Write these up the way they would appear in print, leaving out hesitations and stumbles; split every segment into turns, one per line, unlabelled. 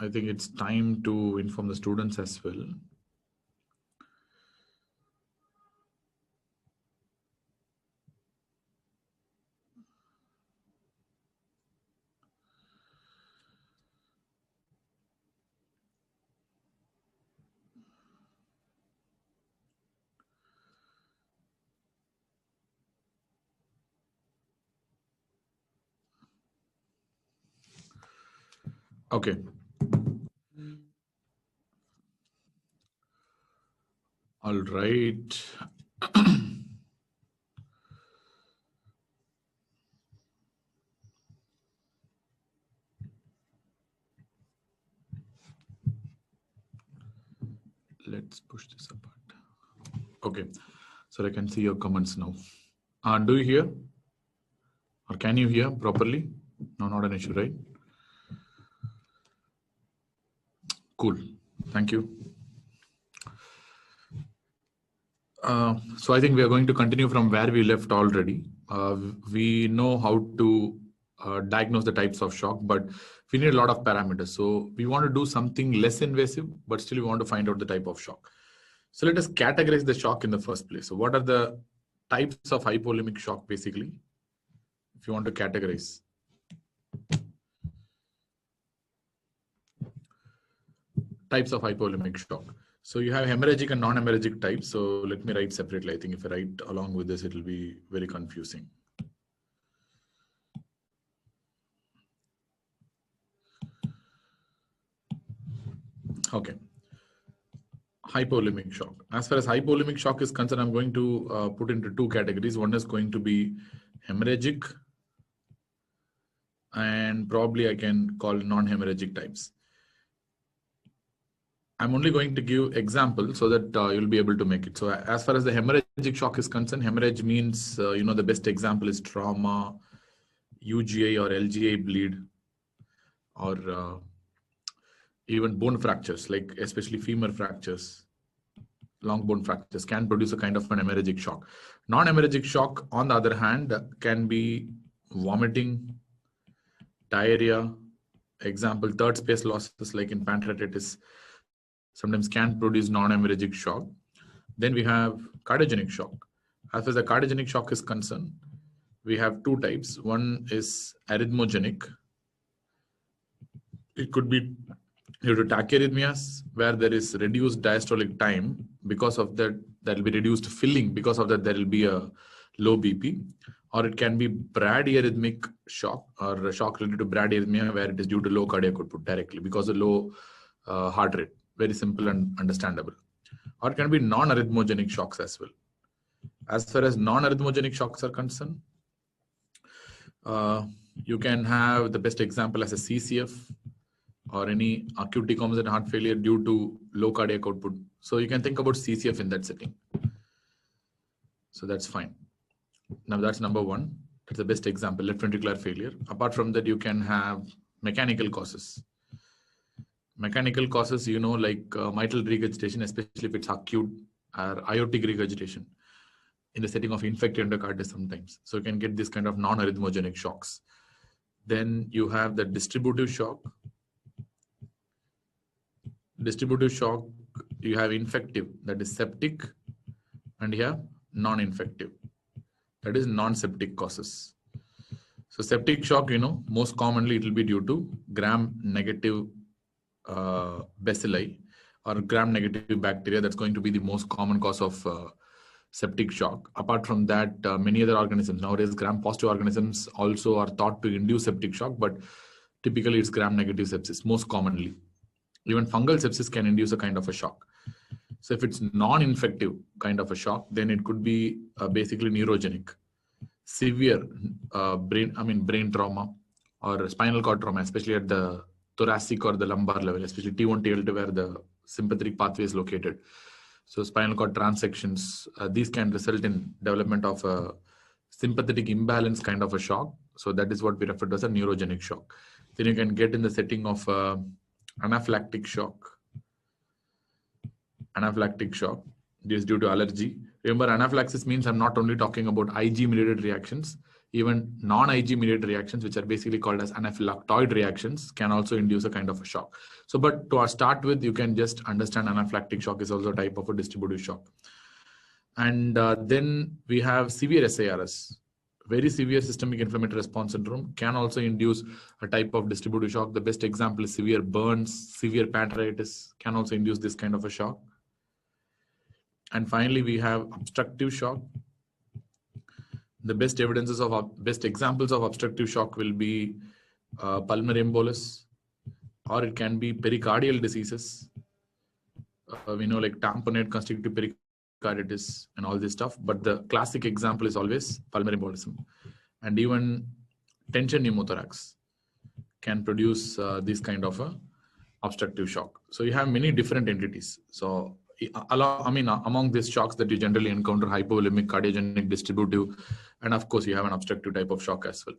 I think it's time to inform the students as well. Okay. All right. Let's push this apart. Okay. So I can see your comments now. Do you hear? Or can you hear properly? No, not an issue, right? Cool. Thank you. So I think we are going to continue from where we left already. We know how to diagnose the types of shock, but we need a lot of parameters. So we want to do something less invasive, but still we want to find out the type of shock. So let us categorize the shock in the first place. So what are the types of hypovolemic shock basically? If you want to categorize. Types of hypovolemic shock. So you have hemorrhagic and non-hemorrhagic types. So let me write separately. I think if I write along with this, it will be very confusing. Okay. Hypovolemic shock. As far as hypovolemic shock is concerned, I'm going to put into two categories. One is going to be hemorrhagic, and probably I can call non-hemorrhagic types. I'm only going to give examples so that you'll be able to make it. So as far as the hemorrhagic shock is concerned, hemorrhage means, the best example is trauma, UGI or LGI bleed, or even bone fractures, like especially femur fractures, long bone fractures can produce a kind of an hemorrhagic shock. Non-hemorrhagic shock, on the other hand, can be vomiting, diarrhea, example, third space losses like in pancreatitis, sometimes can produce non-hemorrhagic shock. Then we have cardiogenic shock. As far as the cardiogenic shock is concerned, we have two types. One is arrhythmogenic. It could be due to tachyarrhythmias, where there is reduced diastolic time. Because of that, there will be reduced filling. Because of that, there will be a low BP. Or it can be bradyarrhythmic shock, or a shock related to bradyarrhythmia, where it is due to low cardiac output directly because of low heart rate. Very simple and understandable. Or it can be non-arrhythmogenic shocks as well. As far as non-arrhythmogenic shocks are concerned, you can have the best example as a CCF or any acute decompensated heart failure due to low cardiac output. So you can think about CCF in that setting. So that's fine. Now that's number one. That's the best example, left ventricular failure. Apart from that, you can have mechanical causes. Mechanical causes, like mitral regurgitation, especially if it's acute, or aortic regurgitation in the setting of infected endocarditis sometimes. So you can get this kind of non-arrhythmogenic shocks. Then you have the distributive shock. Distributive shock, you have infective, that is septic, and you have non-infective, that is non-septic causes. So septic shock, most commonly it will be due to gram-negative bacilli or gram-negative bacteria. That's going to be the most common cause of septic shock. Apart from that, many other organisms, nowadays gram-positive organisms also are thought to induce septic shock, but typically it's gram-negative sepsis, most commonly. Even fungal sepsis can induce a kind of a shock. So if it's non-infective kind of a shock, then it could be basically neurogenic, severe brain trauma or spinal cord trauma, especially at the thoracic or the lumbar level, especially T1, T2, where the sympathetic pathway is located. So spinal cord transections, these can result in development of a sympathetic imbalance kind of a shock. So that is what we refer to as a neurogenic shock. Then you can get in the setting of anaphylactic shock. Anaphylactic shock. This is due to allergy. Remember, anaphylaxis means I'm not only talking about Ig-mediated reactions, even non-Ig-mediated reactions, which are basically called as anaphylactoid reactions, can also induce a kind of a shock. So, but to start with, you can just understand anaphylactic shock is also a type of a distributive shock. And then we have severe SIRS. Very severe systemic inflammatory response syndrome can also induce a type of distributive shock. The best example is severe burns, severe pancreatitis can also induce this kind of a shock. And finally, we have obstructive shock. The best examples of obstructive shock will be pulmonary embolus, or it can be pericardial diseases. We know like tamponade constrictive pericarditis and all this stuff, but the classic example is always pulmonary embolism. And even tension pneumothorax can produce this kind of a obstructive shock. So you have many different entities. So among these shocks that you generally encounter, hypovolemic, cardiogenic, distributive, and of course you have an obstructive type of shock as well.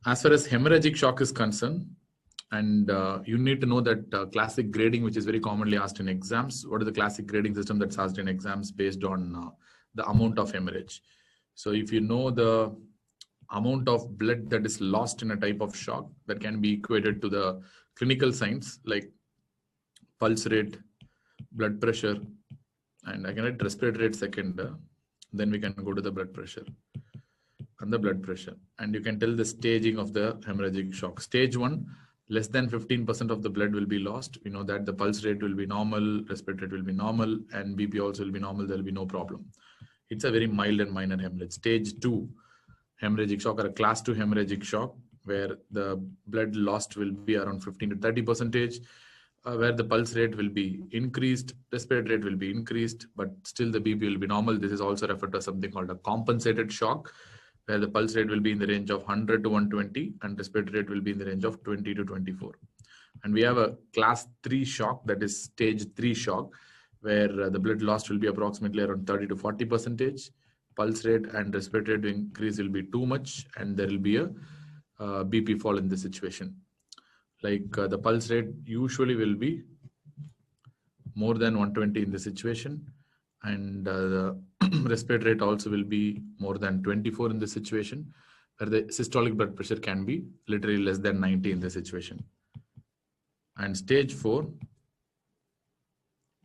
As far as hemorrhagic shock is concerned, and you need to know that classic grading, which is very commonly asked in exams. What is the classic grading system that's asked in exams based on the amount of hemorrhage? So if you know the amount of blood that is lost in a type of shock, that can be equated to the clinical signs like pulse rate, blood pressure, and I can write respiratory rate second. Then we can go to the blood pressure and the blood pressure. And you can tell the staging of the hemorrhagic shock. Stage 1, less than 15% of the blood will be lost. We know that the pulse rate will be normal, respiratory rate will be normal, and BP also will be normal. There will be no problem. It's a very mild and minor hemorrhage. Stage 2, hemorrhagic shock, or a class 2 hemorrhagic shock, where the blood lost will be around 15 to 30%, where the pulse rate will be increased, respiratory rate will be increased, but still the BP will be normal. This is also referred to as something called a compensated shock, where the pulse rate will be in the range of 100 to 120 and respiratory rate will be in the range of 20 to 24. And we have a class 3 shock, that is stage 3 shock, where the blood lost will be approximately around 30 to 40%. Pulse rate and respiratory rate increase will be too much, and there will be a BP fall in this situation. Like the pulse rate usually will be more than 120 in this situation, and the respiratory rate also will be more than 24 in this situation, where the systolic blood pressure can be literally less than 90 in this situation. And stage 4,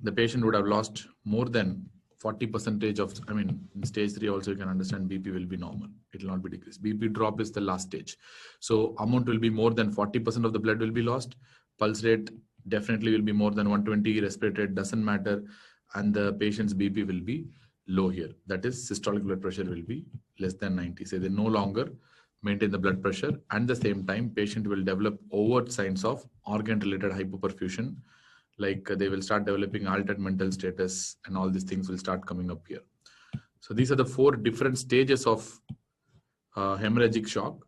the patient would have lost more than 40% of, in stage 3 also you can understand BP will be normal. It will not be decreased. BP drop is the last stage. So amount will be more than 40% of the blood will be lost. Pulse rate definitely will be more than 120. Respiratory rate doesn't matter. And the patient's BP will be low here. That is, systolic blood pressure will be less than 90. So they no longer maintain the blood pressure. And at the same time, patient will develop overt signs of organ-related hypoperfusion. Like they will start developing altered mental status, and all these things will start coming up here. So these are the 4 different stages of hemorrhagic shock.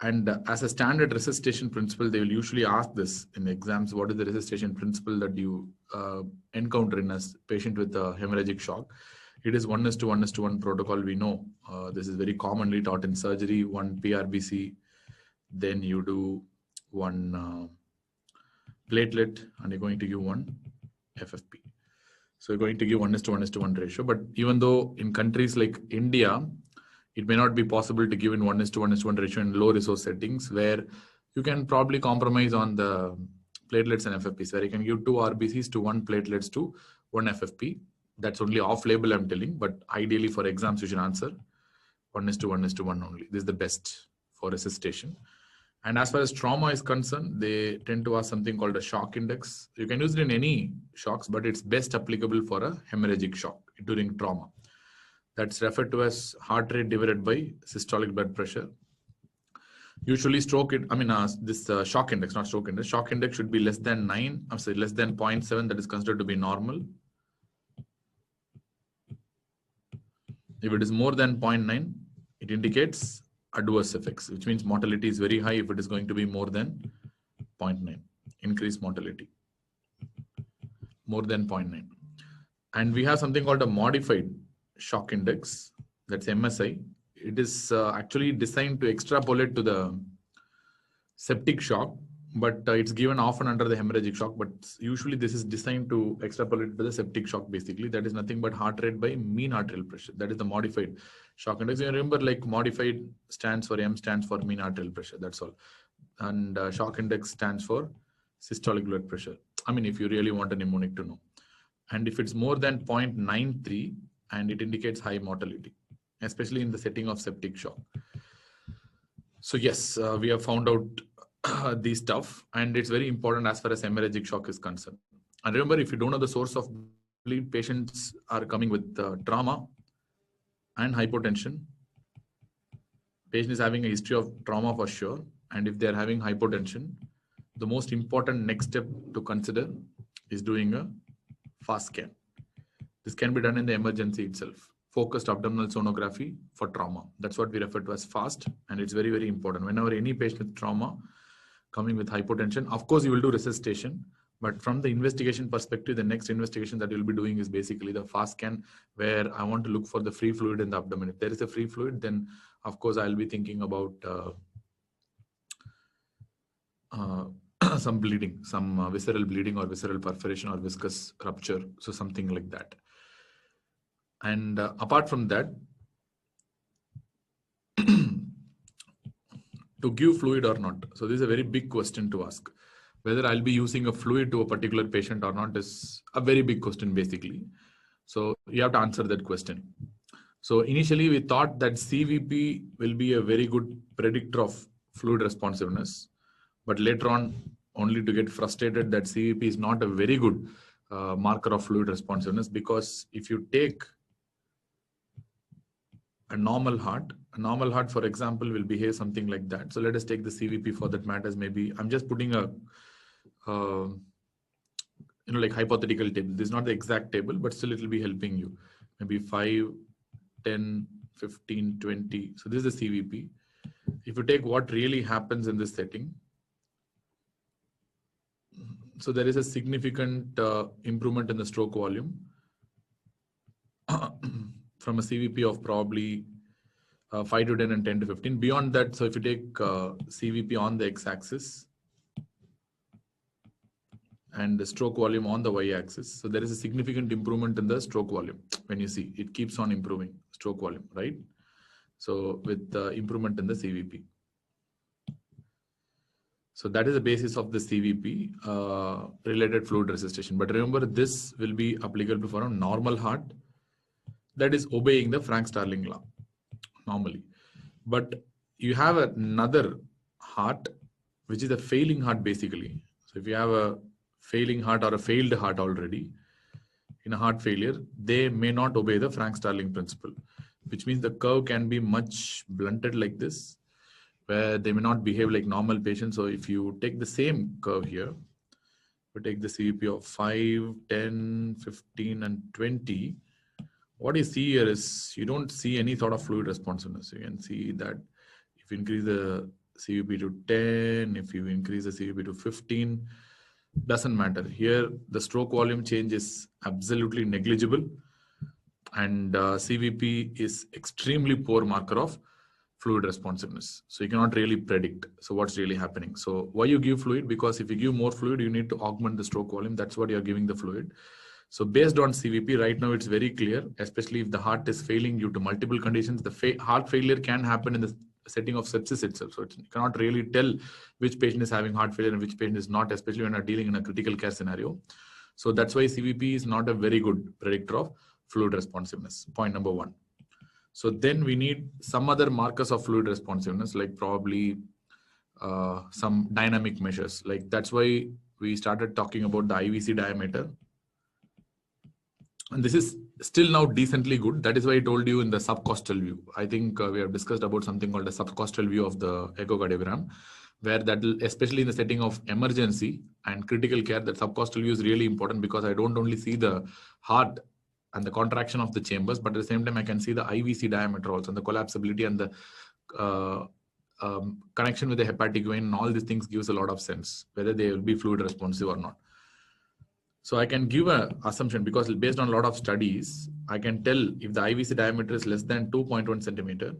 And as a standard resuscitation principle, they will usually ask this in exams. What is the resuscitation principle that you encounter in a patient with a hemorrhagic shock? It is 1:1:1 protocol. We know this is very commonly taught in surgery. 1 PRBC, then you do 1 platelet, and you're going to give 1 FFP. So you're going to give 1:1:1 ratio. But even though in countries like India, it may not be possible to give in 1:1:1 ratio in low resource settings, where you can probably compromise on the platelets and FFPs, where you can give 2 RBCs to 1 platelets to 1 FFP. That's only off-label, I'm telling, but ideally for exams, you should answer 1:1:1 only. This is the best for resuscitation. And as far as trauma is concerned, they tend to ask something called a shock index. You can use it in any shocks, but it's best applicable for a hemorrhagic shock during trauma. That's referred to as heart rate divided by systolic blood pressure. Usually shock index, not stroke index. Shock index should be less than 9, less than 0.7, that is considered to be normal. If it is more than 0.9, it indicates adverse effects, which means mortality is very high if it is going to be more than 0.9, increased mortality, more than 0.9. And we have something called a modified shock index, that's MSI. It is actually designed to extrapolate to the septic shock, but it's given often under the hemorrhagic shock, but usually this is designed to extrapolate to the septic shock. Basically, that is nothing but heart rate by mean arterial pressure. That is the modified shock index. You remember, like, modified stands for M, stands for mean arterial pressure, that's all, and shock index stands for systolic blood pressure. I mean, if you really want a mnemonic to know. And if it's more than 0.93, and it indicates high mortality, especially in the setting of septic shock. So yes, we have found out this stuff, and it's very important as far as hemorrhagic shock is concerned. And remember, if you don't know the source of bleed, patients are coming with trauma and hypotension. Patient is having a history of trauma for sure, and if they are having hypotension, the most important next step to consider is doing a FAST scan. This can be done in the emergency itself. Focused abdominal sonography for trauma. That's what we refer to as FAST, and it's very, very important. Whenever any patient with trauma coming with hypotension, of course you will do resuscitation, but from the investigation perspective, the next investigation that you'll be doing is basically the FAST scan, where I want to look for the free fluid in the abdomen. If there is a free fluid, then of course I'll be thinking about some bleeding, some visceral bleeding or visceral perforation or viscous rupture, so something like that. And apart from that, to give fluid or not. So this is a very big question to ask. Whether I'll be using a fluid to a particular patient or not is a very big question, basically. So you have to answer that question. So initially we thought that CVP will be a very good predictor of fluid responsiveness, but later on only to get frustrated that CVP is not a very good marker of fluid responsiveness, because if you take a normal heart, for example, will behave something like that. So let us take the CVP for that matters. Maybe I'm just putting a, like hypothetical table. This is not the exact table, but still it will be helping you. Maybe 5, 10, 15, 20. So this is the CVP. If you take what really happens in this setting, so there is a significant improvement in the stroke volume from a CVP of probably 5 to 10 and 10 to 15. Beyond that, so if you take CVP on the x-axis and the stroke volume on the y-axis, so there is a significant improvement in the stroke volume. When you see, it keeps on improving stroke volume, right? So with the improvement in the CVP. So that is the basis of the CVP related fluid resuscitation. But remember, this will be applicable for a normal heart that is obeying the Frank-Starling law normally. But you have another heart, which is a failing heart basically. So if you have a failing heart or a failed heart already in a heart failure, they may not obey the Frank-Starling principle, which means the curve can be much blunted like this, where they may not behave like normal patients. So if you take the same curve here, you take the CVP of 5, 10, 15, and 20, what you see here is you don't see any sort of fluid responsiveness. You can see that if you increase the CVP to 10, if you increase the CVP to 15, doesn't matter. Here, the stroke volume change is absolutely negligible, and CVP is extremely poor marker of fluid responsiveness. So you cannot really predict. So what's really happening? So why you give fluid? Because if you give more fluid, you need to augment the stroke volume. That's what you're giving the fluid. So based on CVP, right now it's very clear, especially if the heart is failing due to multiple conditions. The heart failure can happen in the setting of sepsis itself. So you cannot really tell which patient is having heart failure and which patient is not, especially when you're dealing in a critical care scenario. So that's why CVP is not a very good predictor of fluid responsiveness. Point number 1. So then we need some other markers of fluid responsiveness, like probably some dynamic measures. Like that's why we started talking about the IVC diameter. And this is still now decently good. That is why I told you in the subcostal view. I think we have discussed about something called a subcostal view of the echocardiogram, where that will, especially in the setting of emergency and critical care, that subcostal view is really important, because I don't only see the heart and the contraction of the chambers, but at the same time I can see the IVC diameter also, and the collapsibility and the connection with the hepatic vein, and all these things gives a lot of sense, whether they will be fluid responsive or not. So I can give an assumption, because based on a lot of studies, I can tell if the IVC diameter is less than 2.1 centimeter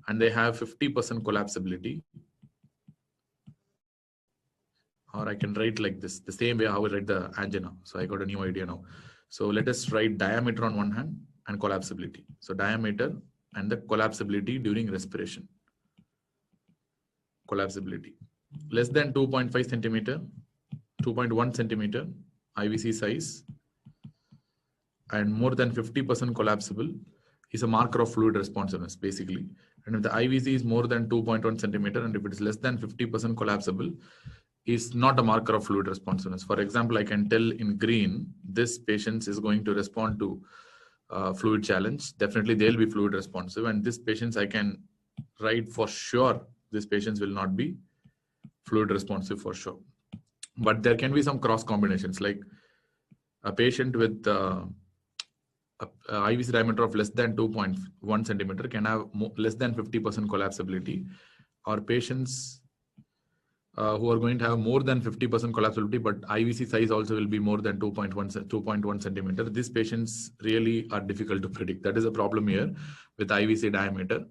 and they have 50% collapsibility, or I can write like this, the same way how I write the angina. So I got a new idea now. So let us write diameter on one hand and collapsibility. So diameter and the collapsibility during respiration. Collapsibility. Less than 2.5 centimeter, 2.1 centimeter IVC size, and more than 50% collapsible is a marker of fluid responsiveness, basically. And if the IVC is more than 2.1 centimeter and if it is less than 50% collapsible, is not a marker of fluid responsiveness. For example, I can tell in green, this patient is going to respond to fluid challenge. Definitely they'll be fluid responsive. And this patients I can write for sure, this patients will not be fluid responsive for sure. But there can be some cross combinations, like a patient with IVC diameter of less than 2.1 centimeter can have less than 50% collapsibility, or patients who are going to have more than 50% collapsibility, but IVC size also will be more than 2.1 centimeter. These patients really are difficult to predict. That is a problem here with IVC diameter.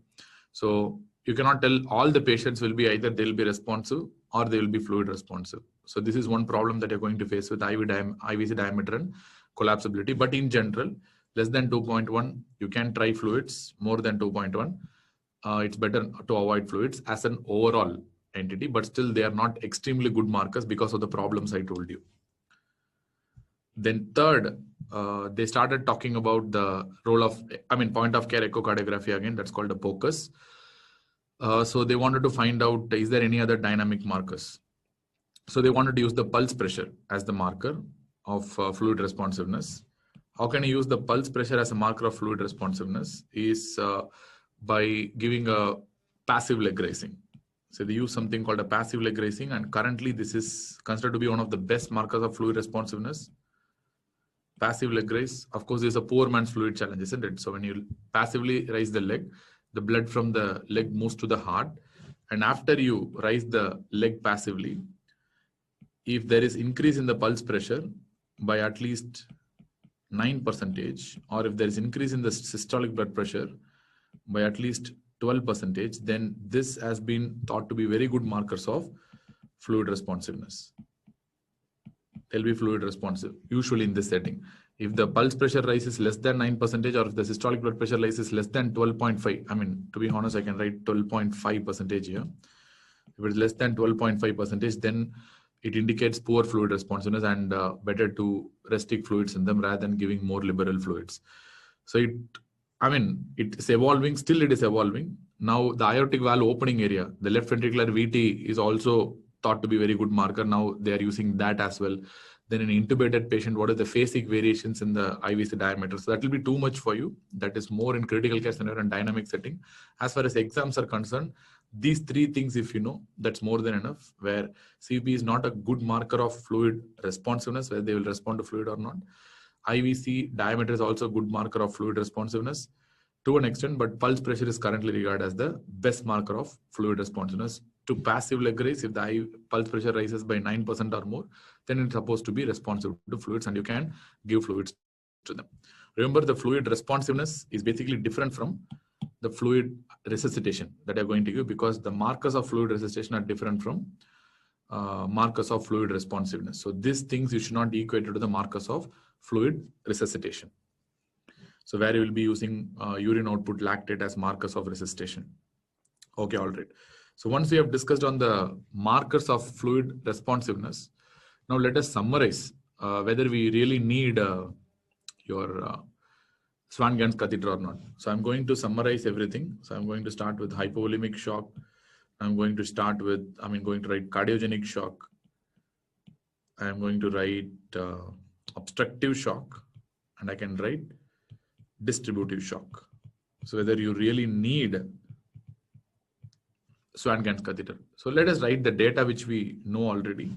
So you cannot tell all the patients will be either they'll be responsive or they will be fluid responsive. So this is one problem that you're going to face with IVC diameter and collapsibility. But in general, less than 2.1, you can try fluids. More than 2.1, it's better to avoid fluids as an overall entity, but still they are not extremely good markers because of the problems I told you. Then third, they started talking about the role of, point of care echocardiography again, that's called a POCUS. So they wanted to find out, is there any other dynamic markers? So they wanted to use the pulse pressure as the marker of fluid responsiveness. How can you use the pulse pressure as a marker of fluid responsiveness? Is by giving a passive leg raising. So they use something called a passive leg raising, and currently this is considered to be one of the best markers of fluid responsiveness. Passive leg raise, of course, is a poor man's fluid challenge, isn't it? So when you passively raise the leg, the blood from the leg moves to the heart, and after you raise the leg passively, if there is increase in the pulse pressure by at least 9%, or if there is increase in the systolic blood pressure by at least 12%, then this has been thought to be very good markers of fluid responsiveness. They'll be fluid responsive, usually in this setting. If the pulse pressure rises less than 9%, or if the systolic blood pressure rises less than 12.5, to be honest, I can write 12.5% here. If it is less than 12.5%, then it indicates poor fluid responsiveness and better to restrict fluids in them rather than giving more liberal fluids. So it's evolving, still it is evolving. Now the aortic valve opening area, the left ventricular VT is also thought to be very good marker. Now they are using that as well. Then in intubated patient, what are the phasic variations in the IVC diameter? So that will be too much for you. That is more in critical care scenario and dynamic setting. As far as exams are concerned, these three things, if you know, that's more than enough, where CP is not a good marker of fluid responsiveness, whether they will respond to fluid or not. IVC diameter is also a good marker of fluid responsiveness to an extent, but pulse pressure is currently regarded as the best marker of fluid responsiveness. To passive leg raise, if the pulse pressure rises by 9% or more, then it's supposed to be responsive to fluids and you can give fluids to them. Remember, the fluid responsiveness is basically different from the fluid resuscitation that you're going to give, because the markers of fluid resuscitation are different from markers of fluid responsiveness. So these things you should not equate to the markers of fluid resuscitation. So where you will be using urine output lactate as markers of resuscitation. Okay, all right. So once we have discussed on the markers of fluid responsiveness, now let us summarize whether we really need your Swan-Ganz catheter or not. So I'm going to summarize everything. So I'm going to start with hypovolemic shock. I'm going to start with, going to write cardiogenic shock. I'm going to write obstructive shock, and I can write distributive shock. So whether you really need Swan-Ganz catheter. So let us write the data which we know already.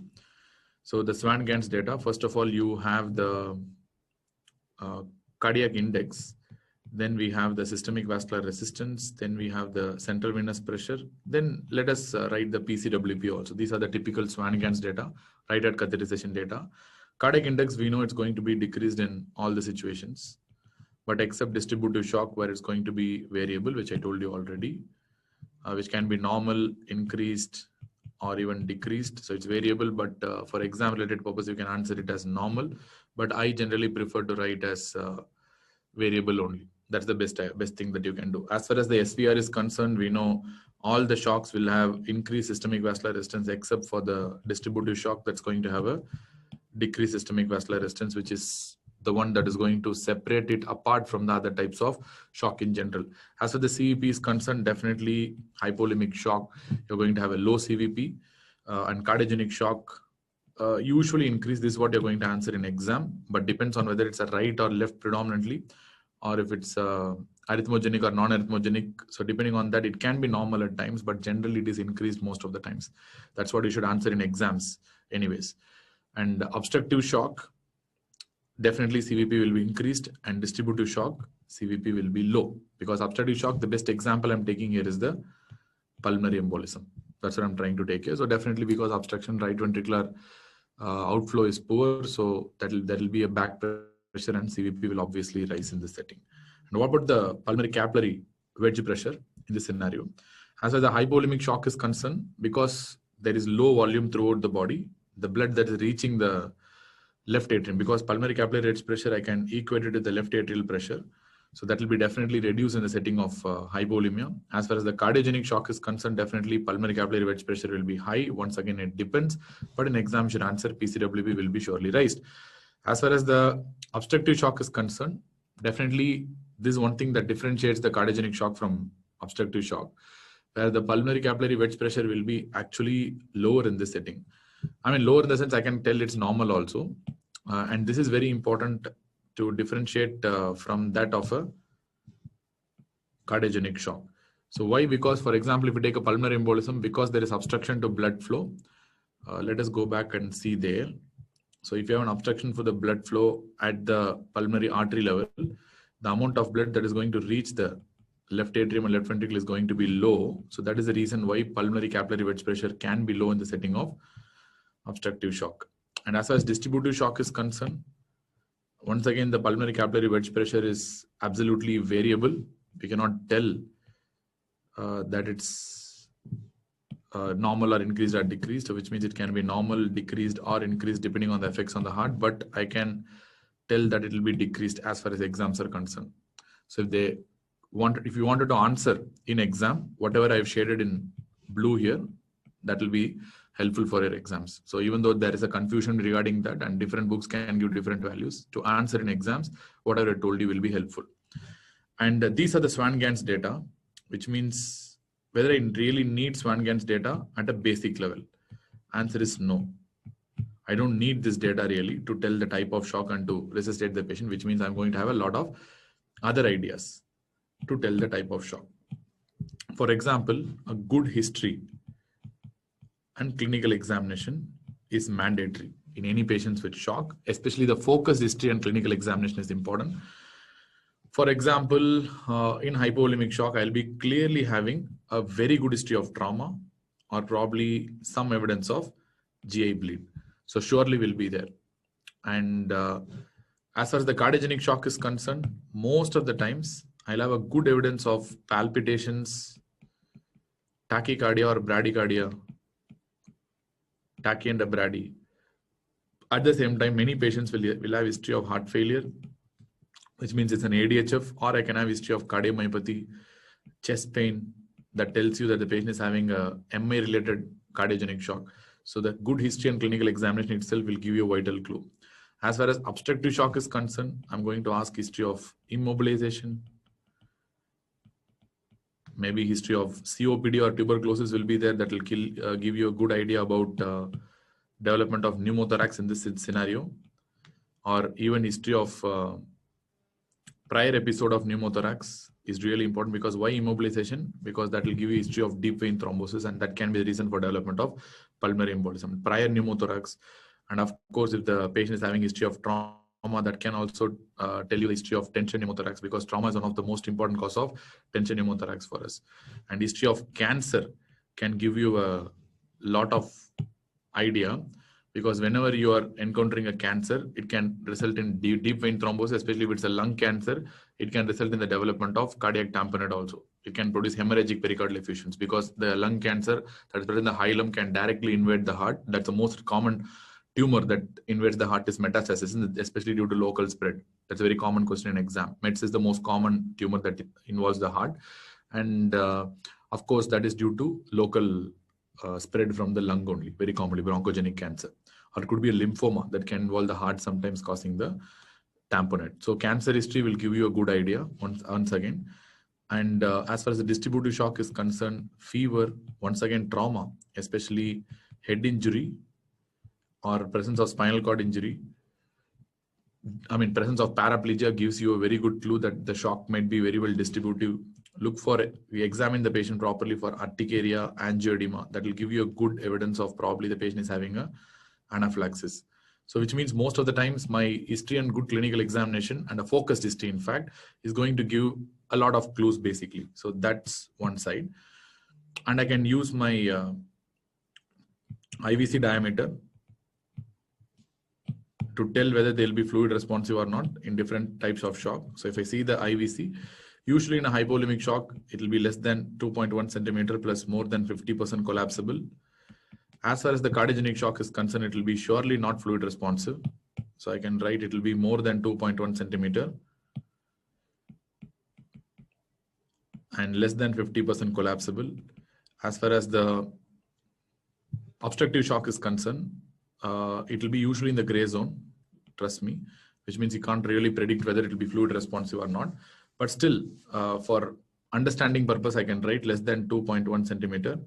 So the Swan-Ganz data, first of all, you have the cardiac index, then we have the systemic vascular resistance, then we have the central venous pressure, then let us write the PCWP also. These are the typical Swan-Ganz data, right at catheterization data. Cardiac index, we know it's going to be decreased in all the situations, but except distributive shock where it's going to be variable, which I told you already, which can be normal, increased, or even decreased. So it's variable, but for exam related purpose, you can answer it as normal. But I generally prefer to write as variable only. That's the best thing that you can do. As far as the SVR is concerned, we know all the shocks will have increased systemic vascular resistance except for the distributive shock that's going to have a decreased systemic vascular resistance, which is the one that is going to separate it apart from the other types of shock in general. As for the CVP is concerned, definitely hypolimic shock, you're going to have a low CVP, and cardiogenic shock usually increase. This is what you're going to answer in exam, but depends on whether it's a right or left predominantly, or if it's arrhythmogenic or non-arrhythmogenic. So depending on that, it can be normal at times, but generally it is increased most of the times. That's what you should answer in exams anyways. And obstructive shock, definitely CVP will be increased, and distributive shock, CVP will be low. Because obstructive shock, the best example I'm taking here is the pulmonary embolism. That's what I'm trying to take here. So definitely because obstruction, right ventricular outflow is poor, so that will be a back pressure, and CVP will obviously rise in this setting. And what about the pulmonary capillary wedge pressure in this scenario? As far as the hypolimic shock is concerned, because there is low volume throughout the body, the blood that is reaching the left atrium, because pulmonary capillary wedge pressure, I can equate it to the left atrial pressure. So that will be definitely reduced in the setting of hypovolemia. As far as the cardiogenic shock is concerned, definitely pulmonary capillary wedge pressure will be high. Once again, it depends, but in exam should answer PCWB will be surely raised. As far as the obstructive shock is concerned, definitely this is one thing that differentiates the cardiogenic shock from obstructive shock, where the pulmonary capillary wedge pressure will be actually lower in this setting. I mean, lower in the sense I can tell it's normal also. And this is very important to differentiate from that of a cardiogenic shock. So why? Because, for example, if you take a pulmonary embolism, because there is obstruction to blood flow, let us go back and see there. So if you have an obstruction for the blood flow at the pulmonary artery level, the amount of blood that is going to reach the left atrium and left ventricle is going to be low. So that is the reason why pulmonary capillary wedge pressure can be low in the setting of obstructive shock. And as far as distributive shock is concerned, once again, the pulmonary capillary wedge pressure is absolutely variable. We cannot tell that it's normal or increased or decreased, which means it can be normal, decreased, or increased depending on the effects on the heart. But I can tell that it will be decreased as far as exams are concerned. So if you wanted to answer in exam, whatever I've shaded in blue here, that will be helpful for your exams. So even though there is a confusion regarding that, and different books can give different values, to answer in exams, whatever I told you will be helpful. And these are the Swan-Ganz data, which means whether I really need Swan-Ganz data at a basic level. Answer is no. I don't need this data really to tell the type of shock and to resuscitate the patient, which means I'm going to have a lot of other ideas to tell the type of shock. For example, a good history and clinical examination is mandatory in any patients with shock. Especially the focused history and clinical examination is important. For example, in hypovolemic shock, I'll be clearly having a very good history of trauma or probably some evidence of GI bleed. So surely will be there. And as far as the cardiogenic shock is concerned, most of the times I'll have a good evidence of palpitations, tachycardia or bradycardia, tachy and brady. At the same time, many patients will have history of heart failure, which means it's an ADHF, or I can have history of cardiomyopathy, chest pain, that tells you that the patient is having a MI-related cardiogenic shock. So the good history and clinical examination itself will give you a vital clue. As far as obstructive shock is concerned, I'm going to ask history of immobilization. Maybe history of COPD or tuberculosis will be there. That will give you a good idea about development of pneumothorax in this scenario, or even history of prior episode of pneumothorax is really important. Because why immobilization? Because that will give you history of deep vein thrombosis, and that can be the reason for development of pulmonary embolism. Prior pneumothorax, and of course, if the patient is having history of trauma, that can also tell you the history of tension pneumothorax, because trauma is one of the most important cause of tension pneumothorax for us. And history of cancer can give you a lot of idea, because whenever you are encountering a cancer, it can result in deep vein thrombosis, especially if it's a lung cancer. It can result in the development of cardiac tamponade also. It can produce hemorrhagic pericardial effusions because the lung cancer that is present in the hilum can directly invade the heart. That's the most common tumor that invades the heart is metastasis, especially due to local spread. That's a very common question in exam. METS is the most common tumor that involves the heart. And of course, that is due to local spread from the lung only, very commonly bronchogenic cancer. Or it could be a lymphoma that can involve the heart, sometimes causing the tamponade. So cancer history will give you a good idea once again. And as far as the distributive shock is concerned, fever, once again trauma, especially head injury or presence of spinal cord injury, presence of paraplegia gives you a very good clue that the shock might be very well distributive. Look for it. We examine the patient properly for urticaria, angioedema. That will give you a good evidence of probably the patient is having a anaphylaxis. So which means most of the times my history and good clinical examination and a focused history, in fact, is going to give a lot of clues basically. So that's one side. And I can use my IVC diameter to tell whether they'll be fluid responsive or not in different types of shock. So if I see the IVC, usually in a hypovolemic shock, it will be less than 2.1 centimeter plus more than 50% collapsible. As far as the cardiogenic shock is concerned, it will be surely not fluid responsive. So I can write it will be more than 2.1 centimeter and less than 50% collapsible. As far as the obstructive shock is concerned, it will be usually in the gray zone, trust me, which means you can't really predict whether it will be fluid responsive or not. But still, for understanding purpose, I can write less than 2.1 centimeter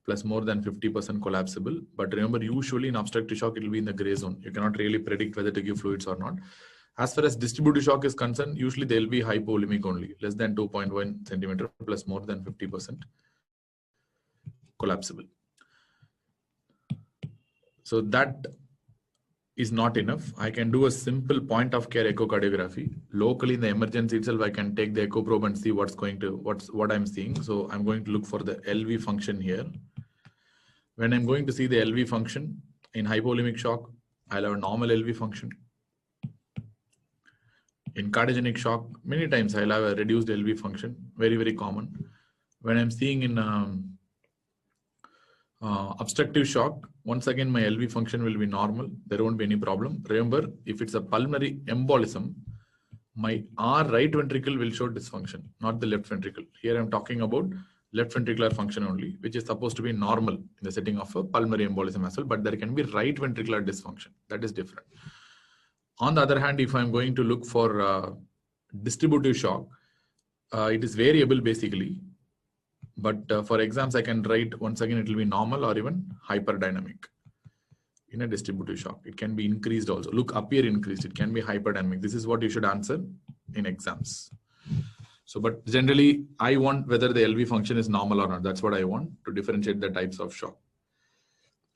plus more than 50% collapsible. But remember, usually in obstructive shock, it will be in the gray zone. You cannot really predict whether to give fluids or not. As far as distributive shock is concerned, usually they'll be hypovolemic only, less than 2.1 centimeter plus more than 50% collapsible. So that is not enough. I can do a simple point of care echocardiography. Locally in the emergency itself, I can take the echo probe and see what I'm seeing. So I'm going to look for the LV function here. When I'm going to see the LV function in hypovolemic shock, I'll have a normal LV function. In cardiogenic shock, many times I'll have a reduced LV function, very, very common. When I'm seeing in obstructive shock, once again, my LV function will be normal. There won't be any problem. Remember, if it's a pulmonary embolism, my R right ventricle will show dysfunction, not the left ventricle. Here I'm talking about left ventricular function only, which is supposed to be normal in the setting of a pulmonary embolism as well, but there can be right ventricular dysfunction. That is different. On the other hand, if I'm going to look for distributive shock, it is variable basically. But for exams, I can write, once again, it will be normal or even hyperdynamic in a distributive shock. It can be increased also. Look, appear increased. It can be hyperdynamic. This is what you should answer in exams. So, but generally, I want whether the LV function is normal or not. That's what I want to differentiate the types of shock.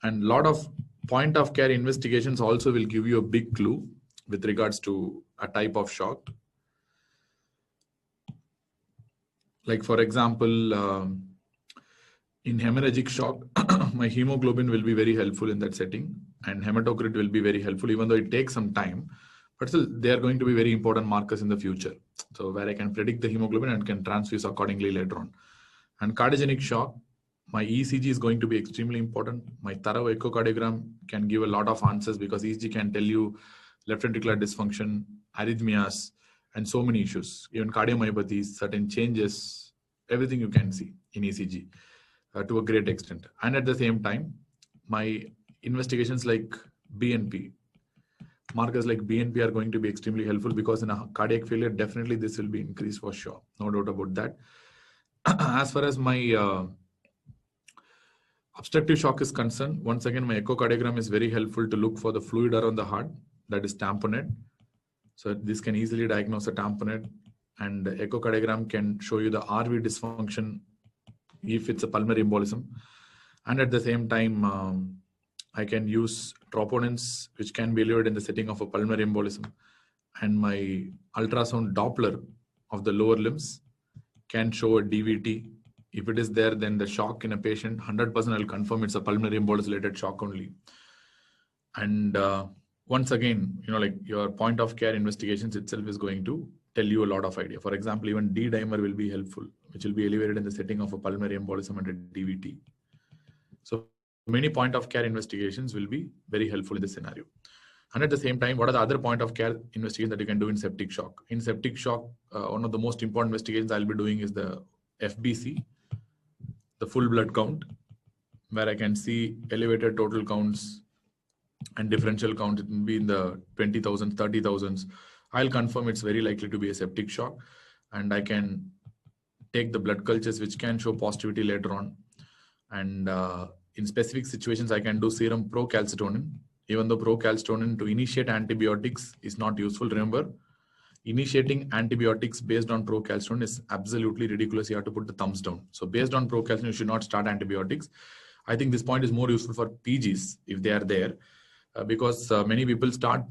And a lot of point of care investigations also will give you a big clue with regards to a type of shock. Like for example, in hemorrhagic shock, my hemoglobin will be very helpful in that setting, and hematocrit will be very helpful, even though it takes some time. But still, they are going to be very important markers in the future. So where I can predict the hemoglobin and can transfuse accordingly later on. And cardiogenic shock, my ECG is going to be extremely important. My thorough echocardiogram can give a lot of answers because ECG can tell you left ventricular dysfunction, arrhythmias, and so many issues, even cardiomyopathies, certain changes, everything you can see in ECG to a great extent. And at the same time, my investigations like BNP, markers like BNP are going to be extremely helpful because in a cardiac failure, definitely this will be increased for sure. No doubt about that. As far as my obstructive shock is concerned, once again, my echocardiogram is very helpful to look for the fluid around the heart, that is tamponade. So this can easily diagnose a tamponade, and the echocardiogram can show you the RV dysfunction if it's a pulmonary embolism. And at the same time, I can use troponins, which can be delivered in the setting of a pulmonary embolism. And my ultrasound Doppler of the lower limbs can show a DVT. If it is there, then the shock in a patient, 100% I'll confirm it's a pulmonary embolus related shock only. And once again, like your point of care investigations itself is going to tell you a lot of idea. For example, even D-dimer will be helpful, which will be elevated in the setting of a pulmonary embolism and a DVT. So many point of care investigations will be very helpful in this scenario. And at the same time, what are the other point of care investigations that you can do in septic shock? In septic shock, one of the most important investigations I'll be doing is the FBC, the full blood count, where I can see elevated total counts and differential count. It will be in the 20,000s, 30,000s. I'll confirm it's very likely to be a septic shock, and I can take the blood cultures which can show positivity later on. And in specific situations, I can do serum procalcitonin, even though procalcitonin to initiate antibiotics is not useful. Remember, initiating antibiotics based on procalcitonin is absolutely ridiculous. You have to put the thumbs down. So based on procalcitonin, you should not start antibiotics. I think this point is more useful for PGs if they are there, because many people start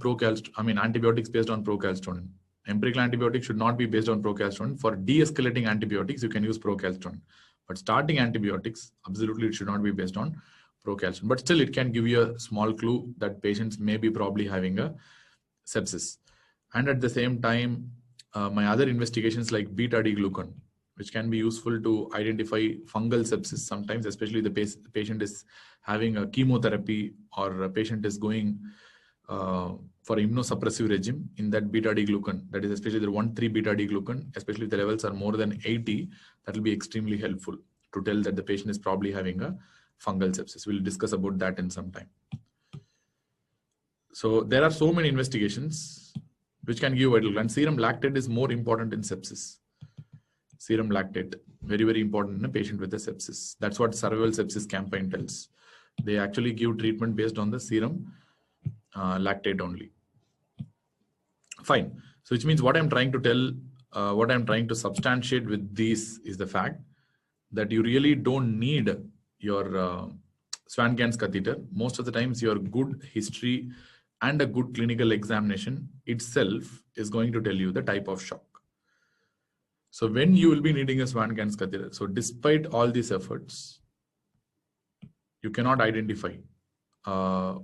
antibiotics based on procalcitonin. Empirical antibiotics should not be based on procalcitonin. For de-escalating antibiotics, you can use procalcitonin. But starting antibiotics, absolutely it should not be based on procalcitonin. But still, it can give you a small clue that patients may be probably having a sepsis. And at the same time, my other investigations like beta-D-glucan, which can be useful to identify fungal sepsis sometimes, especially the patient is having a chemotherapy or a patient is going for immunosuppressive regime. In that beta-D-glucan, that is especially the 1,3 beta-D-glucan, especially if the levels are more than 80, that will be extremely helpful to tell that the patient is probably having a fungal sepsis. We'll discuss about that in some time. So there are so many investigations which can give vital, and serum lactate is more important in sepsis. Serum lactate, very, very important in a patient with a sepsis. That's what Survival Sepsis Campaign tells. They actually give treatment based on the serum lactate only. Fine. So which means what I'm trying to tell, what I'm trying to substantiate with these is the fact that you really don't need your Swan-Ganz catheter. Most of the times your good history and a good clinical examination itself is going to tell you the type of shock. So when you will be needing a Swan-Ganz catheter, so despite all these efforts, you cannot identify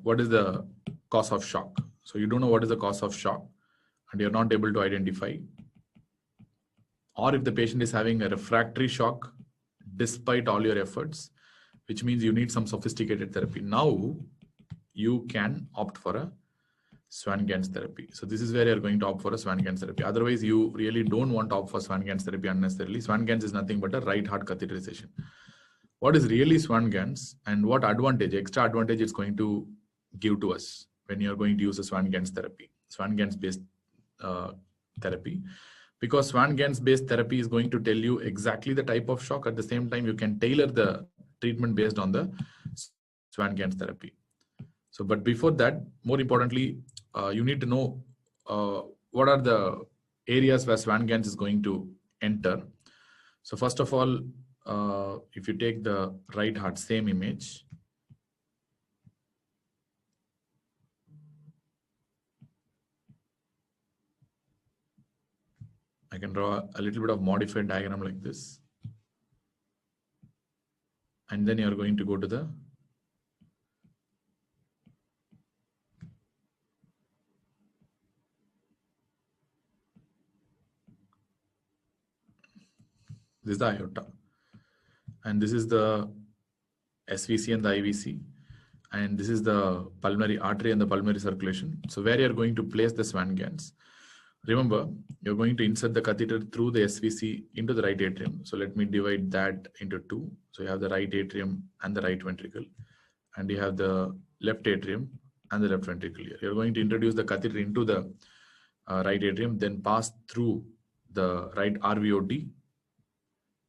what is the cause of shock. So you don't know what is the cause of shock and you're not able to identify. Or if the patient is having a refractory shock despite all your efforts, which means you need some sophisticated therapy. Now you can opt for a Swan-Ganz therapy. So this is where you're going to opt for a Swan-Ganz therapy. Otherwise, you really don't want to opt for Swan-Ganz therapy unnecessarily. Swan-Ganz is nothing but a right heart catheterization. What is really Swan-Ganz and what advantage, extra advantage it's going to give to us when you're going to use a Swan-Ganz therapy, Swan-Ganz based therapy? Because Swan-Ganz based therapy is going to tell you exactly the type of shock. At the same time, you can tailor the treatment based on the Swan-Ganz therapy. So, but before that, more importantly, you need to know what are the areas where Swan-Ganz is going to enter. So first of all, if you take the right heart, same image. I can draw a little bit of modified diagram like this. And then you're going to go to the this is the aorta. And this is the SVC and the IVC. And this is the pulmonary artery and the pulmonary circulation. So where you're going to place the Swan-Ganz. Remember, you're going to insert the catheter through the SVC into the right atrium. So let me divide that into two. So you have the right atrium and the right ventricle. And you have the left atrium and the left ventricle here. You're going to introduce the catheter into the right atrium, then pass through the right RVOD,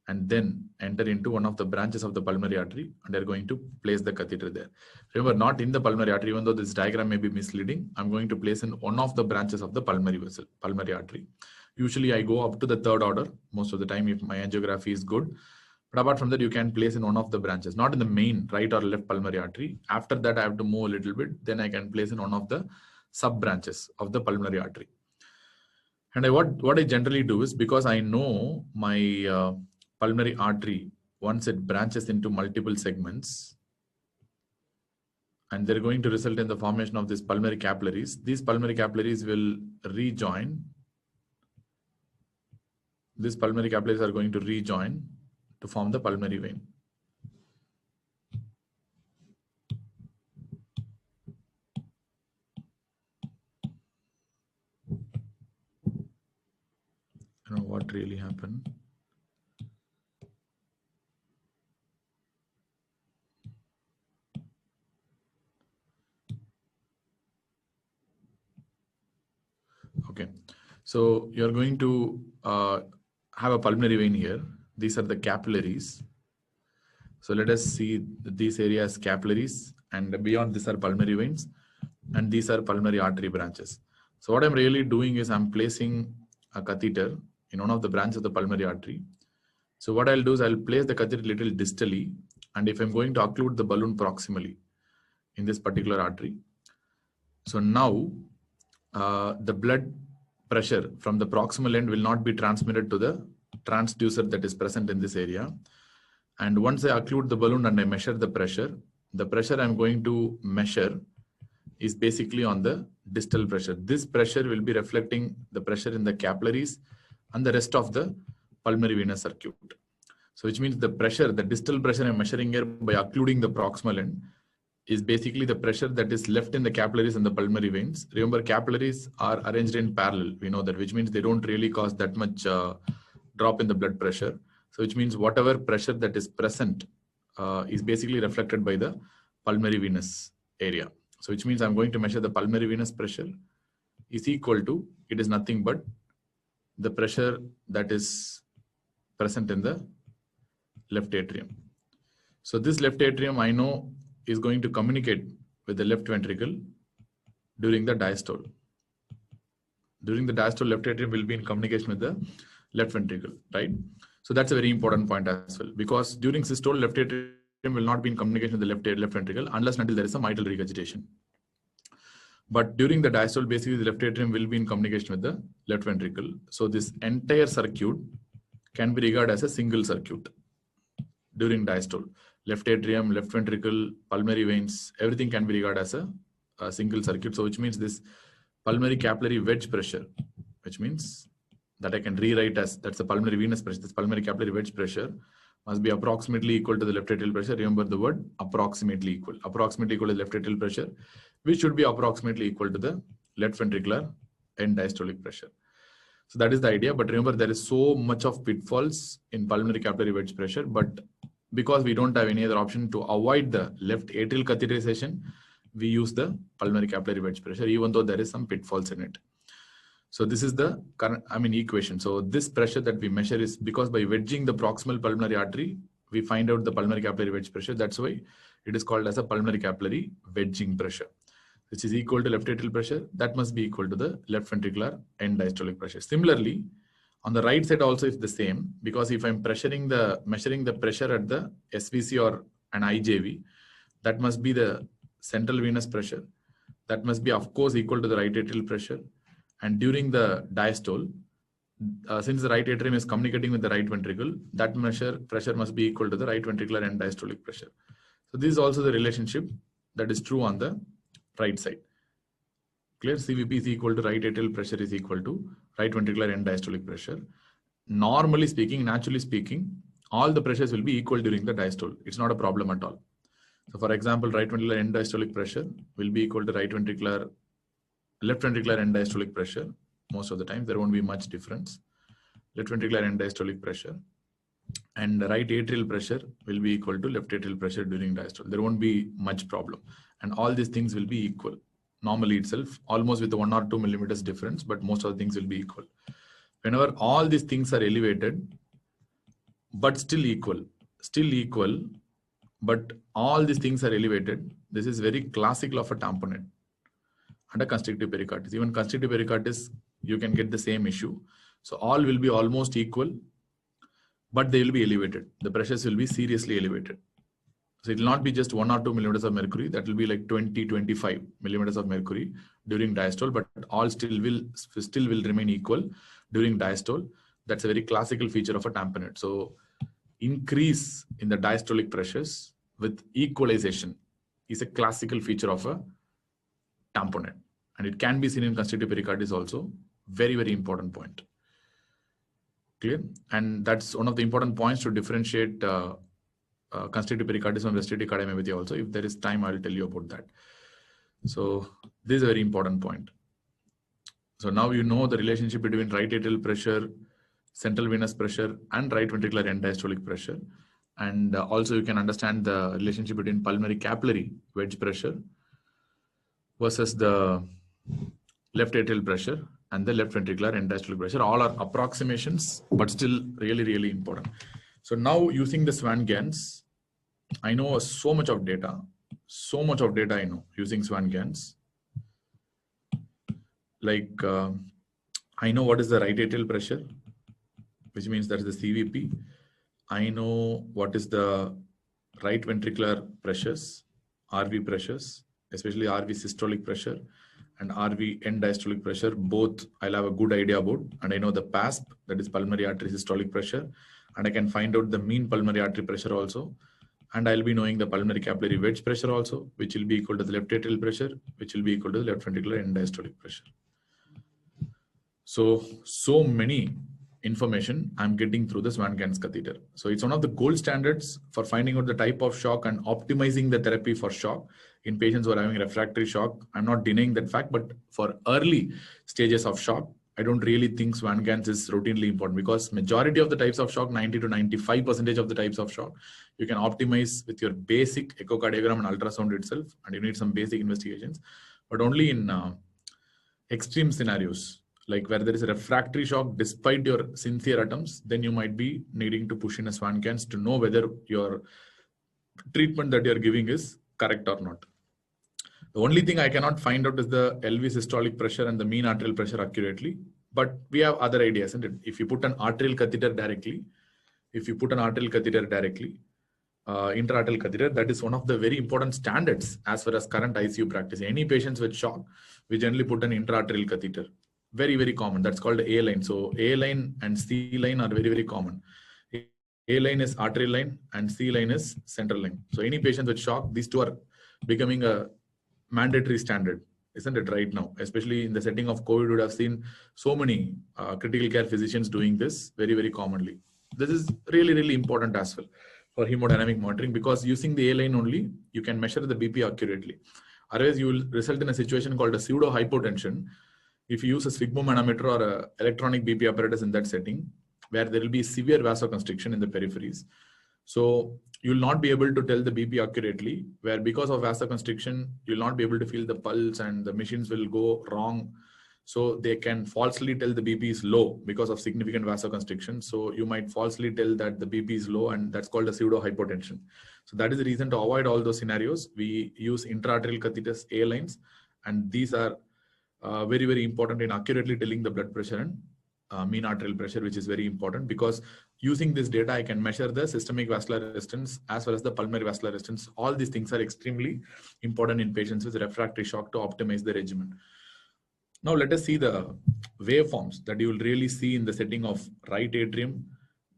and then enter into one of the branches of the pulmonary artery, and they're going to place the catheter there. Remember, not in the pulmonary artery, even though this diagram may be misleading, I'm going to place in one of the branches of the pulmonary vessel, pulmonary artery. Usually I go up to the third order, most of the time if my angiography is good. But apart from that, you can place in one of the branches, not in the main right or left pulmonary artery. After that, I have to move a little bit. Then I can place in one of the sub branches of the pulmonary artery. And what I generally do is, because I know my pulmonary artery, once it branches into multiple segments, and they're going to result in the formation of these pulmonary capillaries. These pulmonary capillaries will rejoin. These pulmonary capillaries are going to rejoin to form the pulmonary vein. I don't know what really happened. Okay, so you're going to have a pulmonary vein here. These are the capillaries. So let us see these areas capillaries, and beyond these are pulmonary veins, and these are pulmonary artery branches. So what I'm really doing is I'm placing a catheter in one of the branches of the pulmonary artery. So what I'll do is I'll place the catheter little distally, and if I'm going to occlude the balloon proximally in this particular artery. So now the blood pressure from the proximal end will not be transmitted to the transducer that is present in this area. And once I occlude the balloon and I measure the pressure I'm going to measure is basically on the distal pressure. This pressure will be reflecting the pressure in the capillaries and the rest of the pulmonary venous circuit. So which means the pressure, the distal pressure I'm measuring here by occluding the proximal end is basically the pressure that is left in the capillaries and the pulmonary veins. Remember, capillaries are arranged in parallel. We know that, which means they don't really cause that much drop in the blood pressure. So which means whatever pressure that is present is basically reflected by the pulmonary venous area. So which means I'm going to measure the pulmonary venous pressure is equal to, it is nothing but the pressure that is present in the left atrium. So this left atrium I know is going to communicate with the left ventricle during the diastole. During the diastole, left atrium will be in communication with the left ventricle, right? So that's a very important point as well, because during systole, left atrium will not be in communication with the left ventricle unless and until there is a mitral regurgitation. But during the diastole, basically the left atrium will be in communication with the left ventricle. So this entire circuit can be regarded as a single circuit during diastole. Left atrium, left ventricle, pulmonary veins, everything can be regarded as a single circuit. So which means this pulmonary capillary wedge pressure, which means that I can rewrite as, that's the pulmonary venous pressure. This pulmonary capillary wedge pressure must be approximately equal to the left atrial pressure. Remember the word approximately equal. Approximately equal to left atrial pressure, which should be approximately equal to the left ventricular end diastolic pressure. So that is the idea. But remember, there is so much of pitfalls in pulmonary capillary wedge pressure. But because we don't have any other option to avoid the left atrial catheterization, we use the pulmonary capillary wedge pressure, even though there is some pitfalls in it. So this is the current, equation. So this pressure that we measure is because by wedging the proximal pulmonary artery, we find out the pulmonary capillary wedge pressure. That's why it is called as a pulmonary capillary wedging pressure, which is equal to left atrial pressure. That must be equal to the left ventricular end diastolic pressure. Similarly, on the right side also is the same, because if I'm measuring the pressure at the SVC or an IJV, that must be the central venous pressure. That must be, of course, equal to the right atrial pressure. And during the diastole, since the right atrium is communicating with the right ventricle, that pressure must be equal to the right ventricular end diastolic pressure. So this is also the relationship that is true on the right side. Clear? CVP is equal to right atrial pressure is equal to right ventricular end diastolic pressure. Normally speaking, naturally speaking, all the pressures will be equal during the diastole. It's not a problem at all. So for example, right ventricular end diastolic pressure will be equal to left ventricular end diastolic pressure. Most of the time, there won't be much difference. Left ventricular end diastolic pressure and the right atrial pressure will be equal to left atrial pressure during diastole. There won't be much problem. And all these things will be equal. Normally itself, almost with 1 or 2 millimeters difference, but most of the things will be equal. Whenever all these things are elevated, but still equal, but all these things are elevated, this is very classical of a tamponade and a constrictive pericarditis. Even constrictive pericarditis, you can get the same issue. So all will be almost equal, but they will be elevated. The pressures will be seriously elevated. So it will not be just 1 or 2 millimeters of mercury. That will be like 20, 25 millimeters of mercury during diastole, but all still will remain equal during diastole. That's a very classical feature of a tamponade. So increase in the diastolic pressures with equalization is a classical feature of a tamponade. And it can be seen in constrictive pericarditis also. Very, very important point. Clear? And that's one of the important points to differentiate constrictive pericarditis from restrictive cardiomyopathy also. If there is time, I'll tell you about that. So this is a very important point. So now you know the relationship between right atrial pressure, central venous pressure, and right ventricular end diastolic pressure. And also you can understand the relationship between pulmonary capillary wedge pressure versus the left atrial pressure and the left ventricular end diastolic pressure. All are approximations, but still really, really important. So now using the Swan-Ganz, I know so much of data I know using Swan-Ganz. Like I know what is the right atrial pressure, which means that is the CVP. I know what is the right ventricular pressures, RV pressures, especially RV systolic pressure and RV end diastolic pressure. Both I'll have a good idea about, and I know the PASP, that is pulmonary artery systolic pressure, and I can find out the mean pulmonary artery pressure also. And I'll be knowing the pulmonary capillary wedge pressure also, which will be equal to the left atrial pressure, which will be equal to the left ventricular end diastolic pressure. So many information I'm getting through the Swan-Ganz catheter. So it's one of the gold standards for finding out the type of shock and optimizing the therapy for shock in patients who are having refractory shock. I'm not denying that fact, but for early stages of shock, I don't really think Swan-Ganz is routinely important, because majority of the types of shock, 90 to 95% of the types of shock, you can optimize with your basic echocardiogram and ultrasound itself, and you need some basic investigations, but only in extreme scenarios, like where there is a refractory shock despite your sincere attempts, then you might be needing to push in a Swan-Ganz to know whether your treatment that you're giving is correct or not. The only thing I cannot find out is the LV systolic pressure and the mean arterial pressure accurately, but we have other ideas. And if you put an arterial catheter directly, intra-arterial catheter, that is one of the very important standards as far as current ICU practice. Any patients with shock, we generally put an intra-arterial catheter. Very, very common. That's called A line. So A line and C line are very, very common. A line is arterial line and C line is central line. So any patients with shock, these two are becoming a mandatory standard, isn't it, right now? Especially in the setting of COVID, you would have seen so many critical care physicians doing this very, very commonly. This is really, really important as well for hemodynamic monitoring, because using the A line only, you can measure the BP accurately. Otherwise, you will result in a situation called a pseudo hypotension if you use a sphygmomanometer or an electronic BP apparatus in that setting, where there will be severe vasoconstriction in the peripheries. So you will not be able to tell the BP accurately, where because of vasoconstriction, you will not be able to feel the pulse and the machines will go wrong. So they can falsely tell the BP is low because of significant vasoconstriction. So you might falsely tell that the BP is low, and that's called a pseudo hypotension. So that is the reason to avoid all those scenarios. We use intra-arterial catheters, A lines, and these are very, very important in accurately telling the blood pressure and mean arterial pressure, which is very important, because using this data, I can measure the systemic vascular resistance as well as the pulmonary vascular resistance. All these things are extremely important in patients with refractory shock to optimize the regimen. Now let us see the waveforms that you will really see in the setting of right atrium,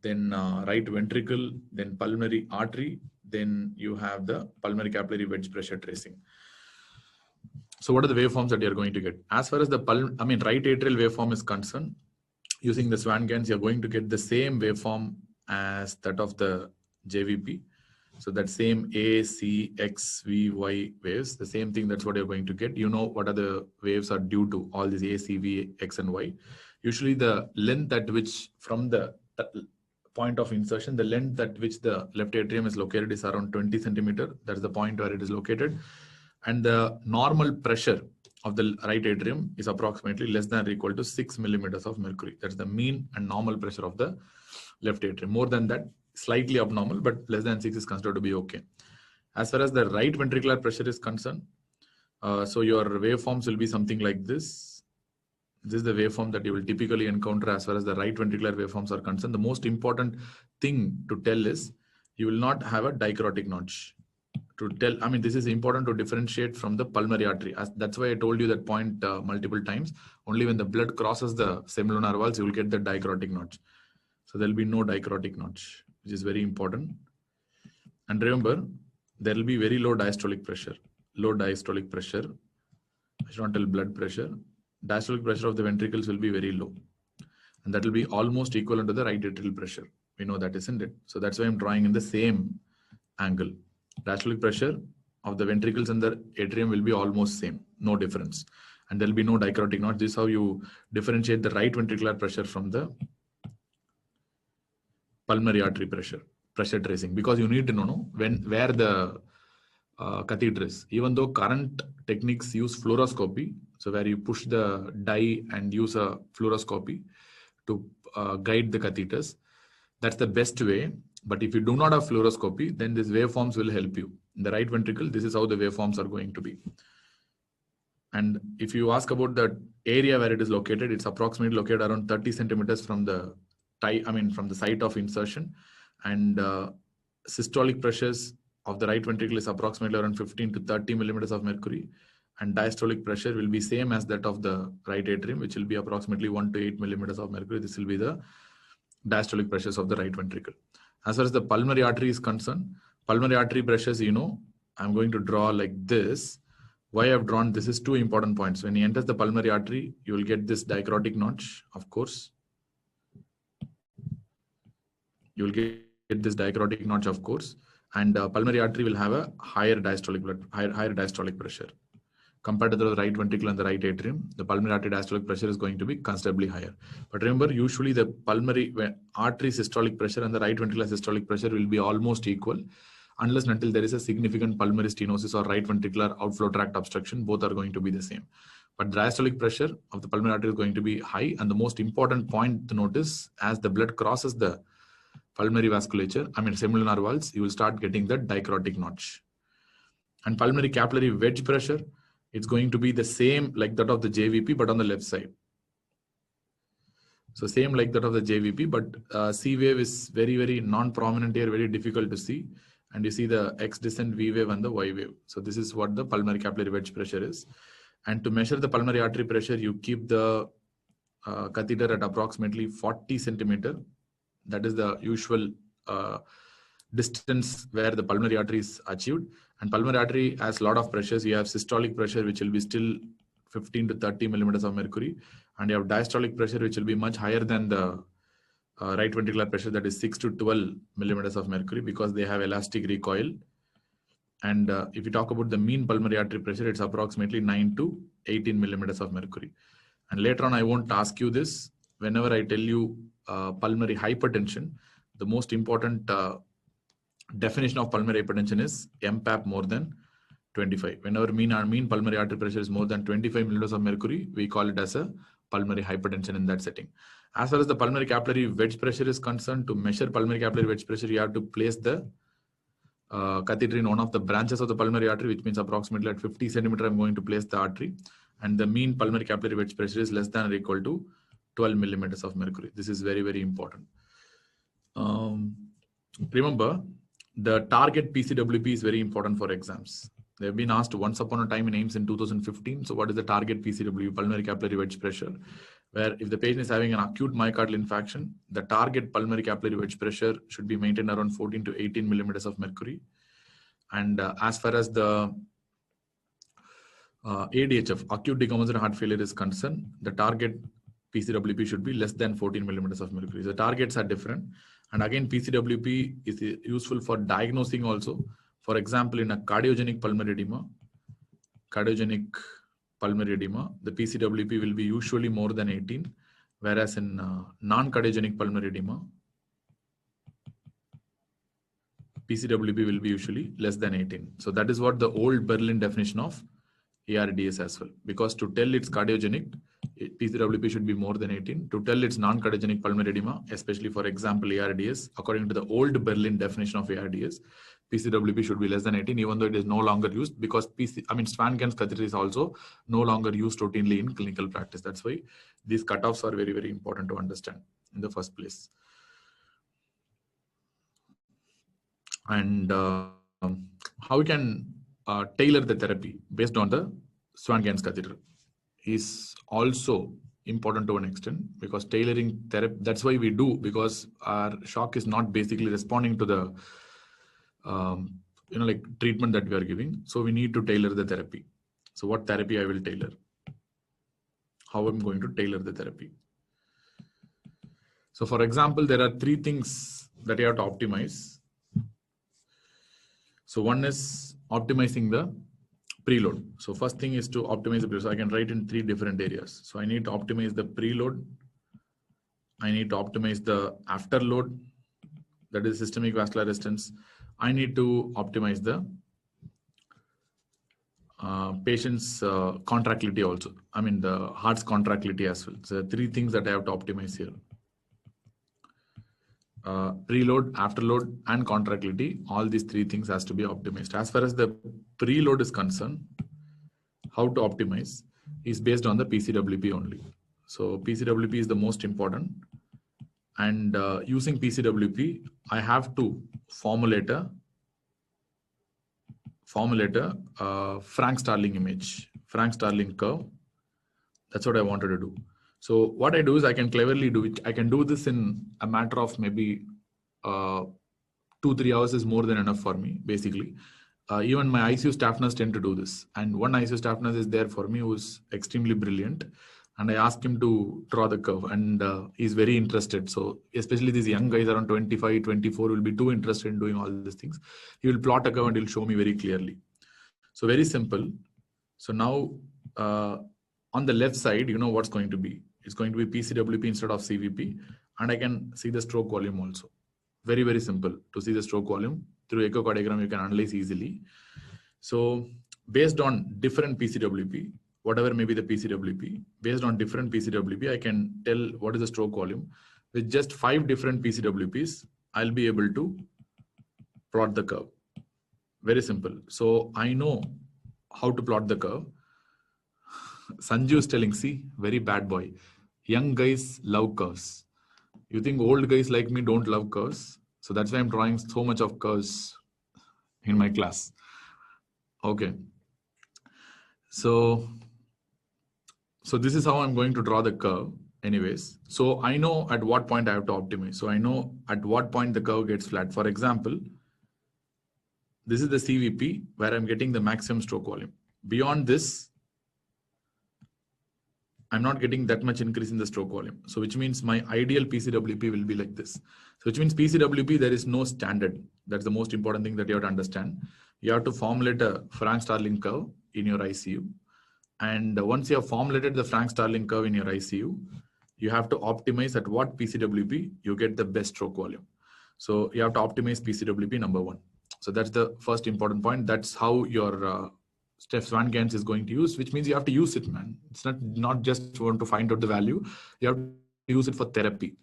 then right ventricle, then pulmonary artery, then you have the pulmonary capillary wedge pressure tracing. So what are the waveforms that you're going to get? As far as the right atrial waveform is concerned, using the Swan-Ganz, you're going to get the same waveform as that of the JVP. So that same A, C, X, V, Y waves, the same thing, that's what you're going to get. You know what are the waves are due to, all these A, C, V, X, and Y. Usually the length at which, from the point of insertion, the length at which the left atrium is located is around 20 centimeter. That's the point where it is located. And the normal pressure of the right atrium is approximately less than or equal to 6 millimeters of mercury. That's the mean and normal pressure of the left atrium. More than that, slightly abnormal, but less than 6 is considered to be okay. As far as the right ventricular pressure is concerned, so your waveforms will be something like this. This is the waveform that you will typically encounter as far as the right ventricular waveforms are concerned. The most important thing to tell is you will not have a dicrotic notch. This is important to differentiate from the pulmonary artery. That's why I told you that point multiple times. Only when the blood crosses the semilunar valves, you will get the dicrotic notch. So there will be no dicrotic notch, which is very important. And remember, there will be very low diastolic pressure. Low diastolic pressure. I should not tell blood pressure. Diastolic pressure of the ventricles will be very low. And that will be almost equivalent to the right atrial pressure. We know that, isn't it? So that's why I'm drawing in the same angle. Diastolic pressure of the ventricles and the atrium will be almost same. No difference. And there will be no dicrotic notch. This is how you differentiate the right ventricular pressure from the pulmonary artery pressure tracing, because you need to know where the catheter is. Even though current techniques use fluoroscopy, so where you push the dye and use a fluoroscopy to guide the catheters, that's the best way. But if you do not have fluoroscopy, then these waveforms will help you. In the right ventricle, this is how the waveforms are going to be. And if you ask about the area where it is located, it's approximately located around 30 centimeters from the from the site of insertion. And systolic pressures of the right ventricle is approximately around 15 to 30 millimeters of mercury. And diastolic pressure will be same as that of the right atrium, which will be approximately 1 to 8 millimeters of mercury. This will be the diastolic pressures of the right ventricle. As far as the pulmonary artery is concerned, pulmonary artery pressures, I'm going to draw like this. Why I've drawn this is two important points. When he enters the pulmonary artery, you will get this dicrotic notch, of course. You will get this dicrotic notch, of course. And pulmonary artery will have a higher diastolic pressure. Compared to the right ventricle and the right atrium, the pulmonary artery diastolic pressure is going to be considerably higher. But remember, usually the pulmonary artery systolic pressure and the right ventricular systolic pressure will be almost equal, unless and until there is a significant pulmonary stenosis or right ventricular outflow tract obstruction. Both are going to be the same. But the diastolic pressure of the pulmonary artery is going to be high. And the most important point to notice, as the blood crosses the pulmonary vasculature, semilunar valves, you will start getting the dicrotic notch. And pulmonary capillary wedge pressure, it's going to be the same like that of the JVP, but on the left side. So same like that of the JVP, but C wave is very, very non-prominent here, very difficult to see. And you see the X descent V wave and the Y wave. So this is what the pulmonary capillary wedge pressure is. And to measure the pulmonary artery pressure, you keep the catheter at approximately 40 centimeter. That is the usual distance where the pulmonary artery is achieved. And pulmonary artery has a lot of pressures. You have systolic pressure, which will be still 15 to 30 millimeters of mercury. And you have diastolic pressure, which will be much higher than the right ventricular pressure, that is 6 to 12 millimeters of mercury, because they have elastic recoil. And if you talk about the mean pulmonary artery pressure, it's approximately 9 to 18 millimeters of mercury. And later on, I won't ask you this. Whenever I tell you pulmonary hypertension, the most important definition of pulmonary hypertension is MPAP more than 25. Whenever mean pulmonary artery pressure is more than 25 millimeters of mercury, we call it as a pulmonary hypertension in that setting. As far as the pulmonary capillary wedge pressure is concerned, to measure pulmonary capillary wedge pressure, you have to place the catheter in one of the branches of the pulmonary artery, which means approximately at 50 centimeter, I'm going to place the artery. And the mean pulmonary capillary wedge pressure is less than or equal to 12 millimeters of mercury. This is very, very important. Remember, the target PCWP is very important for exams. They have been asked once upon a time in AIIMS in 2015. So what is the target PCWP, pulmonary capillary wedge pressure? Where if the patient is having an acute myocardial infarction, the target pulmonary capillary wedge pressure should be maintained around 14 to 18 millimeters of mercury. And as far as the ADHF, acute decompensated heart failure, is concerned, the target PCWP should be less than 14 millimeters of mercury. The targets are different. And again, PCWP is useful for diagnosing also. For example, in a cardiogenic pulmonary edema, the PCWP will be usually more than 18, whereas in non-cardiogenic pulmonary edema, PCWP will be usually less than 18. So that is what the old Berlin definition of ARDS as well. Because to tell it's cardiogenic, PCWP should be more than 18. To tell it's non-cardiogenic pulmonary edema, especially for example ARDS, according to the old Berlin definition of ARDS, PCWP should be less than 18, even though it is no longer used, because Swan-Ganz catheter is also no longer used routinely in clinical practice. That's why these cutoffs are very, very important to understand in the first place. And how we can tailor the therapy based on the Swan-Ganz catheter is also important to an extent, because tailoring therapy, that's why we do, because our shock is not basically responding to the like treatment that we are giving. So we need to tailor the therapy. So what therapy I will tailor? How I'm going to tailor the therapy? So for example, there are 3 things that you have to optimize. So one is optimizing the preload. So first thing is to optimize the preload. So I can write in 3 different areas. So I need to optimize the preload. I need to optimize the afterload, that is systemic vascular resistance. I need to optimize the patient's contractility also. I mean the heart's contractility as well. So 3 things that I have to optimize here. Preload, afterload, and contractility. All these 3 things has to be optimized. As far as the preload is concerned, how to optimize is based on the PCWP only. So PCWP is the most important. And using PCWP, I have to formulate a Frank-Starling image, Frank-Starling curve. That's what I wanted to do. So what I do is I can cleverly do it. I can do this in a matter of maybe 2-3 hours is more than enough for me, basically. Even my ICU staff nurse tend to do this. And one ICU staff nurse is there for me who's extremely brilliant. And I asked him to draw the curve, and he's very interested. So especially these young guys around 25, 24 will be too interested in doing all these things. He will plot a curve and he'll show me very clearly. So very simple. So now on the left side, you know what's going to be. It's going to be PCWP instead of CVP. And I can see the stroke volume also. Very, very simple to see the stroke volume. Through echocardiogram, you can analyze easily. So based on different PCWP, whatever may be the PCWP, based on different PCWP, I can tell what is the stroke volume. With just 5 different PCWPs, I'll be able to plot the curve. Very simple. So I know how to plot the curve. Sanju is telling, see, very bad boy. Young guys love curves. You think old guys like me don't love curves? So that's why I'm drawing so much of curves in my class. Okay. So this is how I'm going to draw the curve anyways. So I know at what point I have to optimize. So I know at what point the curve gets flat. For example, this is the CVP where I'm getting the maximum stroke volume. Beyond this, I'm not getting that much increase in the stroke volume. So which means my ideal PCWP will be like this. So which means PCWP, there is no standard. That's the most important thing that you have to understand. You have to formulate a Frank-Starling curve in your ICU. And once you have formulated the Frank-Starling curve in your ICU, you have to optimize at what PCWP you get the best stroke volume. So you have to optimize PCWP number 1. So that's the first important point. That's how your Steph Swan-Ganz is going to use, which means you have to use it, man. It's not just want to find out the value. You have to use it for therapy.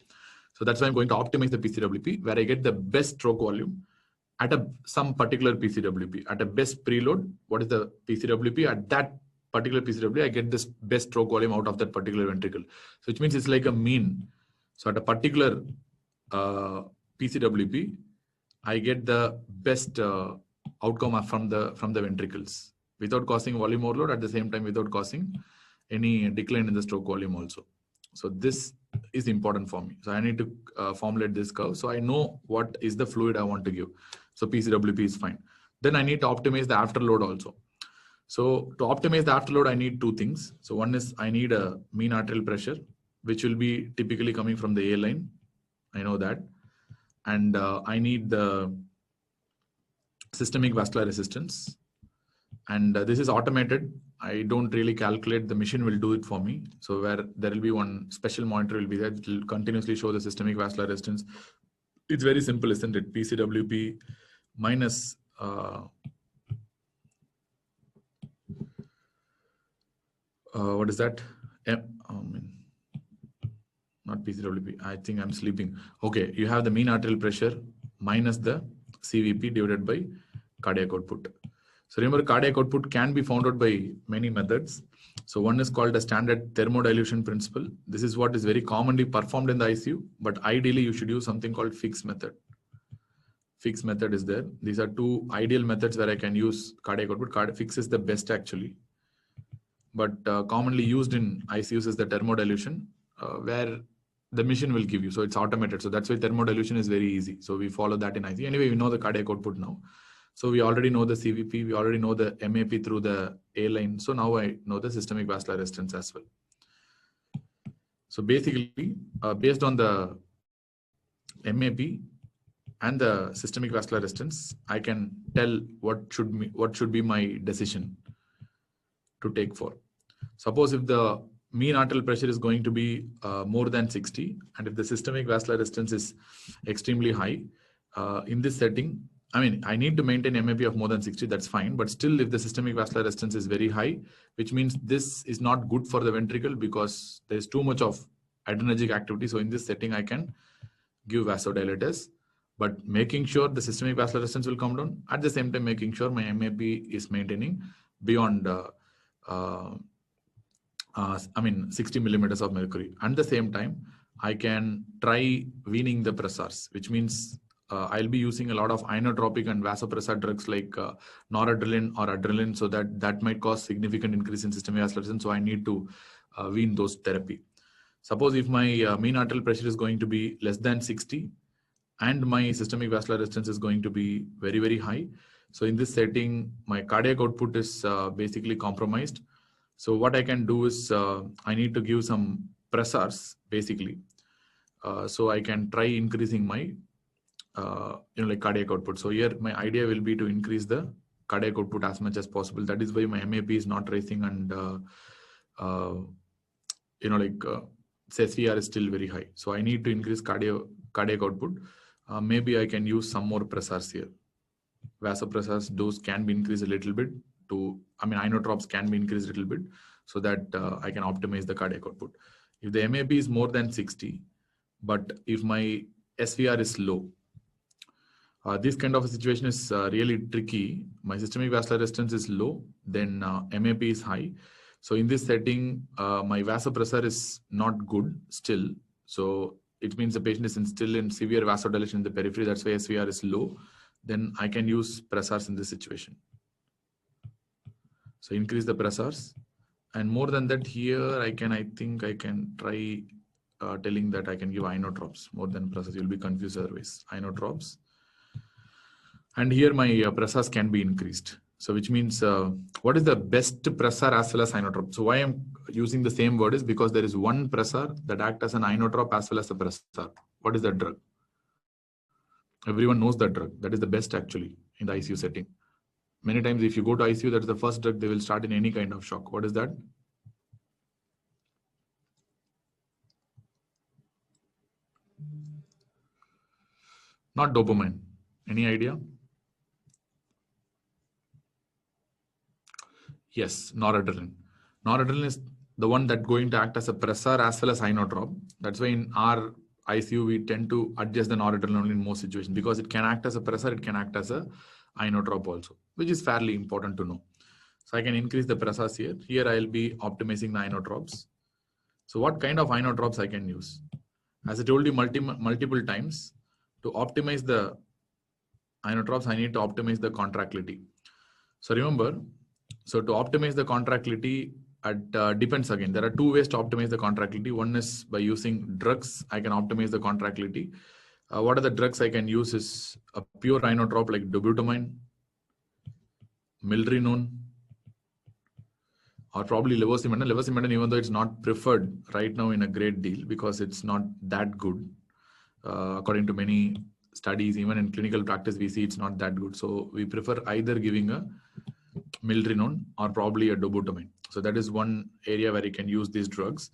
So that's why I'm going to optimize the PCWP, where I get the best stroke volume at some particular PCWP. At a best preload, what is the PCWP? At that particular PCWP, I get this best stroke volume out of that particular ventricle. So which means it's like a mean. So at a particular PCWP, I get the best outcome from the ventricles, without causing volume overload, at the same time without causing any decline in the stroke volume also. So this is important for me. So I need to formulate this curve. So I know what is the fluid I want to give. So PCWP is fine. Then I need to optimize the afterload also. So to optimize the afterload, I need 2 things. So one is I need a mean arterial pressure, which will be typically coming from the A line. I know that. And I need the systemic vascular resistance. And this is automated. I don't really calculate. The machine will do it for me. So where there will be one special monitor will be there. It will continuously show the systemic vascular resistance. It's very simple, isn't it? PCWP minus what is that? Not PCWP. I think I'm sleeping. Okay, you have the mean arterial pressure minus the CVP divided by cardiac output. So remember, cardiac output can be found out by many methods. So one is called a standard thermodilution principle. This is what is very commonly performed in the ICU, but ideally you should use something called Fick's method. Fick's method is there. These are 2 ideal methods where I can use cardiac output. Fick's is the best actually, but commonly used in ICUs is the thermodilution, where the machine will give you. So it's automated. So that's why thermodilution is very easy. So we follow that in ICU. Anyway, we know the cardiac output now. So we already know the CVP, we already know the MAP through the A line. So now I know the systemic vascular resistance as well. So basically, based on the MAP and the systemic vascular resistance, I can tell what should be my decision to take for. Suppose if the mean arterial pressure is going to be more than 60, and if the systemic vascular resistance is extremely high, in this setting, I mean, I need to maintain MAP of more than 60, that's fine. But still, if the systemic vascular resistance is very high, which means this is not good for the ventricle because there is too much of adrenergic activity. So in this setting, I can give vasodilators, but making sure the systemic vascular resistance will come down. At the same time, making sure my MAP is maintaining beyond 60 millimeters of mercury. At the same time, I can try weaning the pressors, which means I'll be using a lot of inotropic and vasopressor drugs like noradrenaline or adrenaline, so that might cause significant increase in systemic vascular resistance. So I need to wean those therapy. Suppose if my mean arterial pressure is going to be less than 60 and my systemic vascular resistance is going to be very, very high. So in this setting, my cardiac output is basically compromised. So what I can do is I need to give some pressors basically. So I can try increasing my cardiac output. So here my idea will be to increase the cardiac output as much as possible. That is why my MAP is not rising and SVR is still very high. So I need to increase cardiac output. Maybe I can use some more pressors here. Vasopressors dose can be increased a little bit inotropes can be increased a little bit so that I can optimize the cardiac output. If the MAP is more than 60, but if my SVR is low, this kind of a situation is really tricky. My systemic vascular resistance is low, then MAP is high. So in this setting, my vasopressor is not good still. So it means the patient is still in severe vasodilation in the periphery. That's why SVR is low. Then I can use pressors in this situation. So increase the pressors. And more than that, here I think I can try telling that I can give inotropes more than pressors. You'll be confused otherwise. Inotropes. And here my pressors can be increased. So which means what is the best pressor as well as inotrope? So why I'm using the same word is because there is one pressor that acts as an inotrope as well as a pressor. What is that drug? Everyone knows that drug. That is the best actually in the ICU setting. Many times if you go to ICU, that's the first drug they will start in any kind of shock. What is that? Not dopamine. Any idea? Yes, noradrenaline. Noradrenaline is the one that's going to act as a pressor as well as inotrope. That's why in our ICU, we tend to adjust the noradrenaline in most situations because it can act as a pressor, it can act as a inotrope also, which is fairly important to know. So I can increase the pressors here. Here I'll be optimizing the inotropes. So what kind of inotropes I can use? As I told you multiple times, to optimize the inotropes, I need to optimize the contractility. So remember, so to optimize the contractility, depends again. There are two ways to optimize the contractility. One is by using drugs, I can optimize the contractility. What are the drugs I can use is a pure inotrope like dobutamine, milrinone, or probably levosimendan. Levosimendan, even though it's not preferred right now in a great deal because it's not that good. According to many studies, even in clinical practice, we see it's not that good. So we prefer either giving a milrinone or probably a dobutamine. So that is one area where you can use these drugs.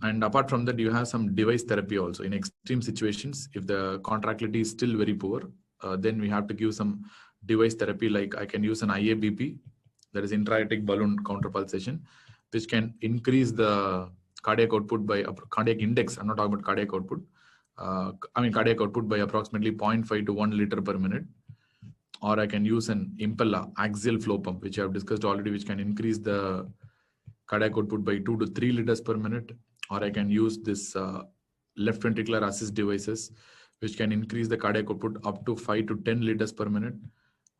And apart from that, you have some device therapy also. In extreme situations, if the contractility is still very poor, then we have to give some device therapy. Like I can use an IABP, that is intra-aortic balloon counterpulsation, which can increase the cardiac output by cardiac index. I'm not talking about cardiac output. Cardiac output by approximately 0.5 to 1 liter per minute. Or I can use an Impella axial flow pump, which I have discussed already, which can increase the cardiac output by 2 to 3 liters per minute. Or I can use this left ventricular assist devices, which can increase the cardiac output up to 5 to 10 liters per minute.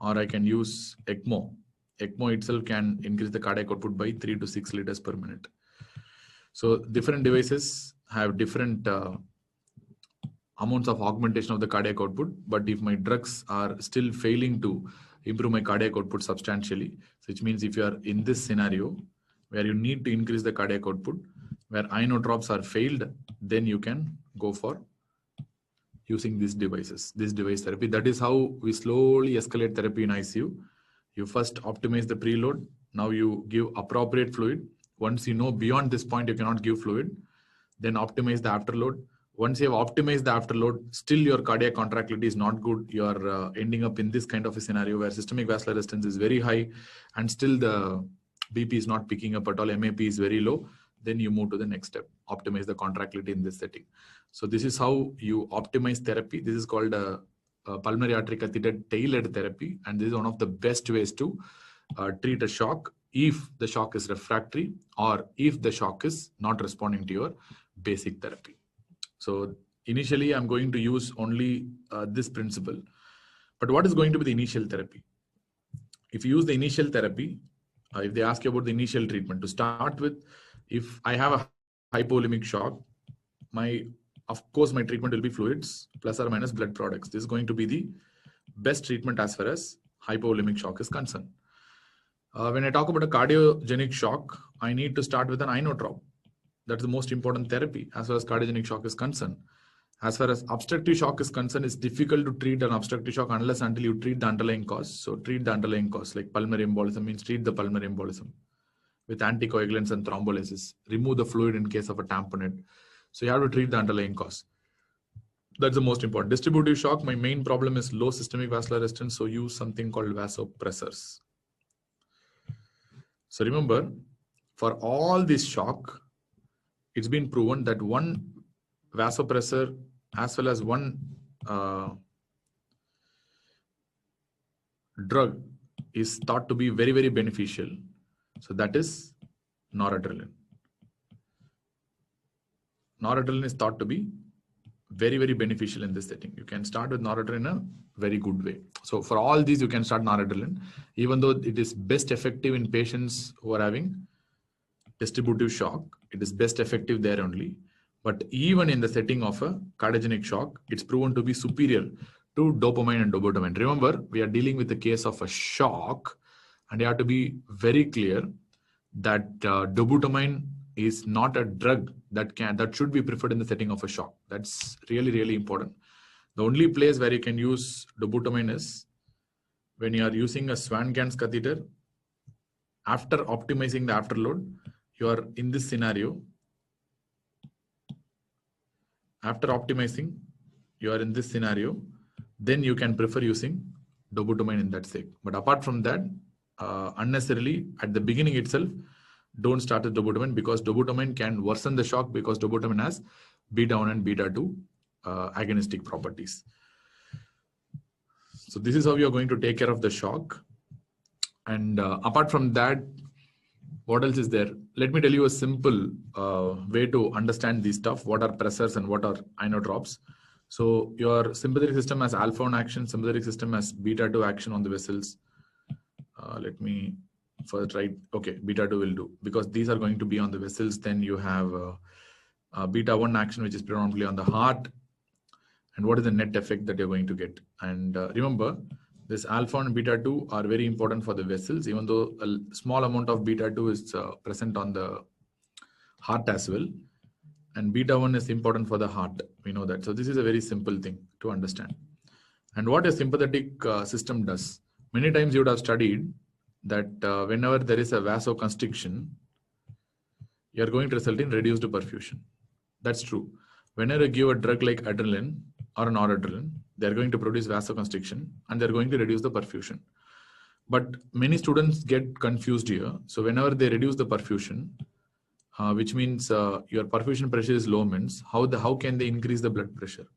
Or I can use ECMO. ECMO itself can increase the cardiac output by 3 to 6 liters per minute. So different devices have different amounts of augmentation of the cardiac output. But if my drugs are still failing to improve my cardiac output substantially, which means if you are in this scenario where you need to increase the cardiac output, where inotropes are failed, then you can go for using these devices, this device therapy. That is how we slowly escalate therapy in ICU. You first optimize the preload. Now you give appropriate fluid. Once you know beyond this point you cannot give fluid, then optimize the afterload. Once you have optimized the afterload, still your cardiac contractility is not good. You are ending up in this kind of a scenario where systemic vascular resistance is very high and still the BP is not picking up at all, MAP is very low. Then you move to the next step, optimize the contractility in this setting. So this is how you optimize therapy. This is called a pulmonary artery catheter tailored therapy. And this is one of the best ways to treat a shock if the shock is refractory or if the shock is not responding to your basic therapy. So initially, I'm going to use only this principle. But what is going to be the initial therapy? If you use the initial therapy, if they ask you about the initial treatment, to start with, if I have a hypovolemic shock, of course, my treatment will be fluids plus or minus blood products. This is going to be the best treatment as far as hypovolemic shock is concerned. When I talk about a cardiogenic shock, I need to start with an inotrope. That's the most important therapy as far as cardiogenic shock is concerned. As far as obstructive shock is concerned, it's difficult to treat an obstructive shock unless until you treat the underlying cause. So treat the underlying cause, like pulmonary embolism means treat the pulmonary embolism with anticoagulants and thrombolysis. Remove the fluid in case of a tamponade. So you have to treat the underlying cause. That's the most important. Distributive shock, my main problem is low systemic vascular resistance. So use something called vasopressors. So remember, for all this shock, it's been proven that one vasopressor as well as one drug is thought to be very, very beneficial. So that is noradrenaline. Noradrenaline is thought to be very, very beneficial in this setting. You can start with noradrenaline in a very good way. So for all these, you can start noradrenaline, even though it is best effective in patients who are having distributive shock. It is best effective there only. But even in the setting of a cardiogenic shock, it's proven to be superior to dopamine and dobutamine. Remember, we are dealing with the case of a shock, and you have to be very clear that dobutamine is not a drug that should be preferred in the setting of a shock. That's really, really important. The only place where you can use dobutamine is when you are using a Swan-Ganz catheter. After optimizing the afterload, you are in this scenario. After optimizing, you are in this scenario, then you can prefer using dobutamine in that sake. But apart from that, unnecessarily at the beginning itself, don't start with dobutamine, because dobutamine can worsen the shock, because dobutamine has beta 1 and beta 2 agonistic properties. So this is how you are going to take care of the shock. And apart from that, what else is there? Let me tell you a simple way to understand this stuff. What are pressors and what are inotropes? So your sympathetic system has alpha 1 action, sympathetic system has beta 2 action on the vessels. Let me first write, okay, beta 2 will do, because these are going to be on the vessels. Then you have beta 1 action, which is predominantly on the heart. And what is the net effect that you're going to get? And remember, this alpha and beta 2 are very important for the vessels, even though a small amount of beta 2 is present on the heart as well. And beta 1 is important for the heart. We know that. So this is a very simple thing to understand. And what a sympathetic system does. Many times you would have studied that whenever there is a vasoconstriction, you are going to result in reduced perfusion. That's true. Whenever you give a drug like adrenaline or noradrenaline, they are going to produce vasoconstriction and they're going to reduce the perfusion. But many students get confused here. So whenever they reduce the perfusion, which means your perfusion pressure is low, means how can they increase the blood pressure?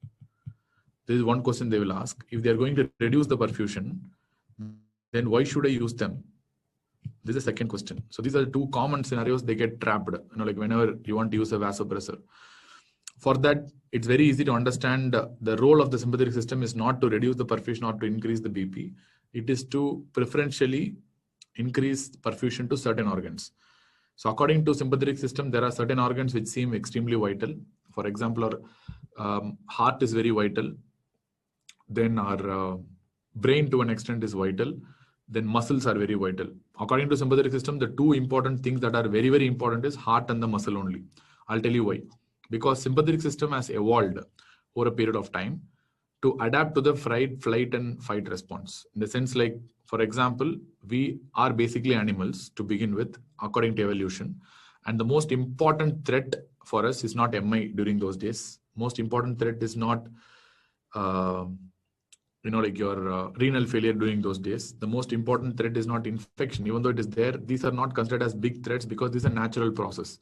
This is one question they will ask. If they are going to reduce the perfusion, then why should I use them? This is the second question. So these are the two common scenarios they get trapped. Like whenever you want to use a vasopressor. For that, it's very easy to understand the role of the sympathetic system is not to reduce the perfusion or to increase the BP. It is to preferentially increase perfusion to certain organs. So according to sympathetic system, there are certain organs which seem extremely vital. For example, heart is very vital. Then our brain to an extent is vital. Then muscles are very vital. According to sympathetic system, the two important things that are very, very important is heart and the muscle only. I'll tell you why. Because sympathetic system has evolved over a period of time to adapt to the flight and fight response. In the sense, like, for example, we are basically animals to begin with, according to evolution. And the most important threat for us is not MI during those days. Most important threat is not, like your renal failure during those days. The most important threat is not infection, even though it is there. These are not considered as big threats because this is a natural process.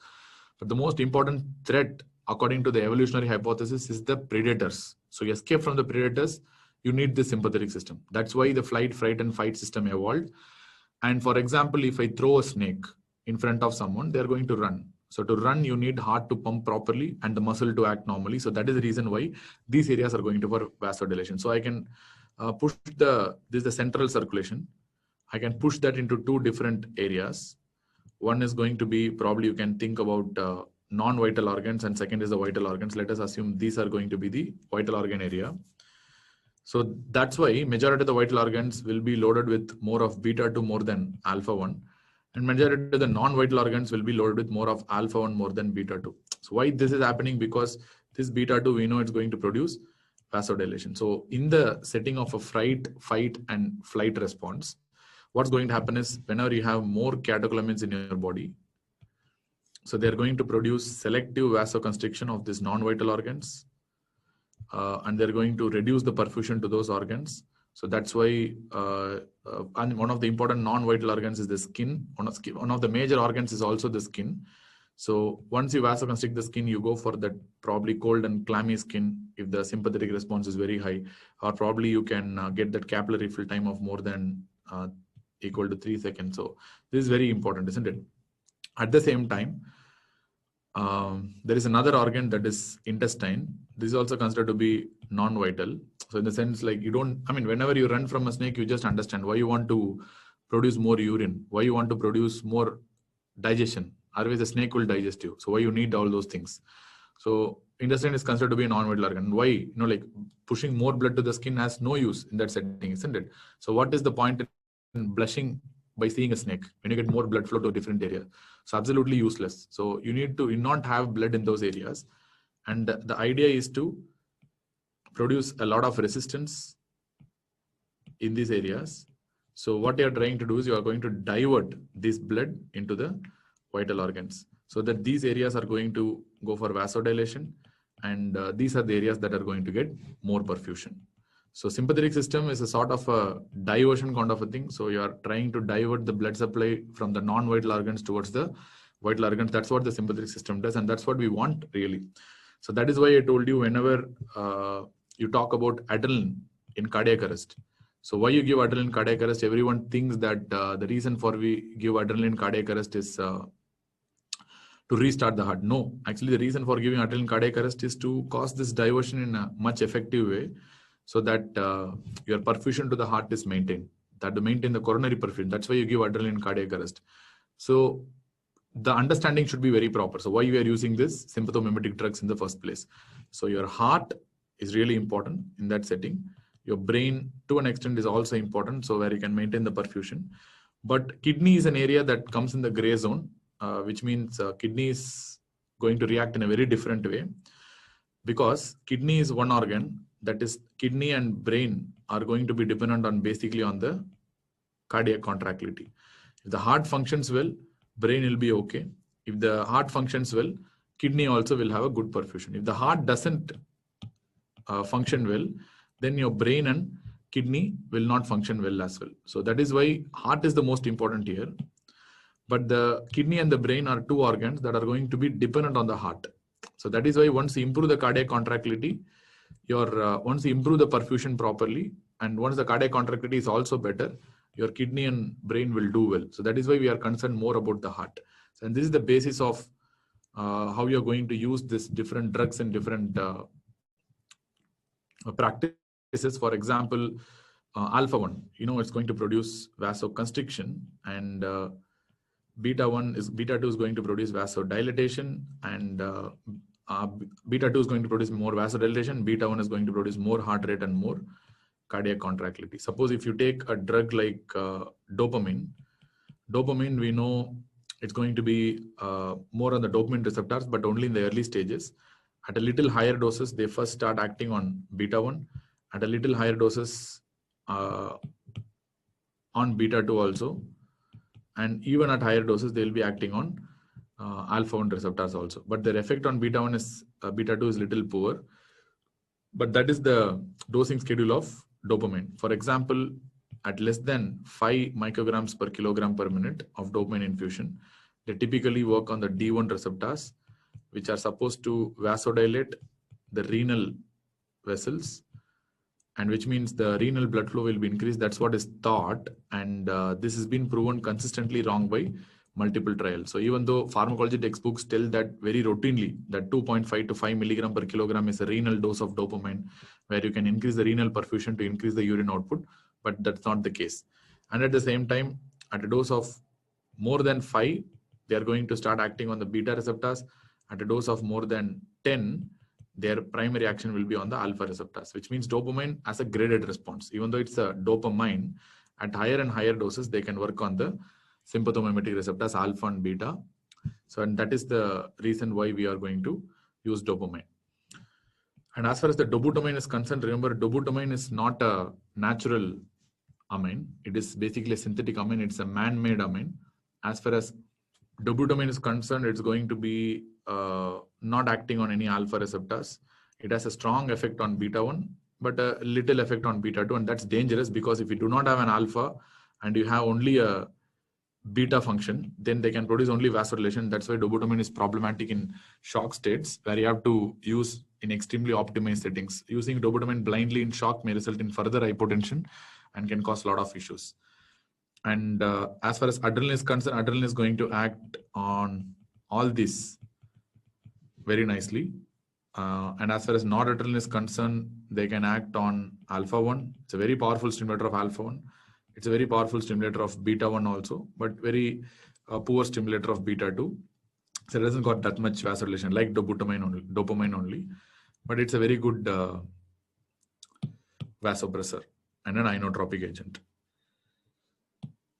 But the most important threat, according to the evolutionary hypothesis, is the predators. So you escape from the predators, you need the sympathetic system. That's why the flight, fright, and fight system evolved. And for example, if I throw a snake in front of someone, they're going to run. So to run, you need heart to pump properly and the muscle to act normally. So that is the reason why these areas are going to for vasodilation. So I can push this is the central circulation. I can push that into two different areas. One is going to be, probably you can think about non-vital organs, and second is the vital organs. Let us assume these are going to be the vital organ area. So that's why majority of the vital organs will be loaded with more of beta 2 more than alpha 1. And majority of the non-vital organs will be loaded with more of alpha 1 more than beta 2. So why this is happening? Because this beta 2, we know it's going to produce vasodilation. So in the setting of a fright, fight, and flight response, what's going to happen is whenever you have more catecholamines in your body, so they're going to produce selective vasoconstriction of these non-vital organs, and they're going to reduce the perfusion to those organs. So that's why and one of the important non-vital organs is the skin. One of the major organs is also the skin. So once you vasoconstrict the skin, you go for that probably cold and clammy skin if the sympathetic response is very high, or probably you can get that capillary fill time of more than equal to 3 seconds. So this is very important, isn't it? At the same time, there is another organ that is intestine. This is also considered to be non-vital. So in the sense, like, you don't, whenever you run from a snake, you just understand why you want to produce more urine, why you want to produce more digestion. Otherwise the snake will digest you. So why you need all those things. So intestine is considered to be a non-vital organ. Why? Like pushing more blood to the skin has no use in that setting, isn't it? So what is the point in blushing by seeing a snake when you get more blood flow to a different area? So absolutely useless. So you need to not have blood in those areas. And the idea is to produce a lot of resistance in these areas. So what you're trying to do is you are going to divert this blood into the vital organs so that these areas are going to go for vasodilation, and these are the areas that are going to get more perfusion. So sympathetic system is a sort of a diversion kind of a thing. So you are trying to divert the blood supply from the non-vital organs towards the vital organs. That's what the sympathetic system does, and that's what we want really. So that is why I told you whenever you talk about adrenaline in cardiac arrest. So why you give adrenaline in cardiac arrest? Everyone thinks that the reason for we give adrenaline in cardiac arrest is to restart the heart. No, actually the reason for giving adrenaline in cardiac arrest is to cause this diversion in a much effective way, so that your perfusion to the heart is maintained, that to maintain the coronary perfusion. That's why you give adrenaline in cardiac arrest. So the understanding should be very proper. So why we are using this sympathomimetic drugs in the first place. So your heart is really important in that setting. Your brain to an extent is also important, so where you can maintain the perfusion. But kidney is an area that comes in the gray zone, which means kidney is going to react in a very different way, because kidney is one organ, that is kidney and brain are going to be dependent on basically on the cardiac contractility. If the heart functions well, brain will be okay. If the heart functions well, kidney also will have a good perfusion. If the heart doesn't function well, then your brain and kidney will not function well as well. So that is why heart is the most important here. But the kidney and the brain are two organs that are going to be dependent on the heart. So that is why once you improve the cardiac contractility, once you improve the perfusion properly, and once the cardiac contractility is also better, your kidney and brain will do well. So that is why we are concerned more about the heart. And this is the basis of how you are going to use this different drugs and different practices. For example, alpha 1, it's going to produce vasoconstriction, and beta 2 is going to produce vasodilatation, and beta 2 is going to produce more vasodilation, beta 1 is going to produce more heart rate and more cardiac contractility. Suppose if you take a drug like dopamine, we know it's going to be more on the dopamine receptors, but only in the early stages. At a little higher doses, they first start acting on beta 1. At a little higher doses, on beta 2 also. And even at higher doses, they will be acting on alpha 1 receptors also. But their effect on beta 1 is, beta 2 is little poor. But that is the dosing schedule of dopamine. For example, at less than 5 micrograms per kilogram per minute of dopamine infusion, they typically work on the D1 receptors, which are supposed to vasodilate the renal vessels, and which means the renal blood flow will be increased. That's what is thought, and this has been proven consistently wrong by multiple trials. So even though pharmacology textbooks tell that very routinely that 2.5 to 5 milligram per kilogram is a renal dose of dopamine, where you can increase the renal perfusion to increase the urine output, but that's not the case. And at the same time, at a dose of more than 5, they are going to start acting on the beta receptors. At a dose of more than 10, their primary action will be on the alpha receptors, which means dopamine has a graded response. Even though it's a dopamine, at higher and higher doses, they can work on the sympathomimetic receptors, alpha and beta. So, and that is the reason why we are going to use dopamine. And as far as the dobutamine is concerned, remember, dobutamine is not a natural amine. It is basically a synthetic amine. It's a man-made amine. As far as dobutamine is concerned, it's going to be not acting on any alpha receptors. It has a strong effect on beta 1, but a little effect on beta 2, and that's dangerous, because if you do not have an alpha and you have only a beta function, then they can produce only vasodilation. That's why dobutamine is problematic in shock states, where you have to use in extremely optimized settings. Using dobutamine blindly in shock may result in further hypotension and can cause a lot of issues. And as far as adrenaline is concerned, adrenaline is going to act on all this very nicely. And as far as noradrenaline is concerned, they can act on alpha 1. It's a very powerful stimulator of alpha 1. It's a very powerful stimulator of beta 1 also, but very poor stimulator of beta 2. So it doesn't got that much vasodilation like dopamine only, but it's a very good vasopressor and an inotropic agent.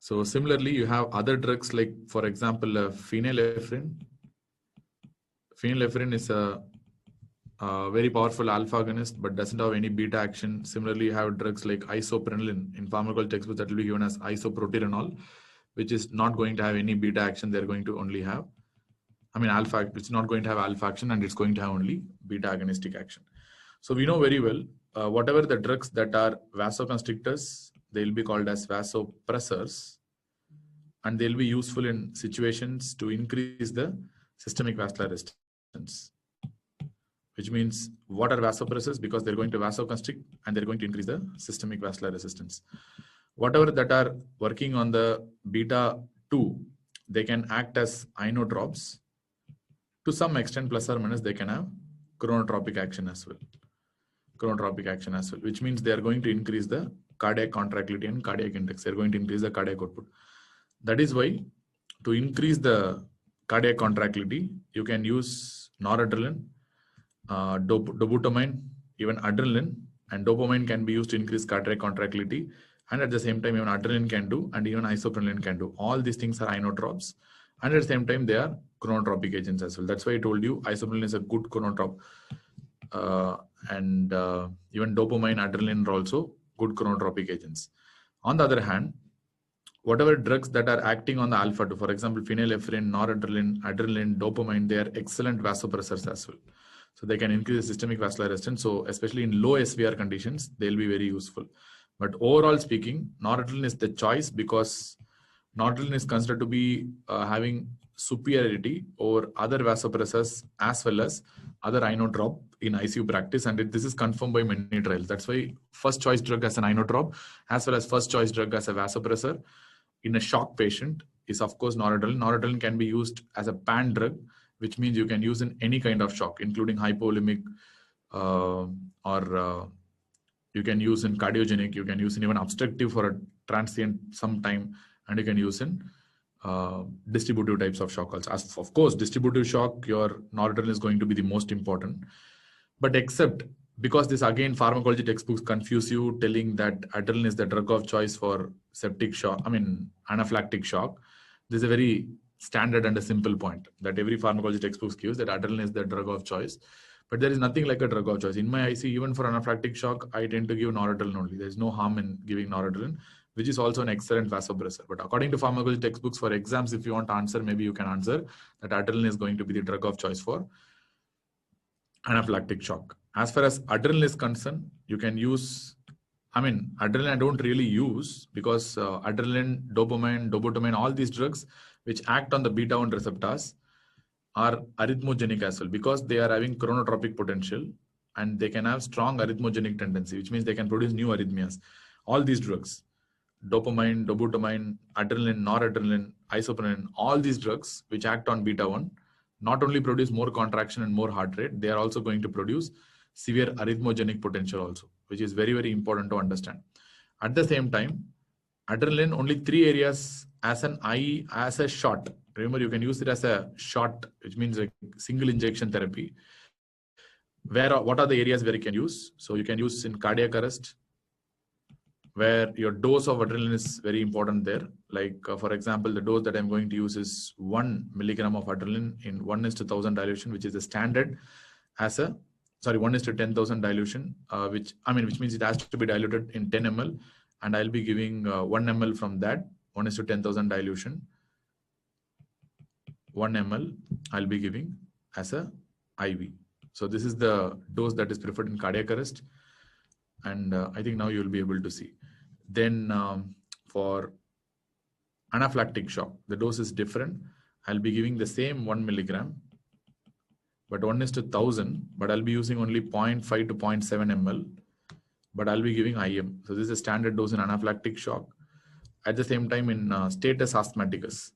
So similarly, you have other drugs like, for example, phenylephrine. Phenylephrine is a very powerful alpha agonist, but doesn't have any beta action. Similarly, you have drugs like isoprenaline in pharmacology textbooks that will be given as isoproterenol, which is not going to have any beta action. They're going to only have, alpha. It's not going to have alpha action, and it's going to have only beta agonistic action. So we know very well, whatever the drugs that are vasoconstrictors, they'll be called as vasopressors, and they'll be useful in situations to increase the systemic vascular resistance. Which means, what are vasopressors? Because they're going to vasoconstrict and they're going to increase the systemic vascular resistance. Whatever that are working on the beta 2, they can act as inotropes. To some extent, plus or minus, they can have chronotropic action as well. Which means they are going to increase the cardiac contractility and cardiac index. They're going to increase the cardiac output. That is why, to increase the cardiac contractility, you can use noradrenaline, dobutamine, even adrenaline, and dopamine can be used to increase cardiac contractility. And at the same time, even adrenaline can do, and even isoprenaline can do. All these things are inotropes, and at the same time, they are chronotropic agents as well. That's why I told you isoprenaline is a good chronotrope, and even dopamine, adrenaline are also good chronotropic agents. On the other hand, whatever drugs that are acting on the alpha 2, for example, phenylephrine, noradrenaline, adrenaline, dopamine, they are excellent vasopressors as well. So they can increase the systemic vascular resistance. So especially in low SVR conditions, they'll be very useful. But overall speaking, noradrenaline is the choice, because noradrenaline is considered to be having superiority over other vasopressors as well as other inotrope in ICU practice. And this is confirmed by many trials. That's why first choice drug as an inotrope as well as first choice drug as a vasopressor in a shock patient is, of course, noradrenaline. Noradrenaline can be used as a pan drug, which means you can use in any kind of shock, including hypovolemic, or you can use in cardiogenic, you can use in even obstructive for a transient some time, and you can use in distributive types of shock also. As of course, distributive shock, your noradrenaline is going to be the most important. But except because this again pharmacology textbooks confuse you, telling that adrenaline is the drug of choice for septic shock, anaphylactic shock. This is a very standard and a simple point that every pharmacology textbooks gives, that adrenaline is the drug of choice. But there is nothing like a drug of choice. In my IC, even for anaphylactic shock, I tend to give noradrenaline only. There is no harm in giving noradrenaline, which is also an excellent vasopressor. But according to pharmacology textbooks for exams, if you want to answer, maybe you can answer that adrenaline is going to be the drug of choice for anaphylactic shock. As far as adrenaline is concerned, you can use, adrenaline I don't really use because adrenaline, dopamine, dobutamine, all these drugs which act on the beta-1 receptors are arrhythmogenic as well, because they are having chronotropic potential and they can have strong arrhythmogenic tendency, which means they can produce new arrhythmias. All these drugs, dopamine, dobutamine, adrenaline, noradrenaline, isoprenaline, all these drugs which act on beta-1 not only produce more contraction and more heart rate, they are also going to produce severe arrhythmogenic potential also, which is very, very important to understand. At the same time, adrenaline, only 3 areas as a shot. Remember, you can use it as a shot, which means a single injection therapy. What are the areas where you can use? So you can use in cardiac arrest, where your dose of adrenaline is very important there. Like for example, the dose that I'm going to use is 1 milligram of adrenaline in 1:1000 dilution, which is the standard as a, 1:10,000 dilution, which means it has to be diluted in 10 ml. And I'll be giving 1 ml from that 1:10,000 dilution. 1 ml I'll be giving as a IV. So this is the dose that is preferred in cardiac arrest. And I think now you'll be able to see. Then for anaphylactic shock, the dose is different. I'll be giving the same 1 milligram, but 1:1000, but I'll be using only 0.5 to 0.7 ml, but I'll be giving IM. So this is a standard dose in anaphylactic shock. At the same time, in status asthmaticus,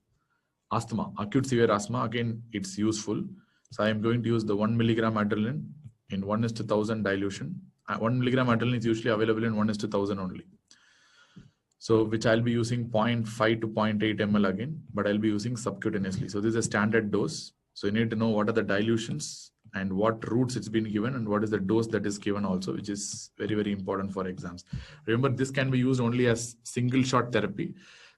asthma, acute severe asthma, again, it's useful. So I am going to use the 1 milligram adrenaline in 1:1000 dilution. 1 milligram adrenaline is usually available in 1:1000 only. So which I'll be using 0.5 to 0.8 ml again, but I'll be using subcutaneously. So this is a standard dose. So you need to know what are the dilutions and what routes it's been given and what is the dose that is given also, which is very, very important for exams. Remember, this can be used only as single shot therapy,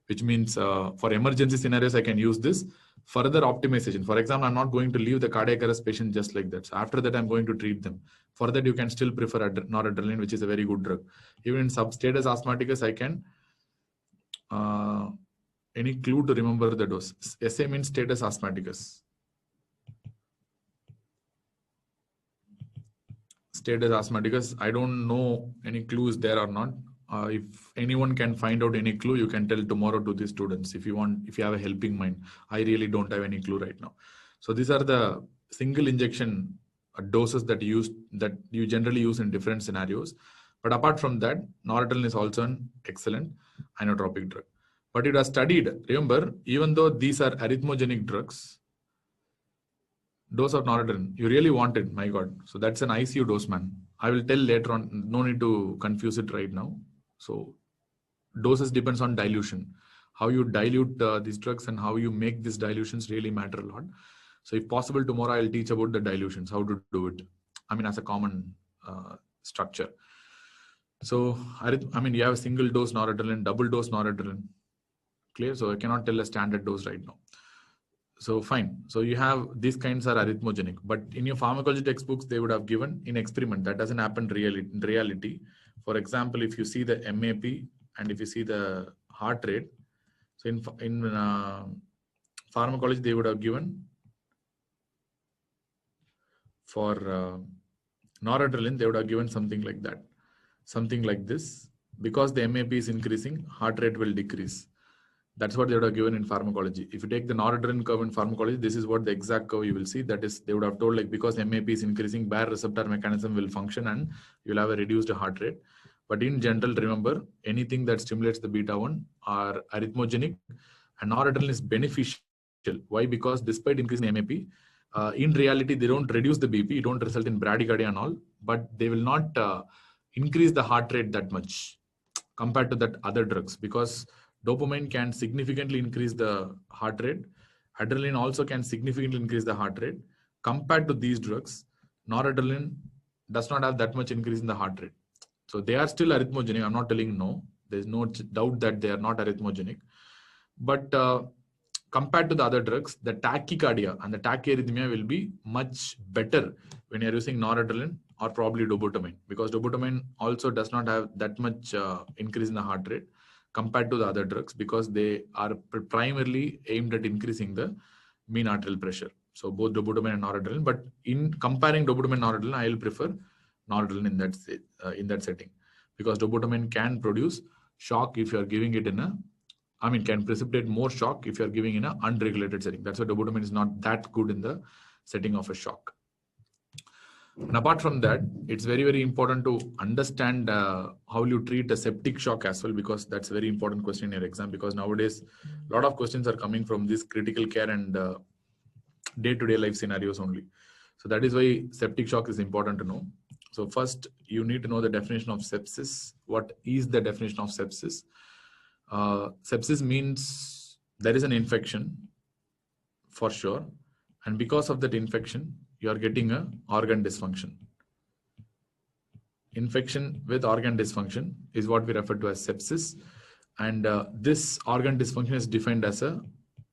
which means for emergency scenarios, I can use this. Further optimization. For example, I'm not going to leave the cardiac arrest patient just like that. So after that, I'm going to treat them. For that, you can still prefer noradrenaline, which is a very good drug. Even in substatus asthmaticus, I can, any clue to remember the dose? SA means status asthmaticus. Status asthmaticus, I don't know any clues there or not. If anyone can find out any clue, you can tell tomorrow to the students if you have a helping mind. I really don't have any clue right now. So these are the single injection doses that you generally use in different scenarios. But apart from that, noradrenaline is also an excellent inotropic drug. But it was studied, remember, even though these are arrhythmogenic drugs, dose of noradrenaline, you really want it, my God. So that's an ICU dose, man. I will tell later on, no need to confuse it right now. So doses depends on dilution. How you dilute these drugs and how you make these dilutions really matter a lot. So if possible, tomorrow I'll teach about the dilutions, how to do it. As a common structure. So, you have a single dose noradrenaline, double dose noradrenaline. Clear? So I cannot tell a standard dose right now. So fine. So you have, these kinds are arrhythmogenic, but in your pharmacology textbooks, they would have given in experiment. That doesn't happen in reality. For example, if you see the MAP and if you see the heart rate, so in pharmacology, they would have given for noradrenaline, they would have given something like that, something like this. Because the MAP is increasing, heart rate will decrease. That's what they would have given in pharmacology. If you take the noradrenaline curve in pharmacology, this is what the exact curve you will see. That is, they would have told, like, because MAP is increasing, Bayer receptor mechanism will function and you'll have a reduced heart rate. But in general, remember, anything that stimulates the beta-1 are arrhythmogenic, and noradrenaline is beneficial. Why? Because despite increasing MAP, in reality, they don't reduce the BP, don't result in bradycardia and all, but they will not increase the heart rate that much compared to that other drugs, because Dopamine can significantly increase the heart rate. Adrenaline also can significantly increase the heart rate. Compared to these drugs, noradrenaline does not have that much increase in the heart rate. So they are still arrhythmogenic. I'm not telling no. There's no doubt that they are not arrhythmogenic. But compared to the other drugs, the tachycardia and the tachyarrhythmia will be much better when you're using noradrenaline or probably dobutamine, because dobutamine also does not have that much increase in the heart rate compared to the other drugs, because they are primarily aimed at increasing the mean arterial pressure. So both dobutamine and noradrenaline, but in comparing dobutamine and noradrenaline, I will prefer noradrenaline in that setting, because dobutamine can produce shock if you are giving it in a, can precipitate more shock if you are giving in an unregulated setting. That's why dobutamine is not that good in the setting of a shock. And apart from that, it's very, very important to understand how you treat a septic shock as well, because that's a very important question in your exam, because nowadays a lot of questions are coming from this critical care and day-to-day life scenarios only. So that is why septic shock is important to know. So first, you need to know the definition of sepsis. What is the definition of sepsis? Sepsis means there is an infection for sure, and because of that infection, you are getting an organ dysfunction. Infection with organ dysfunction is what we refer to as sepsis, and this organ dysfunction is defined as a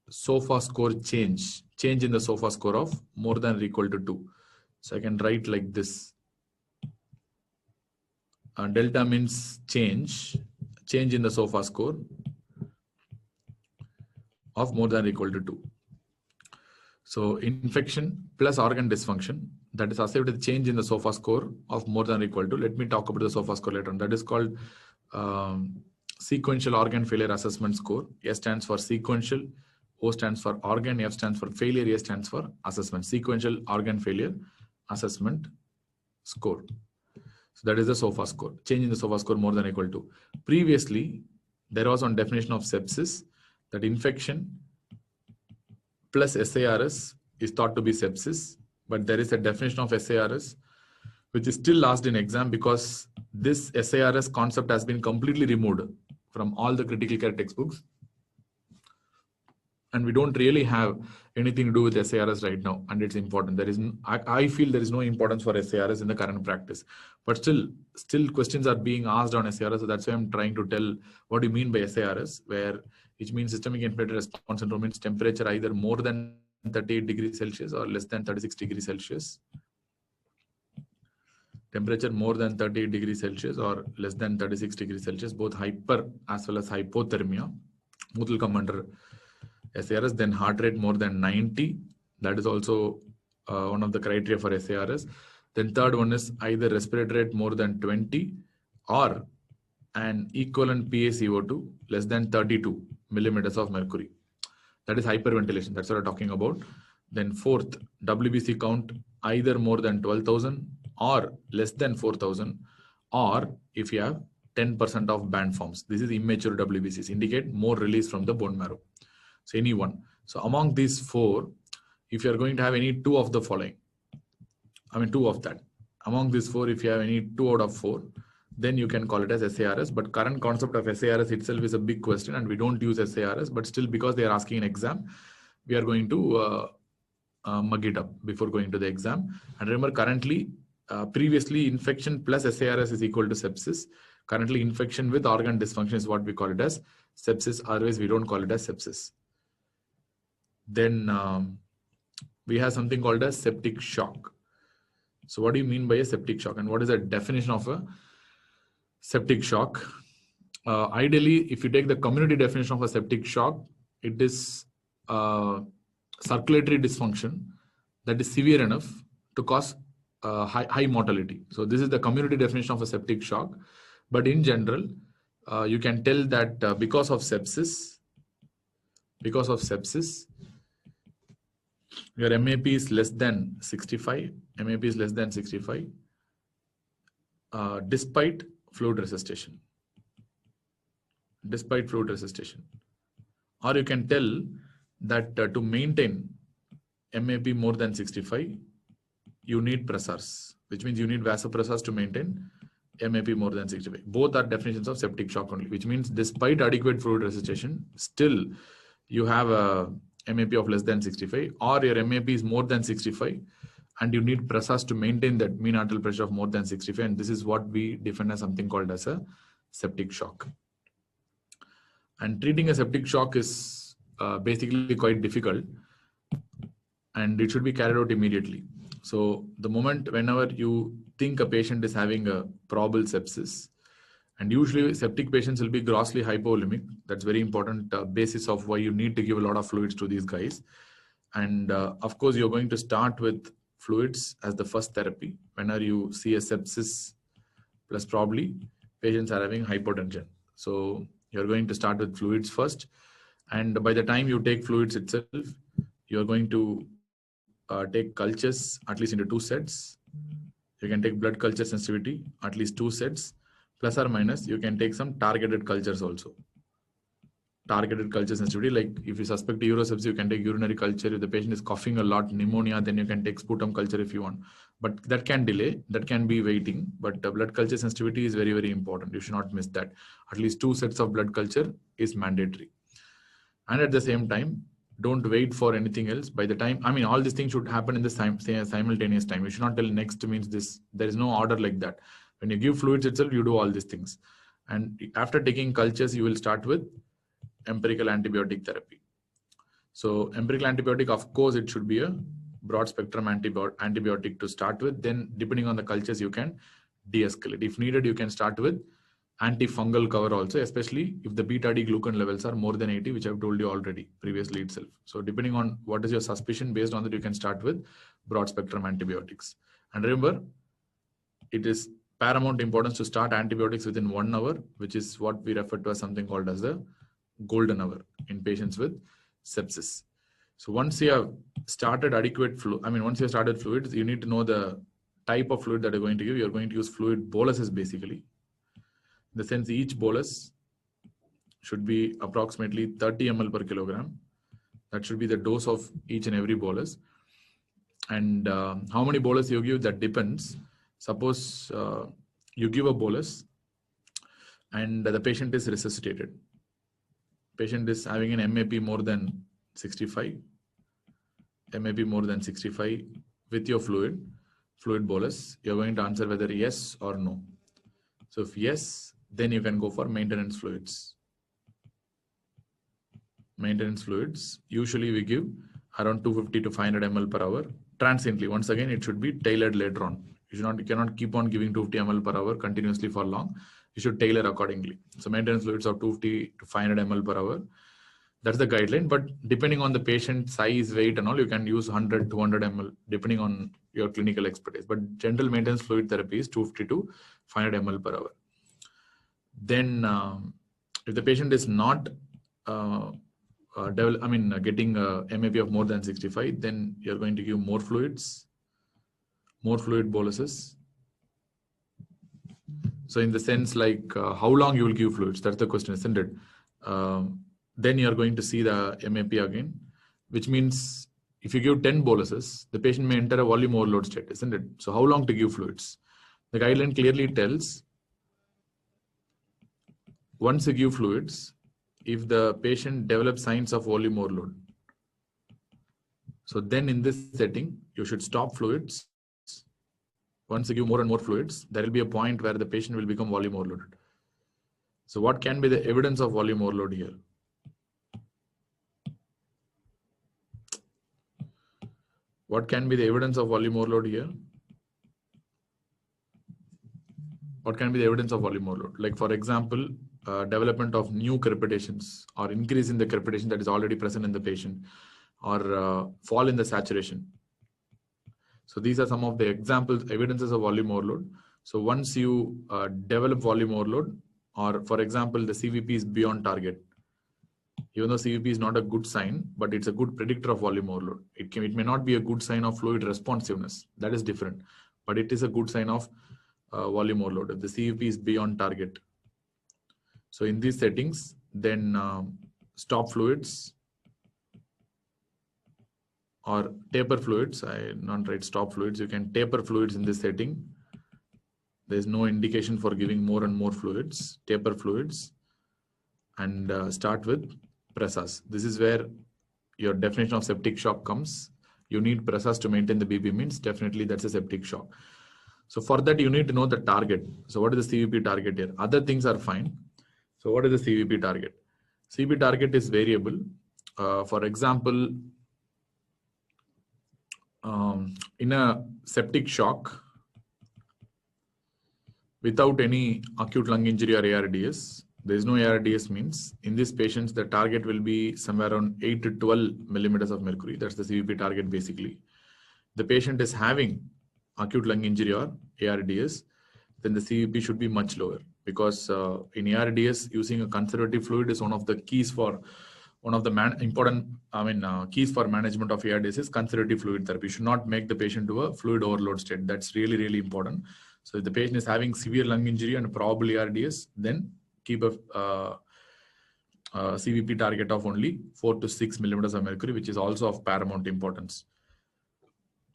SOFA score change in the SOFA score of more than or equal to 2. So I can write like this. Delta means change in the SOFA score of more than or equal to 2. So infection plus organ dysfunction, that is associated with change in the SOFA score of more than or equal to. Let me talk about the SOFA score later on. That is called sequential organ failure assessment score. S stands for sequential, O stands for organ, F stands for failure, A stands for assessment. Sequential organ failure assessment score. So that is the SOFA score. Change in the SOFA score more than or equal to. Previously, there was one definition of sepsis, that infection plus SARS is thought to be sepsis, but there is a definition of SARS which is still asked in exam, because this SARS concept has been completely removed from all the critical care textbooks, and we don't really have anything to do with SARS right now, and it's important. There is, I feel there is no importance for SARS in the current practice, but still questions are being asked on SARS, so that's why I'm trying to tell what do you mean by SARS, which means systemic inflammatory response syndrome means temperature either more than 38 degrees Celsius or less than 36 degrees Celsius. Temperature more than 38 degrees Celsius or less than 36 degrees Celsius, both hyper as well as hypothermia, both will come under SARS. Then heart rate more than 90, that is also one of the criteria for SARS. Then third one is either respiratory rate more than 20 or an equivalent PaCO2 less than 32 millimeters of mercury. That is hyperventilation. That's what we're talking about. Then fourth, WBC count either more than 12,000 or less than 4,000, or if you have 10% of band forms. This is immature WBCs, indicate more release from the bone marrow. So any one. So among these four, if you are going to have any two of the following, two of that. Among these four, if you have any 2 out of 4, then you can call it as SARS. But current concept of SARS itself is a big question, and we don't use SARS. But still, because they are asking an exam, we are going to mug it up before going to the exam. And remember, currently, previously, infection plus SARS is equal to sepsis. Currently, infection with organ dysfunction is what we call it as sepsis. Otherwise, we don't call it as sepsis. Then we have something called as septic shock. So what do you mean by a septic shock, and what is the definition of a septic shock? Ideally, if you take the community definition of a septic shock, it is circulatory dysfunction that is severe enough to cause high mortality. So this is the community definition of a septic shock. But in general, you can tell that because of sepsis, your MAP is less than 65. MAP is less than 65 despite fluid resuscitation. Or you can tell that to maintain MAP more than 65, you need pressors, which means you need vasopressors to maintain MAP more than 65. Both are definitions of septic shock only, which means despite adequate fluid resuscitation, still you have a MAP of less than 65, or your MAP is more than 65, and you need pressures to maintain that mean arterial pressure of more than 65. And this is what we define as something called as a septic shock. And treating a septic shock is basically quite difficult, and it should be carried out immediately. So the moment whenever you think a patient is having a probable sepsis, and usually septic patients will be grossly hypovolemic. That's very important basis of why you need to give a lot of fluids to these guys. And of course, you're going to start with fluids as the first therapy whenever you see a sepsis plus probably patients are having hypotension. So you're going to start with fluids first. And by the time you take fluids itself, you're going to take cultures at least into 2 sets. You can take blood culture sensitivity, at least 2 sets, plus or minus. You can take some targeted cultures also. Targeted culture sensitivity, like if you suspect urosepsis, you can take urinary culture. If the patient is coughing a lot, pneumonia, then you can take sputum culture if you want. But that can delay, that can be waiting. But blood culture sensitivity is very, very important. You should not miss that. At least 2 sets of blood culture is mandatory. And at the same time, don't wait for anything else. By the time, I mean, all these things should happen in the simultaneous time. You should not tell next means this. There is no order like that. When you give fluids itself, you do all these things. And after taking cultures, you will start with empirical antibiotic therapy. So empirical antibiotic, of course, it should be a broad spectrum antibiotic to start with. Then depending on the cultures, you can de-escalate. If needed, you can start with antifungal cover also, especially if the beta-D glucan levels are more than 80, which I've told you already previously itself. So depending on what is your suspicion, based on that, you can start with broad spectrum antibiotics. And remember, it is paramount importance to start antibiotics within 1 hour, which is what we refer to as something called as the golden hour in patients with sepsis. So once you have started once you have started fluids, you need to know the type of fluid that you're going to give. You're going to use fluid boluses basically. In the sense, each bolus should be approximately 30 ml per kilogram. That should be the dose of each and every bolus. And how many bolus you give, that depends. Suppose you give a bolus and the patient is resuscitated. Patient is having an MAP more than 65. MAP more than 65 with your fluid bolus. You're going to answer whether yes or no. So if yes, then you can go for maintenance fluids. Maintenance fluids, usually we give around 250 to 500 ml per hour. Transiently, once again, it should be tailored later on. You cannot keep on giving 250 ml per hour continuously for long. You should tailor accordingly. So maintenance fluids of 250 to 500 ml per hour. That's the guideline. But depending on the patient size, weight and all, you can use 100, 200 ml depending on your clinical expertise. But general maintenance fluid therapy is 250 to 500 ml per hour. Then if the patient is not getting a MAP of more than 65, then you're going to give more fluids, more fluid boluses. So in the sense like how long you will give fluids, that's the question, isn't it? Then you're going to see the MAP again, which means if you give 10 boluses, the patient may enter a volume overload state, isn't it? So how long to give fluids? The guideline clearly tells once you give fluids, if the patient develops signs of volume overload, so then in this setting, you should stop fluids. Once you give more and more fluids, there will be a point where the patient will become volume overloaded. So what can be the evidence of volume overload here? What can be the evidence of volume overload here? What can be the evidence of volume overload? Like for example, development of new crepitations or increase in the crepitation that is already present in the patient, or fall in the saturation. So these are some of the examples, evidences of volume overload. So once you develop volume overload, or for example, the CVP is beyond target. Even though CVP is not a good sign, but it's a good predictor of volume overload. It may not be a good sign of fluid responsiveness. That is different. But it is a good sign of volume overload if the CVP is beyond target. So in these settings, then stop fluids or taper fluids. I not write stop fluids. You can taper fluids in this setting. There's no indication for giving more and more fluids, taper fluids, and start with pressors. This is where your definition of septic shock comes. You need pressors to maintain the BP means definitely that's a septic shock. So for that, you need to know the target. So what is the CVP target here? Other things are fine. So what is the CVP target? CVP target is variable. For example, in a septic shock, without any acute lung injury or ARDS, there is no ARDS means in these patients, the target will be somewhere around 8 to 12 millimeters of mercury. That's the CVP target basically. The patient is having acute lung injury or ARDS, then the CVP should be much lower, because in ARDS, using a conservative fluid is one of the keys for keys for management of ARDS is conservative fluid therapy. You should not make the patient to a fluid overload state. That's really, really important. So if the patient is having severe lung injury and probably ARDS, then keep a CVP target of only 4 to 6 millimeters of mercury, which is also of paramount importance.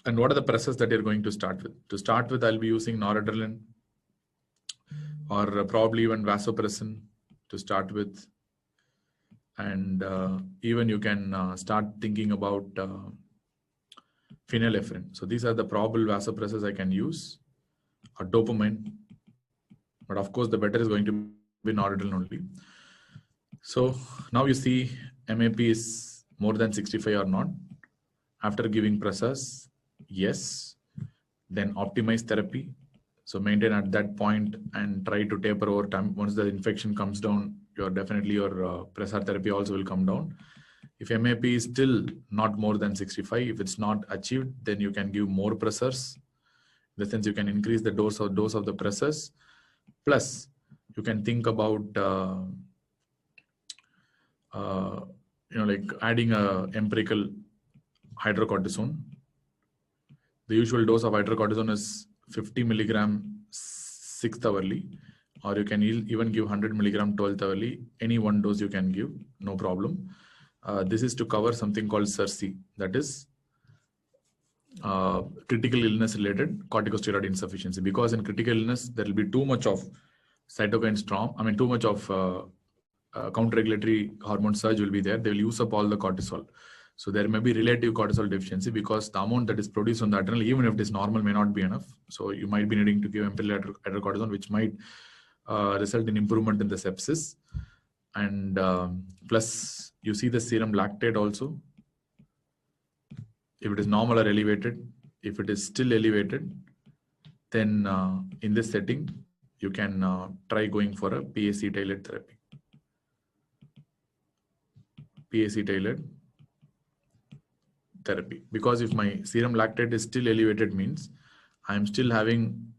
And what are the pressors that you're going to start with? To start with, I'll be using noradrenaline or probably even vasopressin to start with. And even you can start thinking about phenylephrine. So these are the probable vasopressors I can use, or dopamine. But of course, the better is going to be noradrenaline only. So now you see MAP is more than 65 or not. After giving pressors, yes. Then optimize therapy. So maintain at that point and try to taper over time. Once the infection comes down, your pressor therapy also will come down. If MAP is still not more than 65, if it's not achieved, then you can give more pressors. In the sense, you can increase the dose of the pressors. Plus, you can think about like adding a empirical hydrocortisone. The usual dose of hydrocortisone is 50 milligram 6th hourly, or you can even give 100 milligram 12th hourly. Any one dose you can give, no problem. This is to cover something called CIRSE, that is critical illness related corticosteroid insufficiency. Because in critical illness, there will be too much of cytokine storm. Too much of counter-regulatory hormone surge will be there. They will use up all the cortisol. So there may be relative cortisol deficiency because the amount that is produced on the adrenal, even if it is normal, may not be enough. So you might be needing to give empirical hydrocortisone, which might result in improvement in the sepsis. And plus, you see the serum lactate also. If it is normal or elevated, if it is still elevated, then in this setting, you can try going for a PAC-tailored therapy. PAC-tailored therapy. Because if my serum lactate is still elevated, means I'm still having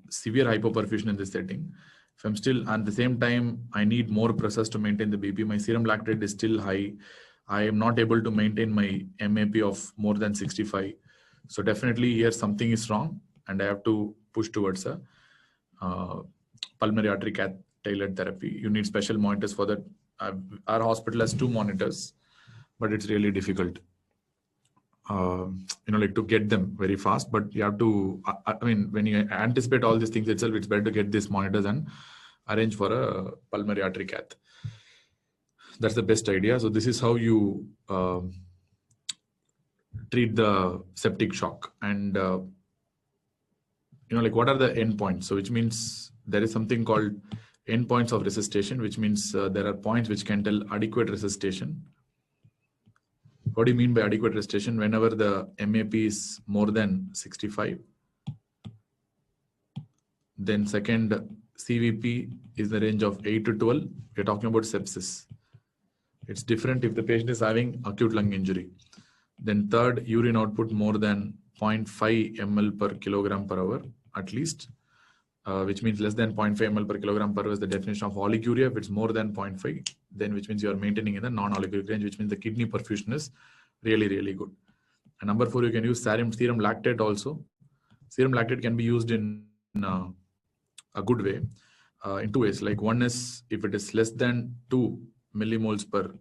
severe hypoperfusion in this setting. If I'm still, at the same time, I need more pressors to maintain the BP, my serum lactate is still high, I am not able to maintain my MAP of more than 65. So definitely here something is wrong and I have to push towards a pulmonary artery cath tailored therapy. You need special monitors for that. Our hospital has 2 monitors, but it's really difficult. To get them very fast, but you have to, when you anticipate all these things itself, it's better to get these monitors and arrange for a pulmonary artery cath. That's the best idea. So this is how you treat the septic shock. And, what are the endpoints? So which means there is something called endpoints of resuscitation, which means there are points which can tell adequate resuscitation. What do you mean by adequate resuscitation? Whenever the MAP is more than 65. Then second, CVP is the range of 8 to 12. We're talking about sepsis. It's different if the patient is having acute lung injury. Then third, urine output more than 0.5 ml per kilogram per hour at least, which means less than 0.5 ml per kilogram per hour is the definition of oliguria. If it's more than 0.5, then which means you are maintaining in the non-oliguric range, which means the kidney perfusion is really, really good. And number 4, you can use serum lactate also. Serum lactate can be used in a good way in 2 ways. Like one is if it is less than 2 millimoles per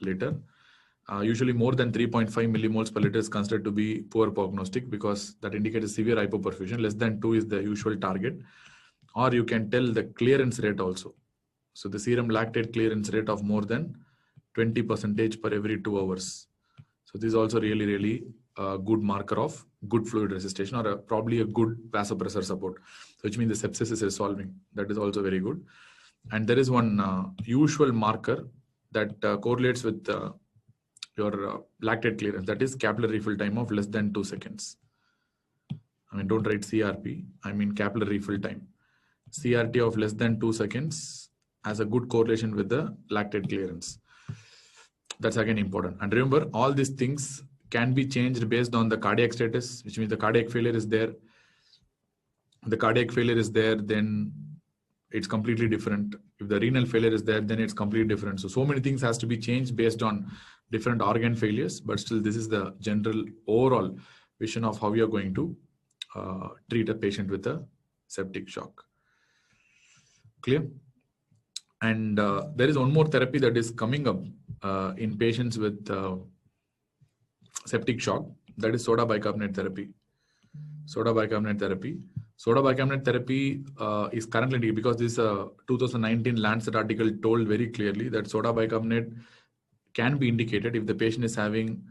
liter, Usually more than 3.5 millimoles per liter is considered to be poor prognostic because that indicates severe hypoperfusion. Less than 2 is the usual target. Or you can tell the clearance rate also. So the serum lactate clearance rate of more than 20% per every 2 hours. So this is also really a good marker of good fluid resuscitation or probably a good vasopressor support, which means the sepsis is resolving. That is also very good. And there is one usual marker that correlates with your lactate clearance. That is capillary refill time of less than 2 seconds. I mean, don't write CRP. I mean capillary refill time. CRT of less than 2 seconds has a good correlation with the lactate clearance. That's again important. And remember, all these things can be changed based on the cardiac status, which means the cardiac failure is there. The cardiac failure is there, then it's completely different. If the renal failure is there, then it's completely different. So many things has to be changed based on different organ failures, but still this is the general overall vision of how we are going to treat a patient with a septic shock. Clear? And there is one more therapy that is coming up in patients with septic shock. That is soda bicarbonate therapy. Soda bicarbonate therapy. Soda bicarbonate therapy is currently, because this 2019 Lancet article told very clearly that soda bicarbonate can be indicated if the patient is having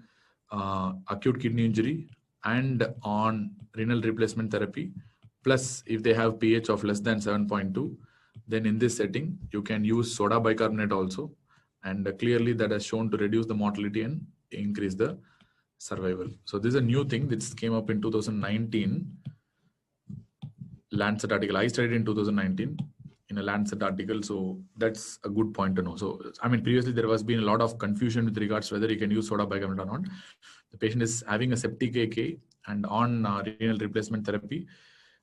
acute kidney injury and on renal replacement therapy, plus if they have pH of less than 7.2, then in this setting, you can use soda bicarbonate also. And clearly that has shown to reduce the mortality and increase the survival. So this is a new thing. This came up in 2019 Lancet article. I studied in 2019 in a Lancet article. So that's a good point to know. So, I mean, previously there has been a lot of confusion with regards to whether you can use soda bicarbonate or not. The patient is having a septic AK and on renal replacement therapy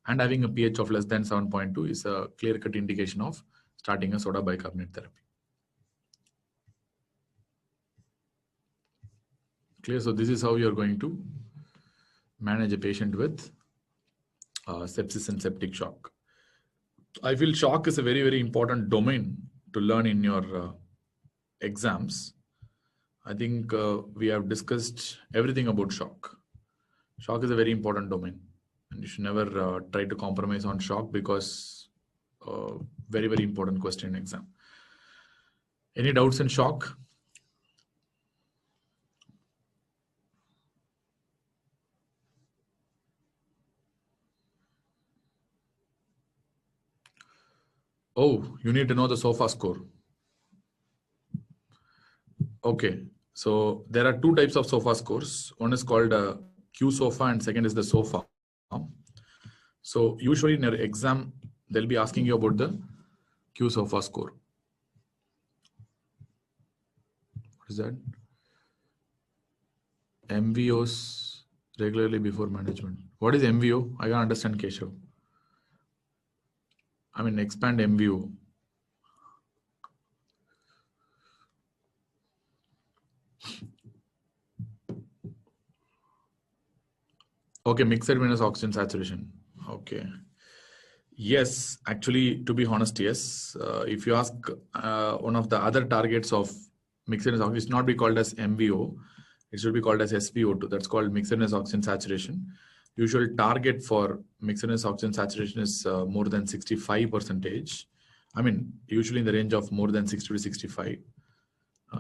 and having a pH of less than 7.2 is a clear-cut indication of starting a soda bicarbonate therapy. Clear? So this is how you are going to manage a patient with sepsis and septic shock. I feel shock is a very important domain to learn in your exams. I think we have discussed everything about shock. Shock is a very important domain, and you should never try to compromise on shock because very important question in exam. Any doubts in shock? Oh, you need to know the SOFA score. Okay, so there are two types of SOFA scores. One is called QSOFA and second is the SOFA. So usually in your exam, they'll be asking you about the QSOFA score. What is that? MVOs regularly before management. What is MVO? I can't understand, Keshav. I mean, expand MVO. Okay, mixed venous oxygen saturation. Okay. Yes, actually, to be honest, yes. If you ask one of the other targets of mixed venous oxygen, it should not be called as MVO. It should be called as SVO2. That's called mixed venous oxygen saturation. Usual target for mixed venous oxygen saturation is more than 65%. I mean, usually in the range of more than 60 to 65.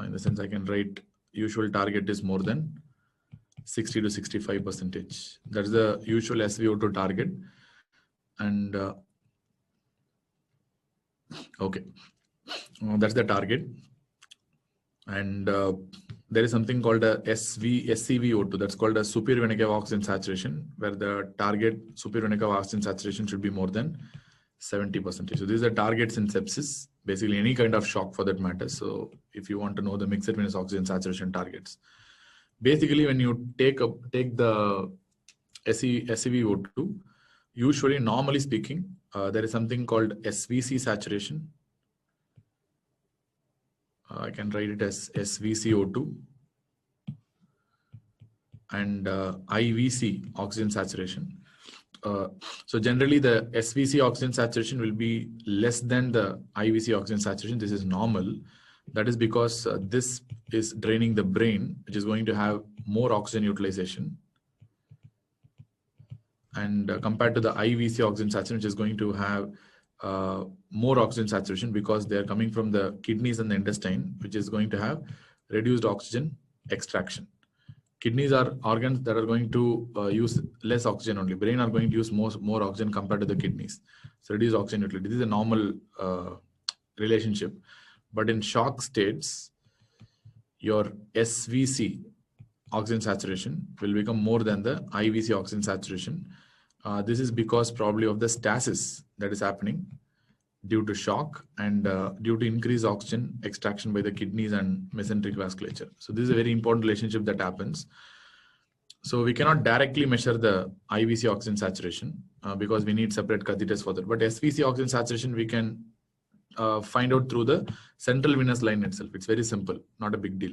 In the sense I can write usual target is more than 60 to 65%. That's the usual SVO2 target. And okay, that's the target. And there is something called a SCVO2. That's called a superior vena cava oxygen saturation, where the target superior vena cava oxygen saturation should be more than 70%. So these are targets in sepsis, basically any kind of shock for that matter. So if you want to know the mixed venous oxygen saturation targets, basically when you take the SCVO2, usually normally speaking, there is something called SVC saturation. I can write it as SVCO2 and IVC oxygen saturation. So generally the SVC oxygen saturation will be less than the IVC oxygen saturation. This is normal. That is because this is draining the brain, which is going to have more oxygen utilization. And compared to the IVC oxygen saturation, which is going to have more oxygen saturation because they are coming from the kidneys and the intestine, which is going to have reduced oxygen extraction. Kidneys are organs that are going to use less oxygen only. Brain are going to use more oxygen compared to the kidneys. So reduce oxygen utility. This is a normal relationship. But in shock states, your SVC, oxygen saturation, will become more than the IVC oxygen saturation. This is because probably of the stasis that is happening due to shock and due to increased oxygen extraction by the kidneys and mesenteric vasculature. So this is a very important relationship that happens. So we cannot directly measure the IVC oxygen saturation because we need separate catheters for that. But SVC oxygen saturation we can find out through the central venous line itself. It's very simple, not a big deal.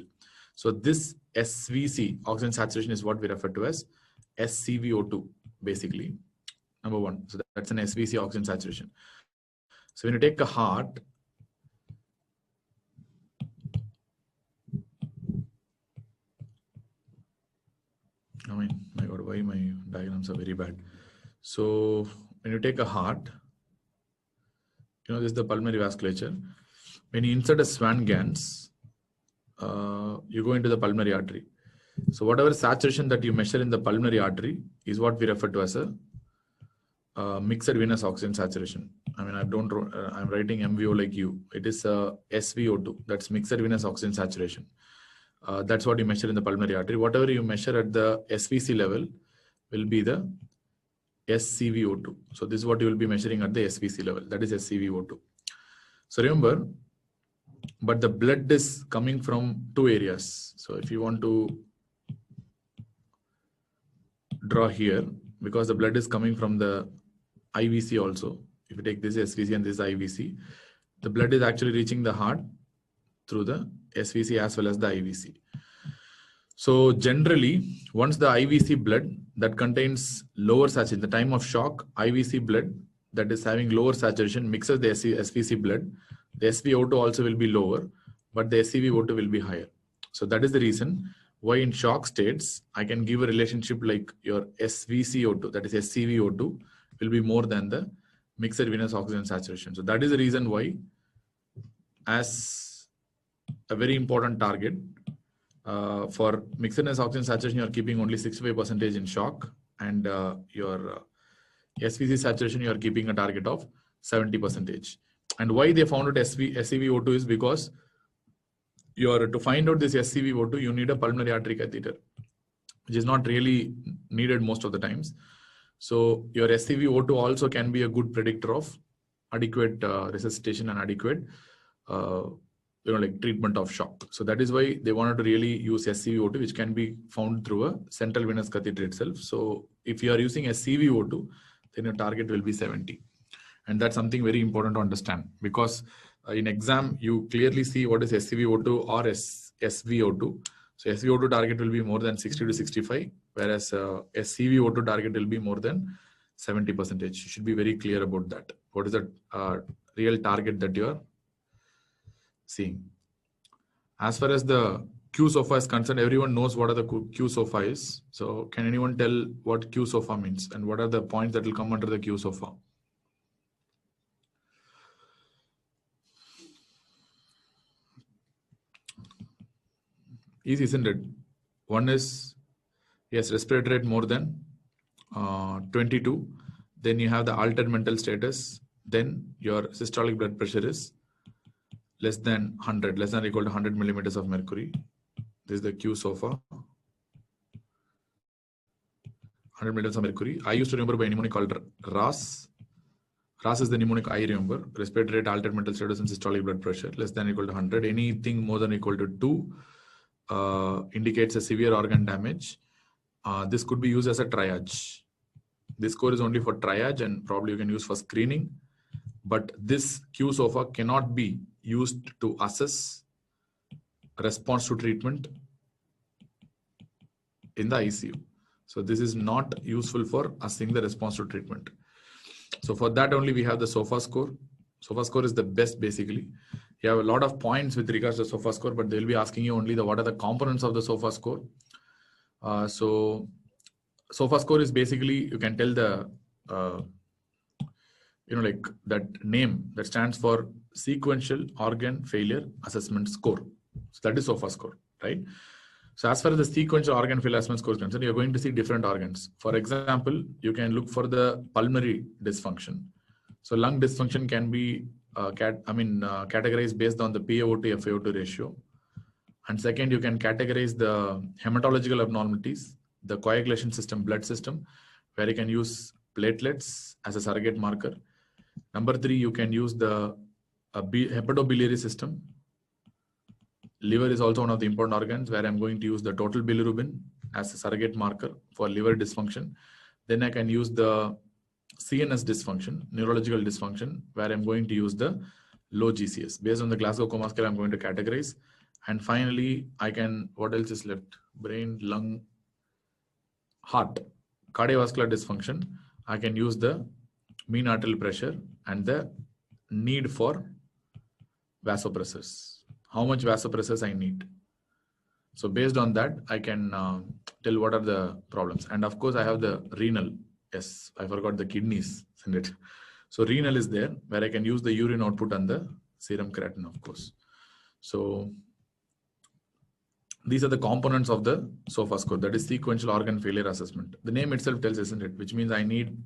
So this SVC oxygen saturation is what we refer to as SCVO2, basically, number one. So that's an SVC oxygen saturation. So when you take a heart, I mean, my God, why my diagrams are very bad. So when you take a heart, you know, this is the pulmonary vasculature. When you insert a Swan-Ganz, you go into the pulmonary artery. So whatever saturation that you measure in the pulmonary artery is what we refer to as a mixed venous oxygen saturation. I mean, I'm writing MVO like you. It is SVO2. That's mixed venous oxygen saturation. That's what you measure in the pulmonary artery. Whatever you measure at the SVC level will be the SCVO2. So this is what you will be measuring at the SVC level. That is SCVO2. So remember, but the blood is coming from two areas. So if you want to draw here, because the blood is coming from the IVC also. If you take this SVC and this IVC, the blood is actually reaching the heart through the SVC as well as the IVC. So generally, once the IVC blood that contains lower saturation, the time of shock, IVC blood that is having lower saturation mixes the SVC blood, the SVO2 also will be lower, but the SCVO2 will be higher. So that is the reason why in shock states, I can give a relationship like your SVCO2, that is SCVO2, will be more than the mixed venous oxygen saturation. So that is the reason why, as a very important target, for mixed venous oxygen saturation, you are keeping only 65% in shock, and your SVC saturation, you are keeping a target of 70%. And why they found out SCVO2 is because to find out this SCVO2, you need a pulmonary artery catheter, which is not really needed most of the times. So your SCVO2 also can be a good predictor of adequate resuscitation and adequate like treatment of shock. So that is why they wanted to really use SCVO2, which can be found through a central venous catheter itself. So if you are using SCVO2, then your target will be 70. And that's something very important to understand, because in exam, you clearly see what is SCVO2 or SVO2. So SVO2 target will be more than 60 to 65, whereas SCVO2 target will be more than 70%. You should be very clear about that. What is the real target that you are seeing? As far as the Q-SOFA is concerned, everyone knows what are the Q-SOFA is. So can anyone tell what Q-SOFA means and what are the points that will come under the Q-SOFA? Easy, isn't it? One is, yes, respiratory rate more than 22. Then you have the altered mental status. Then your systolic blood pressure is less than 100, less than or equal to 100 millimeters of mercury. This is the Q-SOFA. 100 millimeters of mercury. I used to remember by a mnemonic called RAS. RAS is the mnemonic I remember. Respiratory rate, altered mental status, and systolic blood pressure less than or equal to 100. Anything more than or equal to 2 indicates a severe organ damage. This could be used as a triage. This score is only for triage and probably you can use for screening. But this Q-SOFA cannot be used to assess response to treatment in the ICU. So this is not useful for assessing the response to treatment. So for that only we have the SOFA score. SOFA score is the best basically. You have a lot of points with regards to SOFA score, but they'll be asking you only what are the components of the SOFA score. So SOFA score is basically, you can tell the, like that name that stands for Sequential Organ Failure Assessment Score. So that is SOFA score, right? So as far as the sequential organ failure assessment score is concerned, you're going to see different organs. For example, you can look for the pulmonary dysfunction. So lung dysfunction can be categorized based on the PaO to FaO2 ratio. And second, you can categorize the hematological abnormalities, the coagulation system, blood system, where you can use platelets as a surrogate marker. Number 3, you can use the hepatobiliary system. Liver is also one of the important organs where I'm going to use the total bilirubin as a surrogate marker for liver dysfunction. Then I can use the CNS dysfunction, neurological dysfunction, where I'm going to use the low GCS. Based on the Glasgow Coma Scale, I'm going to categorize. And finally, I can, what else is left? Brain, lung, heart, cardiovascular dysfunction. I can use the mean arterial pressure and the need for vasopressors. How much vasopressors I need. So based on that, I can tell what are the problems. And of course, I have the renal. Yes, I forgot the kidneys. Isn't it? So renal is there, where I can use the urine output and the serum creatinine, of course. So these are the components of the SOFA score, that is sequential organ failure assessment. The name itself tells, isn't it? Which means I need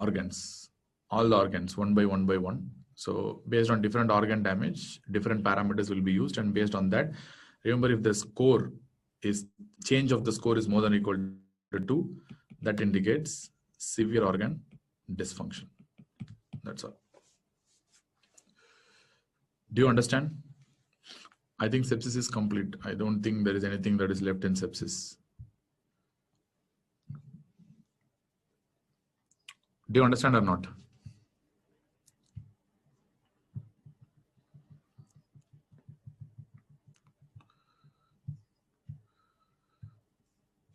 organs, all the organs, one by one. So based on different organ damage, different parameters will be used. And based on that, remember, if the score is, change of the score is more than or equal to 2, that indicates severe organ dysfunction. That's all. Do you understand? I think sepsis is complete. I don't think there is anything that is left in sepsis. Do you understand or not?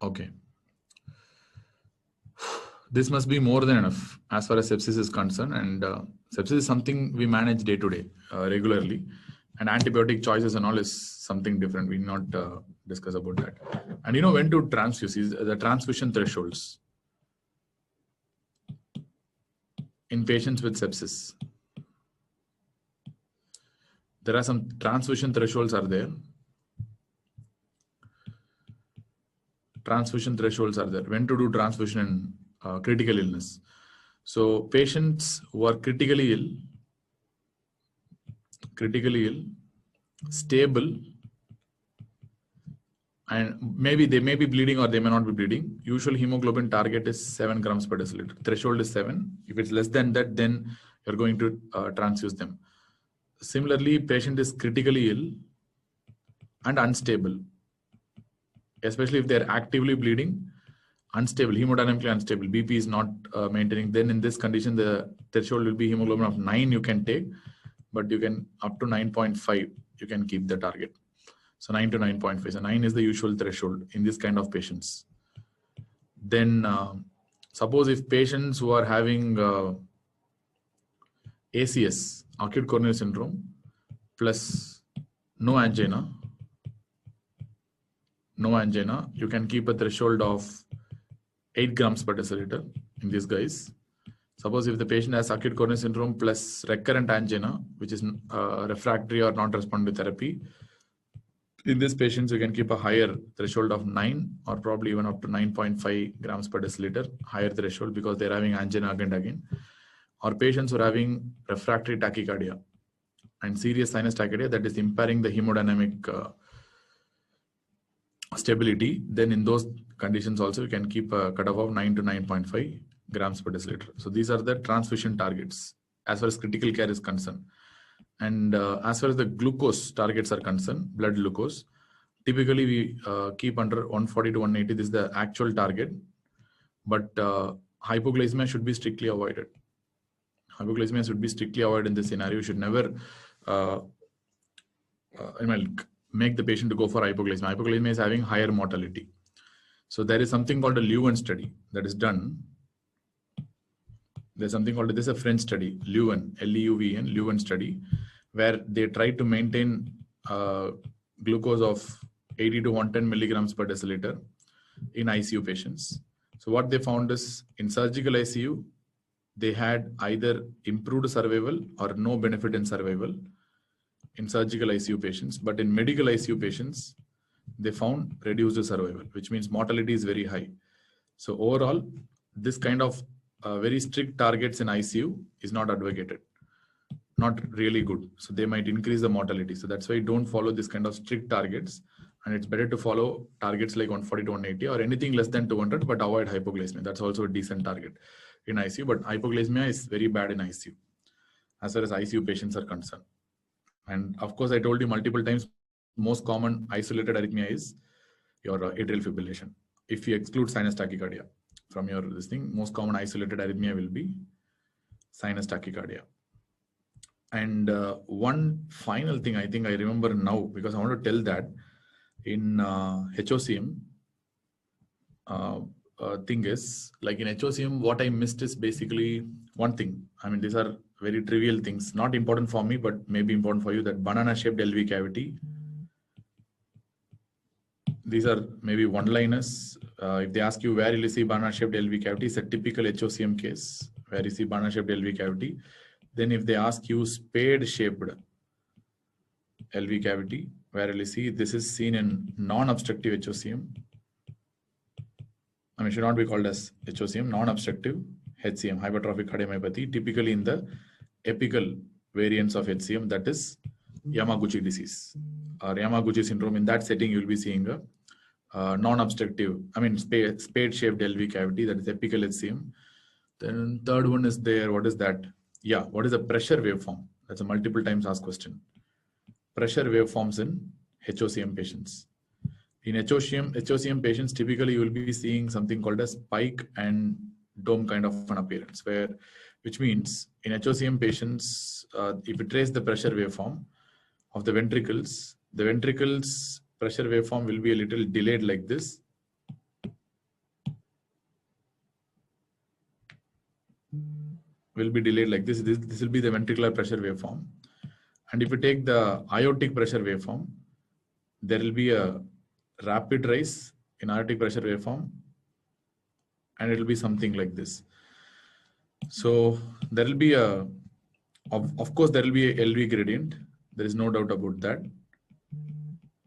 Okay. This must be more than enough as far as sepsis is concerned. And sepsis is something we manage day to day regularly. And antibiotic choices and all is something different. We will not discuss about that. And you know when to transfuse, the transfusion thresholds in patients with sepsis. There are some transfusion thresholds are there. Transfusion thresholds are there. When to do transfusion in critical illness. So patients who are critically ill, stable, and maybe they may be bleeding or they may not be bleeding. Usual hemoglobin target is 7 grams per deciliter. Threshold is 7. If it's less than that, then you're going to transfuse them. Similarly, patient is critically ill and unstable, especially if they're actively bleeding, unstable, hemodynamically unstable, BP is not maintaining. Then in this condition, the threshold will be hemoglobin of 9 you can take, but you can up to 9.5, you can keep the target. So 9 to 9.5. So 9 is the usual threshold in this kind of patients. Then suppose if patients who are having ACS, acute coronary syndrome, plus no angina, you can keep a threshold of 8 grams per deciliter in these guys. Suppose if the patient has acute coronary syndrome plus recurrent angina, which is refractory or non-responding to therapy, in these patients, you can keep a higher threshold of 9 or probably even up to 9.5 grams per deciliter, higher threshold because they're having angina again and again. Or patients who are having refractory tachycardia and serious sinus tachycardia that is impairing the hemodynamic stability, then in those conditions also you can keep a cutoff of 9 to 9.5 grams per deciliter. So these are the transfusion targets as far as critical care is concerned. And as far as the glucose targets are concerned, blood glucose, typically we keep under 140 to 180. This is the actual target, but hypoglycemia should be strictly avoided. Hypoglycemia should be strictly avoided in this scenario. You should never make the patient to go for hypoglycemia. Hypoglycemia is having higher mortality. So there is something called a Leuven study that is done. There's something called, this is a French study, Leuven, L-E-U-V-N, Leuven study, where they try to maintain glucose of 80 to 110 milligrams per deciliter in ICU patients. So what they found is, in surgical ICU, they had either improved survival or no benefit in survival in surgical ICU patients. But in medical ICU patients, they found reduced survival, which means mortality is very high. So overall, this kind of very strict targets in ICU is not advocated, not really good. So they might increase the mortality. So that's why don't follow this kind of strict targets. And it's better to follow targets like 140 to 180 or anything less than 200, but avoid hypoglycemia. That's also a decent target in ICU. But hypoglycemia is very bad in ICU as far as ICU patients are concerned. And of course, I told you multiple times, most common isolated arrhythmia is your atrial fibrillation. If you exclude sinus tachycardia from your this thing, most common isolated arrhythmia will be sinus tachycardia. And one final thing I think I remember now, because I want to tell that in HOCM, thing is, like in HOCM, what I missed is basically one thing. I mean, these are very trivial things, not important for me, but maybe important for you, that banana-shaped LV cavity. These are maybe one-liners. If they ask you where you see banana-shaped LV cavity, it's a typical HOCM case where you see banana-shaped LV cavity. Then if they ask you spade-shaped LV cavity, where you see this is seen in non-obstructive HOCM. I mean, it should not be called as HOCM, non-obstructive HCM, hypertrophic cardiomyopathy, typically in the apical variants of HCM, that is Yamaguchi disease or Yamaguchi syndrome. In that setting, you'll be seeing a non-obstructive, I mean, spade-shaped LV cavity, that is apical HCM. Then third one is there. What is that? Yeah, what is a pressure waveform? That's a multiple times asked question. Pressure waveforms in HOCM patients. In HOCM patients, typically you will be seeing something called a spike and dome kind of an appearance, which means in HOCM patients, if you trace the pressure waveform of the ventricles pressure waveform will be a little delayed like this. Will be delayed like this. This will be the ventricular pressure waveform. And if you take the aortic pressure waveform, there will be a rapid rise in aortic pressure waveform, and it will be something like this. So there will be of course, there will be a LV gradient. There is no doubt about that.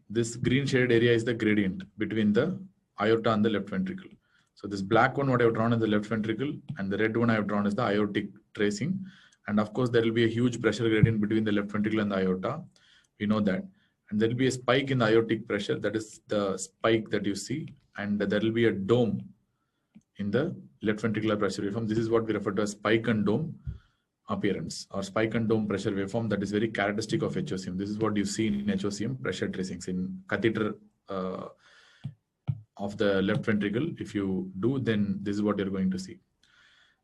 This green shaded area is the gradient between the aorta and the left ventricle. So this black one, what I have drawn is the left ventricle, and the red one I have drawn is the aortic tracing. And of course, there will be a huge pressure gradient between the left ventricle and the aorta. We know that. And there will be a spike in the aortic pressure. That is the spike that you see. And there will be a dome in the left ventricular pressure waveform. This is what we refer to as spike and dome appearance, or spike and dome pressure waveform, that is very characteristic of HOCM. This is what you see in HOCM pressure tracings in catheter of the left ventricle. If you do, then this is what you're going to see.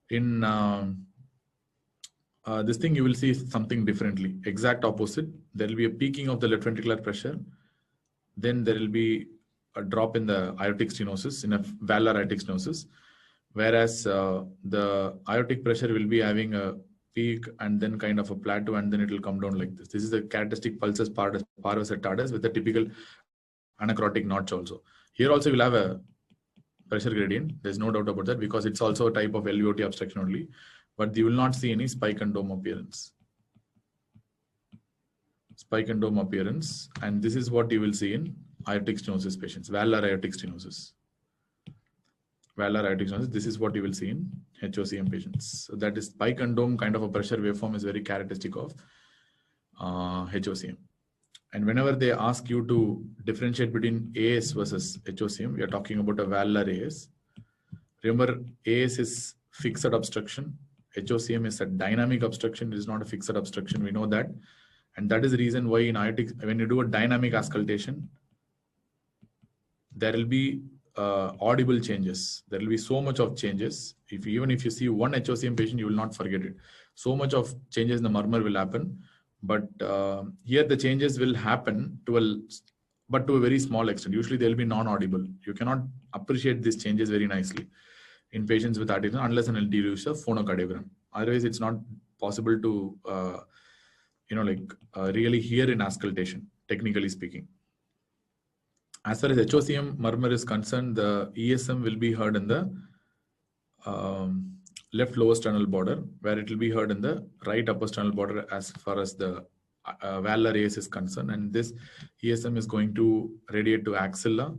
In this thing, you will see something differently, exact opposite. There will be a peaking of the left ventricular pressure. Then there will be a drop in the aortic stenosis, in a valvular aortic stenosis. Whereas the aortic pressure will be having a peak and then kind of a plateau, and then it will come down like this. This is the characteristic pulsus parvus et tardus with the typical anacrotic notch also. Here also you will have a pressure gradient. There's no doubt about that, because it's also a type of LVOT obstruction only. But you will not see any spike and dome appearance. Spike and dome appearance. And this is what you will see in aortic stenosis patients, valvular aortic stenosis. Valvular aortic stenosis, this is what you will see in HOCM patients. So that is spike and dome kind of a pressure waveform is very characteristic of HOCM. And whenever they ask you to differentiate between AS versus HOCM, we are talking about a valvular AS. Remember, AS is fixed obstruction. HOCM is a dynamic obstruction. It is not a fixed obstruction. We know that. And that is the reason why in aortic, when you do a dynamic auscultation, there will be audible changes. There will be so much of changes. Even if you see one HOCM patient, you will not forget it. So much of changes in the murmur will happen. But here the changes will happen to a very small extent. Usually they will be non-audible. You cannot appreciate these changes very nicely. in patients with heart disease unless and until you use a phonocardiogram. Otherwise, it's not possible to really hear in auscultation, technically speaking. As far as HOCM murmur is concerned, the ESM will be heard in the left lower sternal border, where it will be heard in the right upper sternal border as far as the valvular AS is concerned. And this ESM is going to radiate to axilla,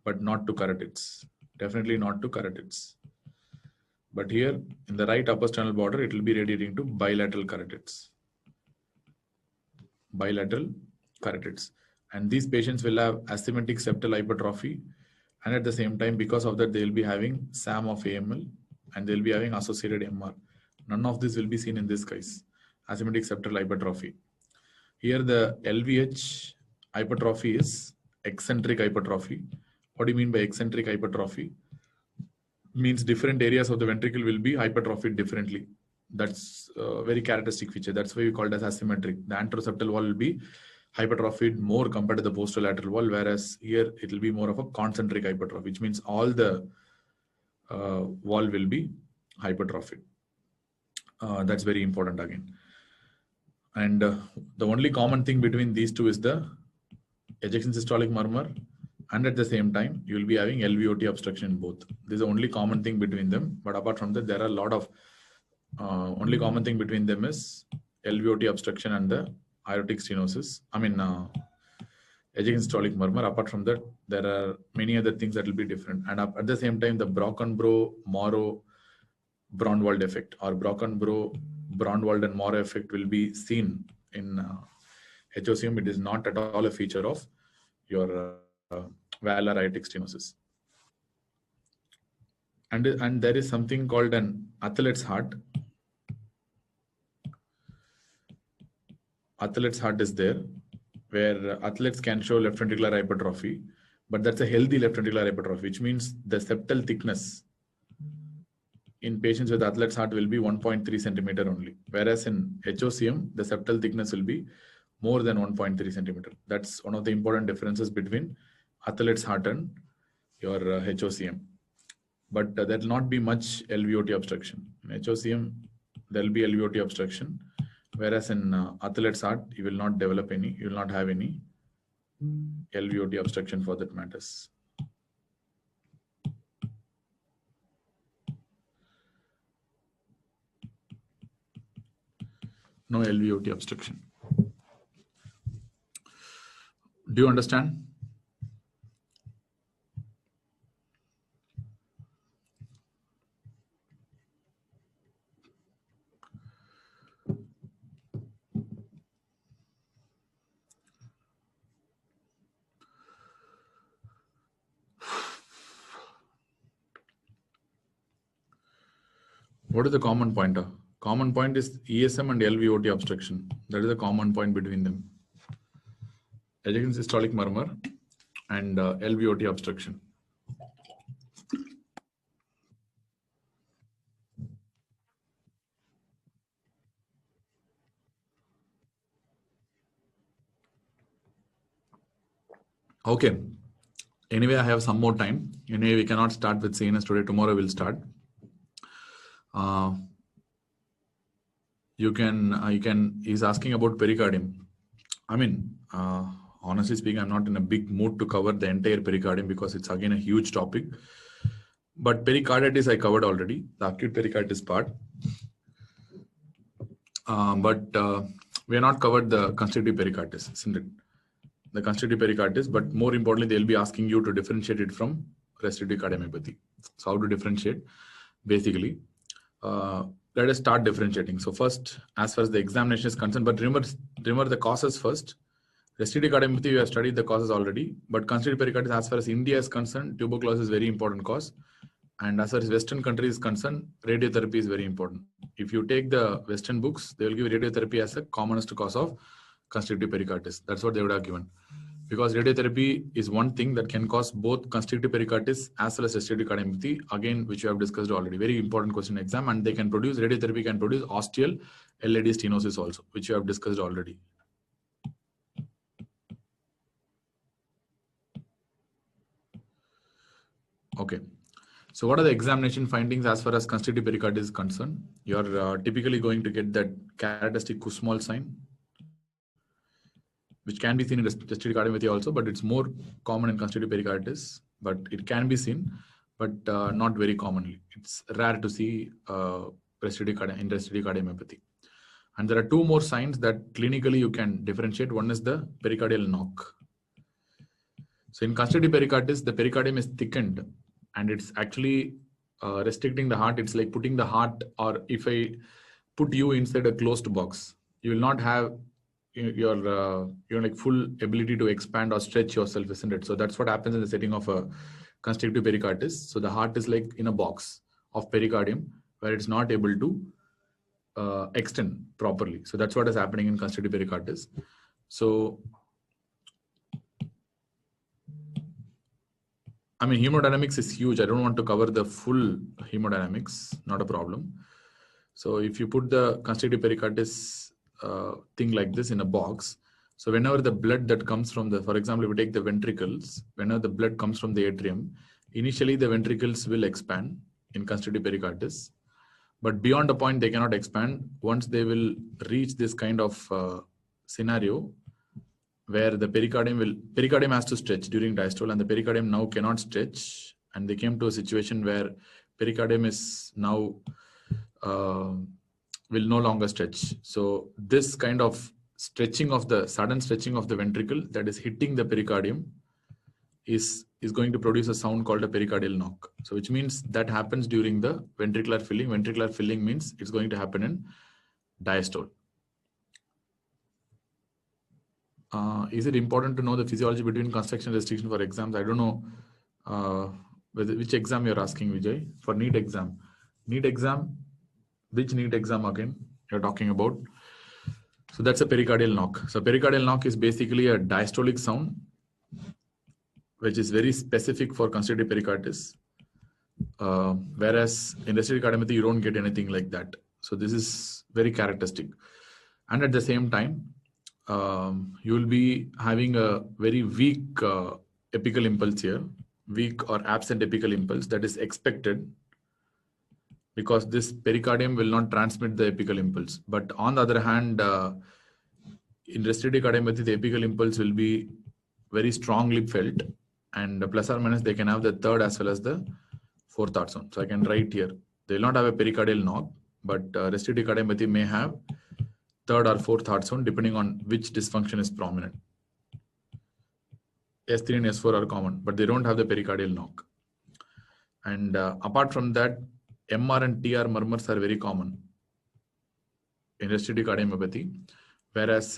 but not to carotids. Definitely not to carotids. But here in the right upper sternal border, it will be radiating to bilateral carotids. Bilateral carotids. And these patients will have asymmetric septal hypertrophy. And at the same time, because of that, they will be having SAM of AML and they'll be having associated MR. None of this will be seen in this case. Asymmetric septal hypertrophy. Here the LVH hypertrophy is eccentric hypertrophy. What do you mean by eccentric hypertrophy? Means different areas of the ventricle will be hypertrophied differently. That's a very characteristic feature. That's why we call it as asymmetric. The anteroseptal wall will be hypertrophied more compared to the posterolateral wall, whereas here it will be more of a concentric hypertrophy, which means all the wall will be hypertrophied. That's very important again. And the only common thing between these two is the ejection systolic murmur, and at the same time you will be having LVOT obstruction in both. This is the only common thing between them. But apart from that, there are a lot of only common thing between them is LVOT obstruction and the aortic stenosis. Ejection systolic murmur. Apart from that, there are many other things that will be different. And at the same time, the Brocken-Morrow-Braunwald effect or Brocken-Braunwald and Morrow effect will be seen in HOCM. It is not at all a feature of your valvular aortic stenosis. And there is something called an athlete's heart. Athlete's heart is there, where athletes can show left ventricular hypertrophy, but that's a healthy left ventricular hypertrophy, which means the septal thickness in patients with athlete's heart will be 1.3 centimeter only, whereas in HOCM, the septal thickness will be more than 1.3 centimeter. That's one of the important differences between athlete's heart and your HOCM. But there will not be much LVOT obstruction. In HOCM, there will be LVOT obstruction, whereas in athlete's heart, you will not develop any, you will not have any LVOT obstruction for that matters. No LVOT obstruction. Do you understand? What is the common point? Common point is ESM and LVOT obstruction. That is the common point between them. Ejection systolic murmur and LVOT obstruction. Okay. Anyway, I have some more time. Anyway, we cannot start with CNS today. Tomorrow we'll start. He's asking about pericardium. Honestly speaking, I'm not in a big mood to cover the entire pericardium because it's again a huge topic. But pericarditis I covered already, the acute pericarditis part. But we have not covered the constrictive pericarditis, isn't it? The constrictive pericarditis, but more importantly, they'll be asking you to differentiate it from restrictive cardiomyopathy. So how to differentiate? Basically, let us start differentiating. So first, as far as the examination is concerned, but remember the causes first. Restrictive cardiomyopathy, we have studied the causes already, but constrictive pericarditis, as far as India is concerned, tuberculosis is very important cause. And as far as Western countries is concerned, radiotherapy is very important. If you take the Western books, they will give radiotherapy as a commonest cause of constrictive pericarditis. That's what they would have given. Because radiotherapy is one thing that can cause both constrictive pericarditis as well as restrictive cardiomyopathy, again, which we have discussed already. Very important question exam, and they can produce, radiotherapy can produce ostial LAD stenosis also, which we have discussed already. Okay. So what are the examination findings as far as constrictive pericarditis is concerned? You're typically going to get that characteristic Kussmaul sign, which can be seen in restricted cardiomyopathy also, but it's more common in constrictive pericarditis. But it can be seen, but not very commonly. It's rare to see restricted cardiomyopathy. And there are two more signs that clinically you can differentiate. One is the pericardial knock. So in constrictive pericarditis, the pericardium is thickened and it's actually restricting the heart. It's like putting the heart, or if I put you inside a closed box, you will not have your like full ability to expand or stretch yourself, isn't it? So that's what happens in the setting of a constrictive pericarditis. So the heart is like in a box of pericardium where it's not able to extend properly. So that's what is happening in constrictive pericarditis. So I mean, hemodynamics is huge. I don't want to cover the full hemodynamics, not a problem. So if you put the constrictive pericarditis thing like this in a box, so whenever the blood that comes from the, for example, if we take the ventricles, whenever the blood comes from the atrium, initially the ventricles will expand in constrictive pericarditis, but beyond a point they cannot expand. Once they will reach this kind of scenario, where the pericardium has to stretch during diastole, and the pericardium now cannot stretch, and they came to a situation where pericardium is now will no longer stretch. So this kind of stretching of the sudden stretching of the ventricle that is hitting the pericardium is going to produce a sound called a pericardial knock. So which means that happens during the ventricular filling. Ventricular filling means it's going to happen in diastole. Is it important to know the physiology between constriction and restriction for exams? I don't know which exam you're asking, Vijay. For NEET exam. NEET exam, which NEET exam again you're talking about? So that's a pericardial knock. So pericardial knock is basically a diastolic sound, which is very specific for constrictive pericarditis. Whereas in restricted cardiomyopathy, you don't get anything like that. So this is very characteristic. And at the same time, you will be having a very weak apical impulse here, weak or absent apical impulse that is expected, because this pericardium will not transmit the apical impulse. But on the other hand, in restricted cardiomyopathy, the apical impulse will be very strongly felt, and plus or minus they can have the third as well as the fourth heart sound. So I can write here, they will not have a pericardial knock, but restricted cardiomyopathy may have third or fourth heart sound depending on which dysfunction is prominent. S3 and S4 are common, but they don't have the pericardial knock. And apart from that, MR and TR murmurs are very common in restrictive cardiomyopathy, whereas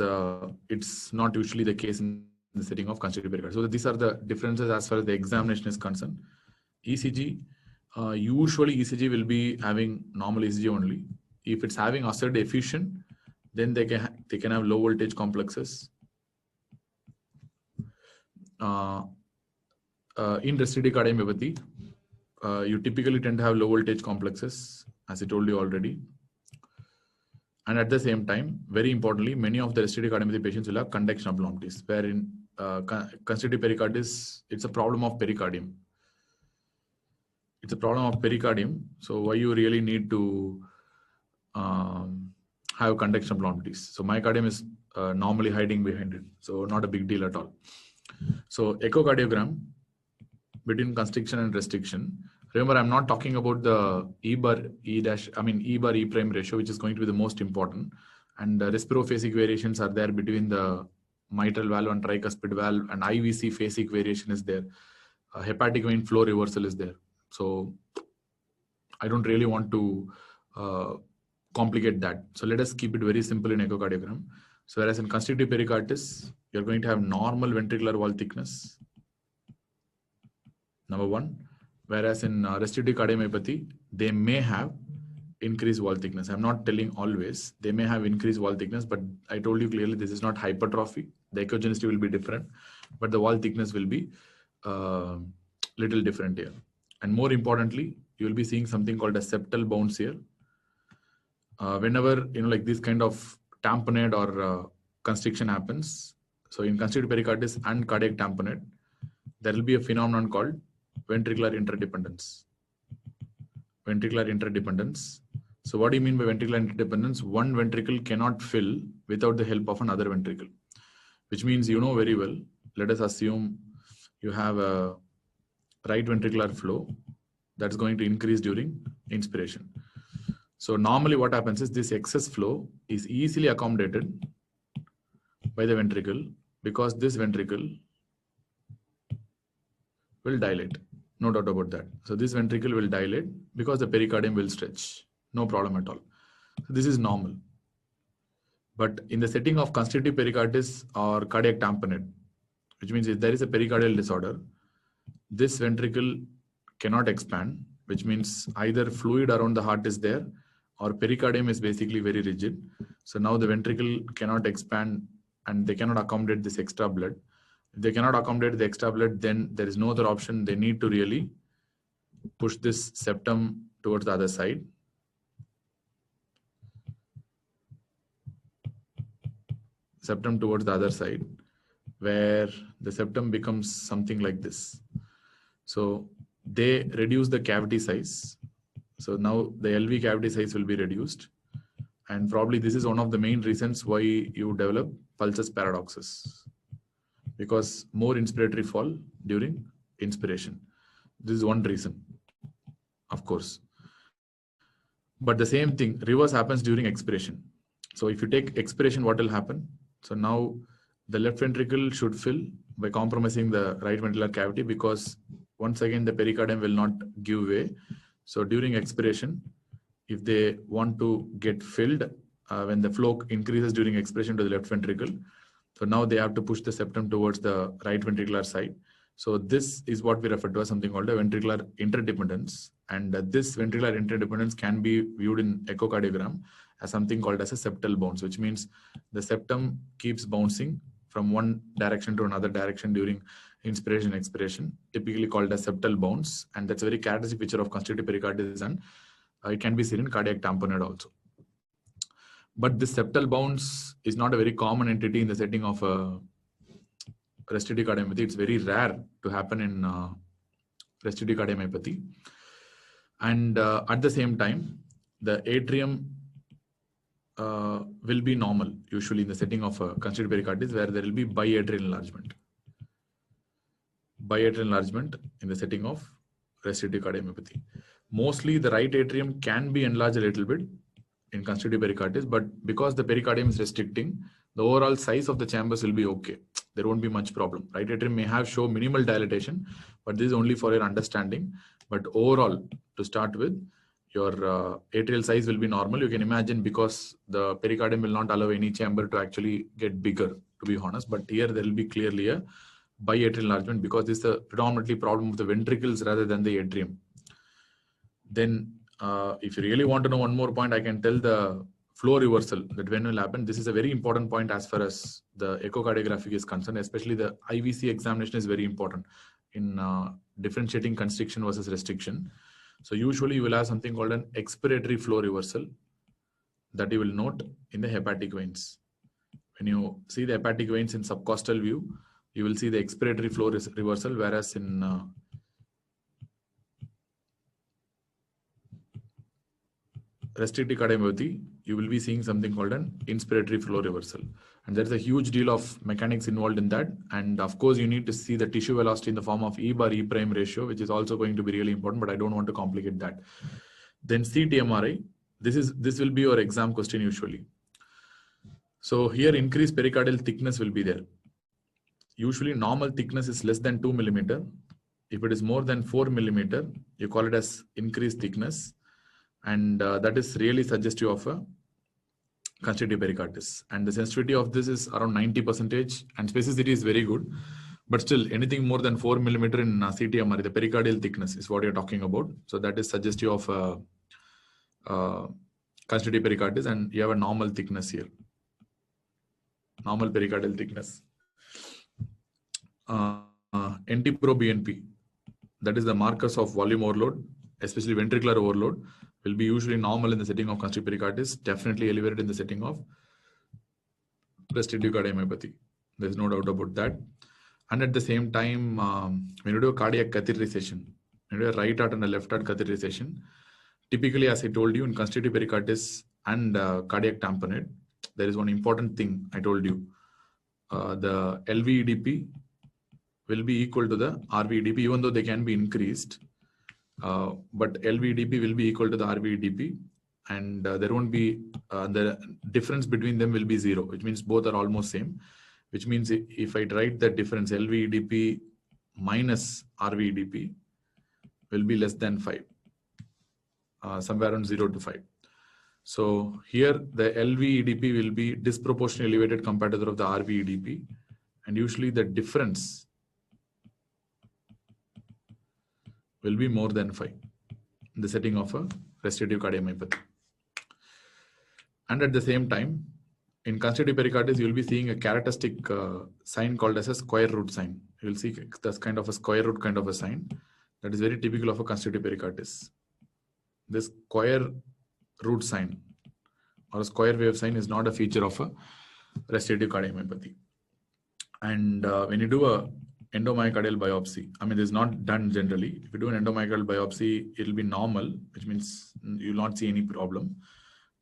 it's not usually the case in the setting of constrictive pericarditis. So these are the differences as far as the examination is concerned. ECG, usually ECG will be having normal ECG only. If it's having oscillator effusion, then they can have low voltage complexes. In restrictive cardiomyopathy, you typically tend to have low voltage complexes, as I told you already. And at the same time, very importantly, many of the restrictive cardiomyopathy patients will have conduction abnormalities, where in constrictive pericarditis, it's a problem of pericardium. It's a problem of pericardium. So why you really need to have conduction abnormalities. So myocardium is normally hiding behind it. So not a big deal at all. So echocardiogram between constriction and restriction. Remember, I'm not talking about the E bar E prime ratio, which is going to be the most important. And respirophasic variations are there between the mitral valve and tricuspid valve, and IVC phasic variation is there. Hepatic vein flow reversal is there. So I don't really want to complicate that. So let us keep it very simple in echocardiogram. So whereas in constrictive pericarditis, you're going to have normal ventricular wall thickness, number one. Whereas in restrictive cardiomyopathy, they may have increased wall thickness. I'm not telling always. They may have increased wall thickness, but I told you clearly this is not hypertrophy. The echogenicity will be different, but the wall thickness will be little different here. And more importantly, you will be seeing something called a septal bounce here. Whenever like this kind of tamponade or constriction happens, so in constrictive pericarditis and cardiac tamponade, there will be a phenomenon called ventricular interdependence. ventricular interdependence. So what do you mean by ventricular interdependence? One ventricle cannot fill without the help of another ventricle, which means you know very well. Let us assume you have a right ventricular flow that's going to increase during inspiration. So normally what happens is this excess flow is easily accommodated by the ventricle because this ventricle will dilate. No doubt about that. So this ventricle will dilate because the pericardium will stretch. No problem at all. So this is normal. But in the setting of constrictive pericarditis or cardiac tamponade, which means if there is a pericardial disorder, this ventricle cannot expand, which means either fluid around the heart is there or pericardium is basically very rigid. So now the ventricle cannot expand and they cannot accommodate this extra blood. If they cannot accommodate the extra blood, then there is no other option. They need to really push this septum towards the other side. Septum towards the other side, where the septum becomes something like this. So they reduce the cavity size. So now the LV cavity size will be reduced. And probably this is one of the main reasons why you develop pulsus paradoxus, because more inspiratory fall during inspiration. This is one reason, of course. But the same thing, reverse happens during expiration. So if you take expiration, what will happen? So now the left ventricle should fill by compromising the right ventricular cavity, because once again the pericardium will not give way. So during expiration, if they want to get filled, when the flow increases during expiration to the left ventricle, so now they have to push the septum towards the right ventricular side. So this is what we refer to as something called a ventricular interdependence. And this ventricular interdependence can be viewed in echocardiogram as something called as a septal bounce, which means the septum keeps bouncing from one direction to another direction during inspiration and expiration, typically called as septal bounce. And that's a very characteristic feature of constrictive pericarditis, and it can be seen in cardiac tamponade also. But this septal bounce is not a very common entity in the setting of restrictive cardiomyopathy. It's very rare to happen in restrictive cardiomyopathy. And at the same time, the atrium will be normal, usually in the setting of constrictive pericarditis, where there will be biatrial enlargement. Biatrial enlargement in the setting of restrictive cardiomyopathy. Mostly the right atrium can be enlarged a little bit in constrictive pericarditis, but because the pericardium is restricting, the overall size of the chambers will be okay. There won't be much problem. Right atrium may show minimal dilatation, but this is only for your understanding. But overall, to start with, your atrial size will be normal. You can imagine, because the pericardium will not allow any chamber to actually get bigger, to be honest. But here there will be clearly a biatrial enlargement, because this is a predominantly problem of the ventricles rather than the atrium. Then if you really want to know one more point, I can tell the flow reversal that when will happen. This is a very important point as far as the echocardiographic is concerned. Especially the IVC examination is very important in differentiating constriction versus restriction. So usually you will have something called an expiratory flow reversal that you will note in the hepatic veins. When you see the hepatic veins in subcostal view, you will see the expiratory flow reversal, whereas in restrictive cardiomyopathy, you will be seeing something called an inspiratory flow reversal. And there is a huge deal of mechanics involved in that. And of course, you need to see the tissue velocity in the form of E bar E prime ratio, which is also going to be really important, but I don't want to complicate that. Then CT-MRI, this will be your exam question usually. So here increased pericardial thickness will be there. Usually normal thickness is less than 2 millimeter. If it is more than 4 millimeter, you call it as increased thickness. And that is really suggestive of a constrictive pericarditis. And the sensitivity of this is around 90%, and specificity is very good. But still, anything more than 4 millimeter in CT-MRI, the pericardial thickness is what you're talking about. So that is suggestive of constrictive pericarditis, and you have a normal thickness here. Normal pericardial thickness. NT-proBNP, that is the markers of volume overload, especially ventricular overload, will be usually normal in the setting of constrictive pericarditis, definitely elevated in the setting of restrictive cardiomyopathy. There is no doubt about that. And at the same time, when you do a cardiac catheterization, when you do a right heart and a left heart catheterization, typically, as I told you, in constrictive pericarditis and cardiac tamponade, there is one important thing I told you. The LVEDP will be equal to the RVEDP, even though they can be increased. But LVEDP will be equal to the RVEDP, and there won't be the difference between them will be 0, which means both are almost same. Which means if I write the difference LVEDP minus RVEDP will be less than 5, somewhere around 0 to 5. So here the LVEDP will be disproportionately elevated compared to that of the RVEDP, and usually the difference will be more than 5 in the setting of a restrictive cardiomyopathy. And at the same time, in constrictive pericarditis, you will be seeing a characteristic sign called as a square root sign. You will see that's kind of a square root kind of a sign that is very typical of a constrictive pericarditis. This square root sign or a square wave sign is not a feature of a restrictive cardiomyopathy. And when you do a endomyocardial biopsy, I mean, this is not done generally. If you do an endomyocardial biopsy, it will be normal, which means you will not see any problem.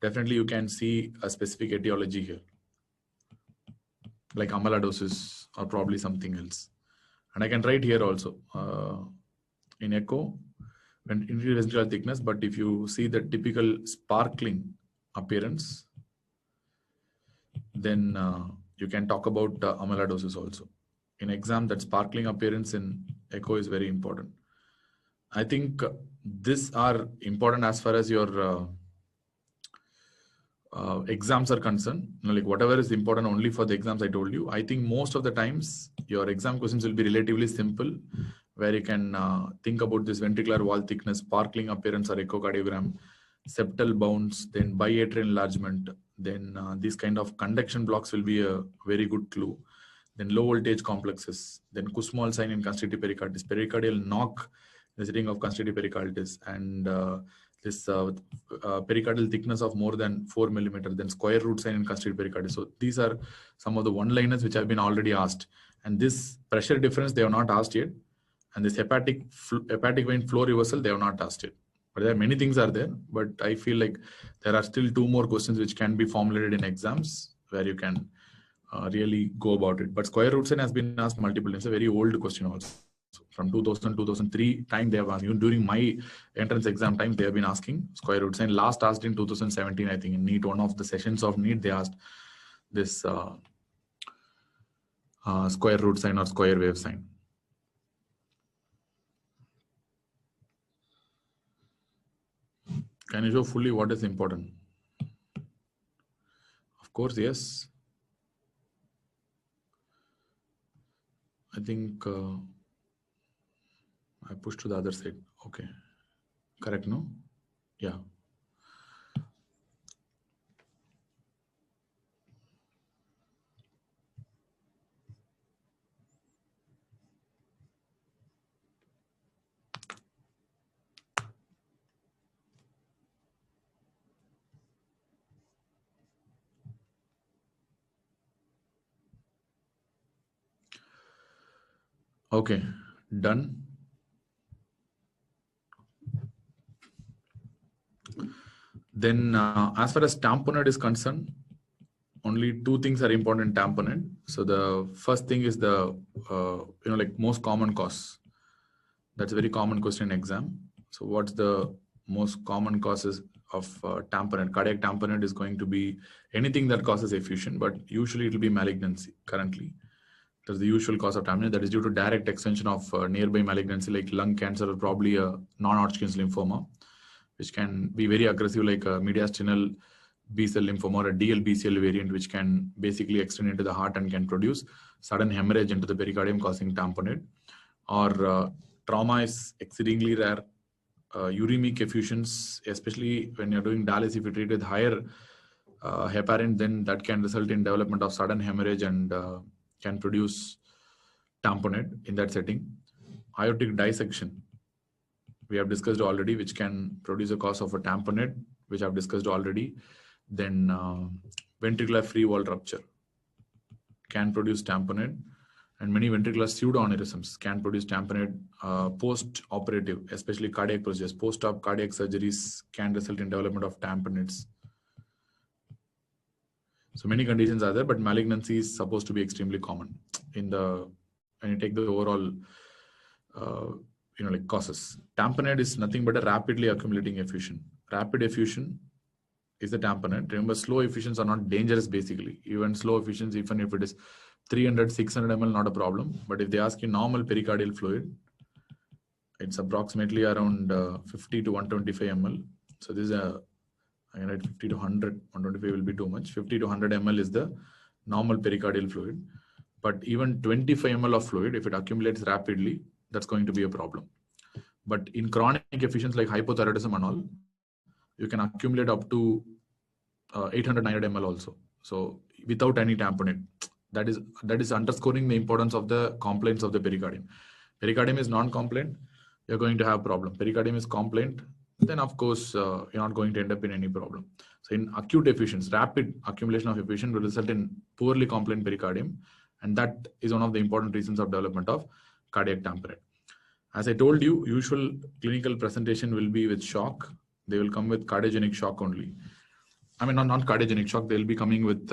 Definitely, you can see a specific etiology here, like amyloidosis or probably something else. And I can write here also in echo, when increased ventricular thickness. But if you see the typical sparkling appearance, then you can talk about amyloidosis also. In exam, that sparkling appearance in echo is very important. I think these are important as far as your exams are concerned. Like whatever is important only for the exams I told you. I think most of the times your exam questions will be relatively simple, where you can think about this ventricular wall thickness, sparkling appearance or echocardiogram, septal bounds, then biatrial enlargement, then these kind of conduction blocks will be a very good clue. Then low voltage complexes, then Kussmaul sign in constrictive pericarditis, pericardial knock in the setting of constrictive pericarditis, and this pericardial thickness of more than 4 millimeters, then square root sign in constrictive pericarditis. So these are some of the one-liners which have been already asked. And this pressure difference they have not asked yet, and this hepatic vein flow reversal they have not asked yet. But there are many things are there, but I feel like there are still 2 more questions which can be formulated in exams where you can really go about it. But square root sign has been asked multiple times. It's a very old question also. From 2000, 2003 time they have asked. Even during my entrance exam time, they have been asking square root sign. Last asked in 2017, I think in NEET, one of the sessions of NEET, they asked this square root sign or square wave sign. Can you show fully what is important? Of course, yes. I think I pushed to the other side. Okay. Correct, no? Yeah. Okay, done. Then as far as tamponade is concerned, only 2 things are important in tamponade. So the first thing is the, like most common cause. That's a very common question in exam. So what's the most common causes of tamponade? Cardiac tamponade is going to be anything that causes effusion, but usually it will be malignancy currently. That's the usual cause of tamponade. That is due to direct extension of nearby malignancy like lung cancer or probably a non-Hodgkin's lymphoma, which can be very aggressive like a mediastinal B-cell lymphoma or a DLBCL variant, which can basically extend into the heart and can produce sudden hemorrhage into the pericardium causing tamponade. Or trauma is exceedingly rare. Uremic effusions, especially when you're doing dialysis, if you treat with higher heparin, then that can result in development of sudden hemorrhage and can produce tamponade in that setting. Aortic dissection, we have discussed already, which can produce a cause of a tamponade, which I've discussed already. Then ventricular free wall rupture can produce tamponade. And many ventricular pseudoaneurysms can produce tamponade post-operative, especially cardiac procedures. Post-op cardiac surgeries can result in development of tamponades. So many conditions are there, but malignancy is supposed to be extremely common in the when you take the overall causes. Tamponade is nothing but a rapidly accumulating effusion. Rapid effusion is the tamponade. Remember, slow effusions are not dangerous basically. Even slow effusions, even if it is 300, 600 ml, not a problem. But if they ask you normal pericardial fluid, it's approximately around 50 to 125 ml. So this is a, I can write 50 to 100, 125 will be too much. 50 to 100 ml is the normal pericardial fluid. But even 25 ml of fluid, if it accumulates rapidly, that's going to be a problem. But in chronic effusions like hypothyroidism and all, you can accumulate up to 800, 900 ml also. So without any tamponade, that is underscoring the importance of the compliance of the pericardium. Pericardium is non-compliant, you're going to have problem. Pericardium is compliant, then of course you're not going to end up in any problem. So in acute effusions, rapid accumulation of effusion will result in poorly compliant pericardium, and that is one of the important reasons of development of cardiac tamponade. As I told you, usual clinical presentation will be with shock. They will come with cardiogenic shock only. I mean, not cardiogenic shock. They'll be coming with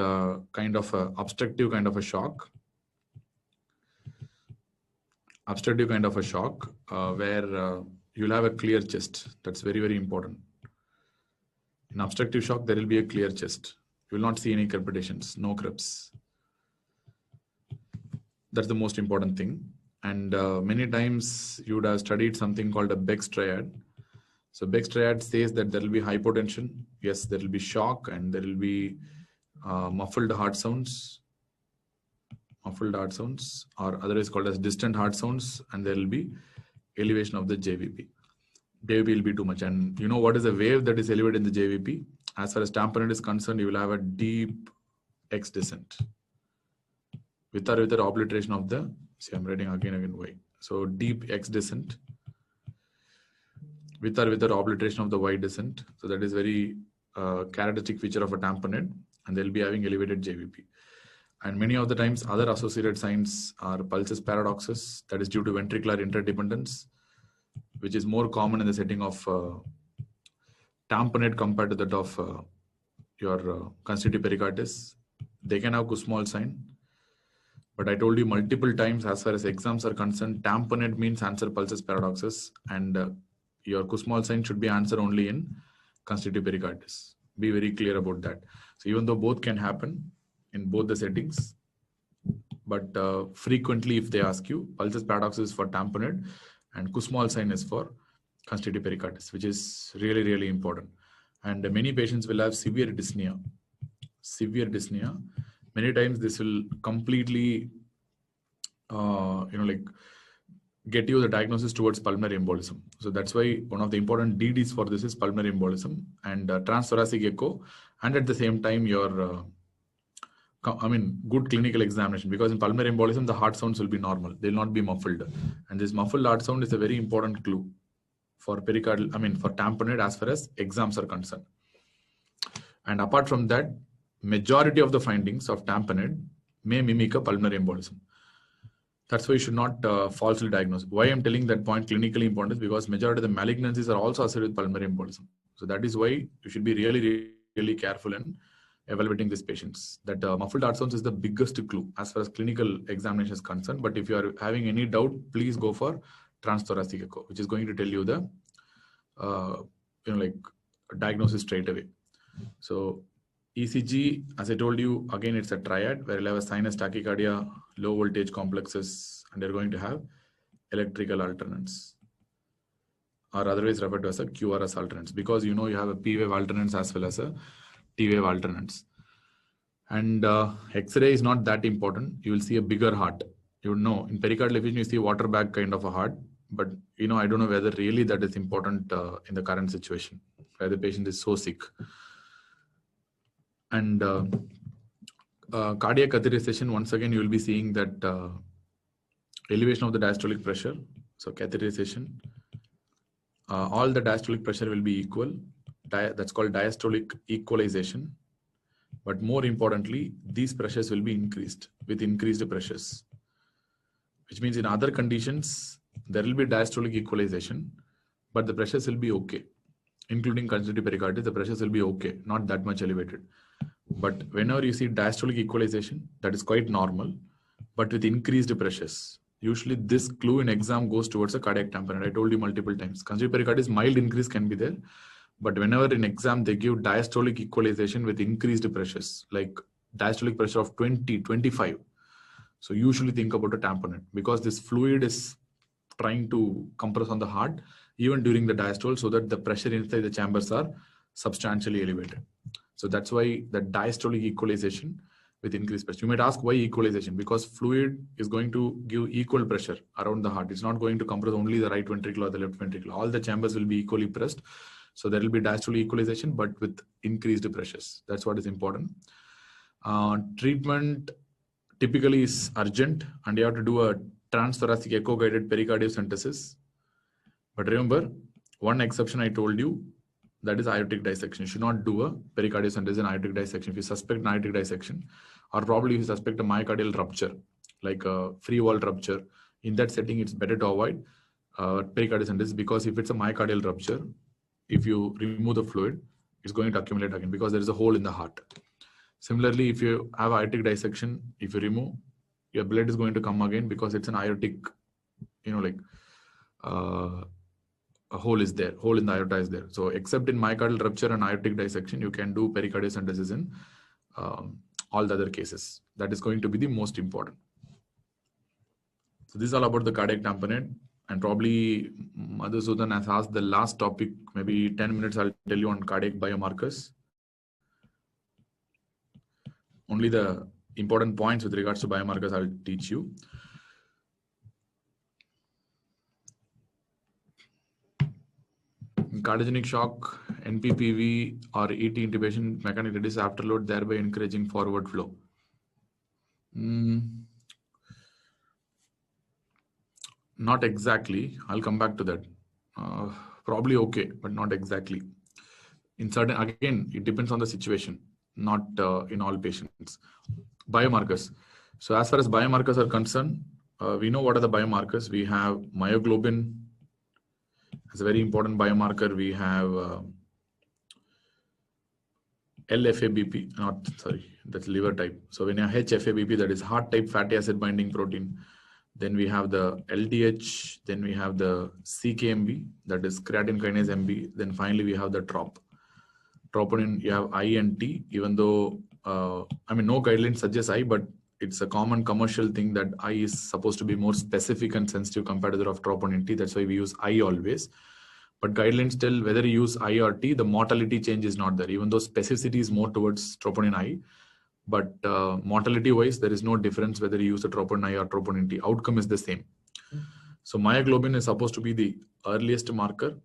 kind of a obstructive kind of a shock. Obstructive kind of a shock where you'll have a clear chest. That's very, very important. In obstructive shock, there will be a clear chest. You will not see any crepitations, no creps. That's the most important thing. And many times you would have studied something called a Beck's triad. So Beck's triad says that there will be hypotension. Yes, there will be shock, and there will be muffled heart sounds, or otherwise called as distant heart sounds, and there will be elevation of the JVP. JVP will be too much. And you know what is the wave that is elevated in the JVP? As far as tamponade is concerned, you will have a deep X descent with or without obliteration of the, see, I'm writing again Y. So deep X descent with or without obliteration of the Y descent. So that is very characteristic feature of a tamponade, and they'll be having elevated JVP. And many of the times other associated signs are pulsus paradoxus, that is due to ventricular interdependence, which is more common in the setting of tamponade compared to that of your constitutive pericarditis. They can have Kussmaul sign. But I told you multiple times, as far as exams are concerned, tamponade means answer pulsus paradoxus, and your Kussmaul sign should be answered only in constitutive pericarditis. Be very clear about that. So even though both can happen in both the settings, but frequently if they ask you, pulsus paradoxus is for tamponade and Kussmaul sign is for constitutive pericarditis, which is really, really important. And many patients will have severe dyspnea. Many times this will completely, get you the diagnosis towards pulmonary embolism. So that's why one of the important DDs for this is pulmonary embolism and transthoracic echo, and at the same time your, good clinical examination, because in pulmonary embolism the heart sounds will be normal; they'll not be muffled, and this muffled heart sound is a very important clue for pericardial, for tamponade as far as exams are concerned. And apart from that, majority of the findings of tamponade may mimic a pulmonary embolism. That's why you should not falsely diagnose. Why I'm telling that point clinically important is because majority of the malignancies are also associated with pulmonary embolism. So that is why you should be really, really careful in evaluating these patients. That muffled heart sounds is the biggest clue as far as clinical examination is concerned. But if you are having any doubt, please go for transthoracic echo, which is going to tell you the diagnosis straight away. So ECG, as I told you, again, it's a triad where you'll have a sinus tachycardia, low voltage complexes, and they're going to have electrical alternance, or otherwise referred to as a QRS alternance, because you have a P wave alternance as well as a T wave alternance. And X-ray is not that important. You will see a bigger heart. You know, in pericardial effusion, you see a water bag kind of a heart, but I don't know whether really that is important in the current situation where the patient is so sick. And cardiac catheterization, once again, you will be seeing that elevation of the diastolic pressure. So catheterization, all the diastolic pressure will be equal. That's called diastolic equalization. But more importantly, these pressures will be increased with increased pressures. which means in other conditions, there will be diastolic equalization, but the pressures will be okay. Including congestive pericarditis, the pressures will be okay, not that much elevated. But whenever you see diastolic equalization, that is quite normal, but with increased pressures. Usually this clue in exam goes towards a cardiac tamponade. I told you multiple times. Congestive pericarditis, mild increase can be there. But whenever in exam, they give diastolic equalization with increased pressures, like diastolic pressure of 20, 25. So usually think about a tamponade because this fluid is trying to compress on the heart even during the diastole so that the pressure inside the chambers are substantially elevated. So that's why the diastolic equalization with increased pressure. You might ask why equalization? Because fluid is going to give equal pressure around the heart. It's not going to compress only the right ventricle or the left ventricle. All the chambers will be equally pressed. So there will be diastolic equalization, but with increased pressures. That's what is important. Treatment typically is urgent, and you have to do a transthoracic echo-guided pericardiocentesis. But remember, one exception I told you, that is aortic dissection. You should not do a pericardiocentesis in aortic dissection. If you suspect an aortic dissection, or probably if you suspect a myocardial rupture, like a free wall rupture, in that setting, it's better to avoid pericardiocentesis, because if it's a myocardial rupture, if you remove the fluid, it's going to accumulate again because there is a hole in the heart. Similarly, if you have aortic dissection, if you remove, your blood is going to come again because it's an aortic, a hole is there, hole in the aorta is there. So except in myocardial rupture and aortic dissection, you can do pericardiocentesis in all the other cases. That is going to be the most important. So this is all about the cardiac tamponade. And probably Madhusudan has asked the last topic, maybe 10 minutes, I'll tell you on cardiac biomarkers. Only the important points with regards to biomarkers I'll teach you. In cardiogenic shock, NPPV or ET intubation, mechanical reduce afterload, thereby encouraging forward flow. Not exactly. I'll come back to that. Probably okay, but not exactly. In certain, again, it depends on the situation, not in all patients. Biomarkers. So as far as biomarkers are concerned, we know what are the biomarkers. We have myoglobin as a very important biomarker. We have LFABP, that's liver type. So when you have HFABP, that is heart type fatty acid binding protein. Then we have the LDH, then we have the CKMB, that is creatine kinase MB. Then finally we have the TROP. Troponin, you have I and T, even though, no guidelines suggest I, but it's a common commercial thing that I is supposed to be more specific and sensitive compared to that of troponin T. That's why we use I always. But guidelines tell whether you use I or T, the mortality change is not there, even though specificity is more towards troponin I. But mortality-wise, there is no difference whether you use a troponin I or troponin T. Outcome is the same. So myoglobin is supposed to be the earliest marker,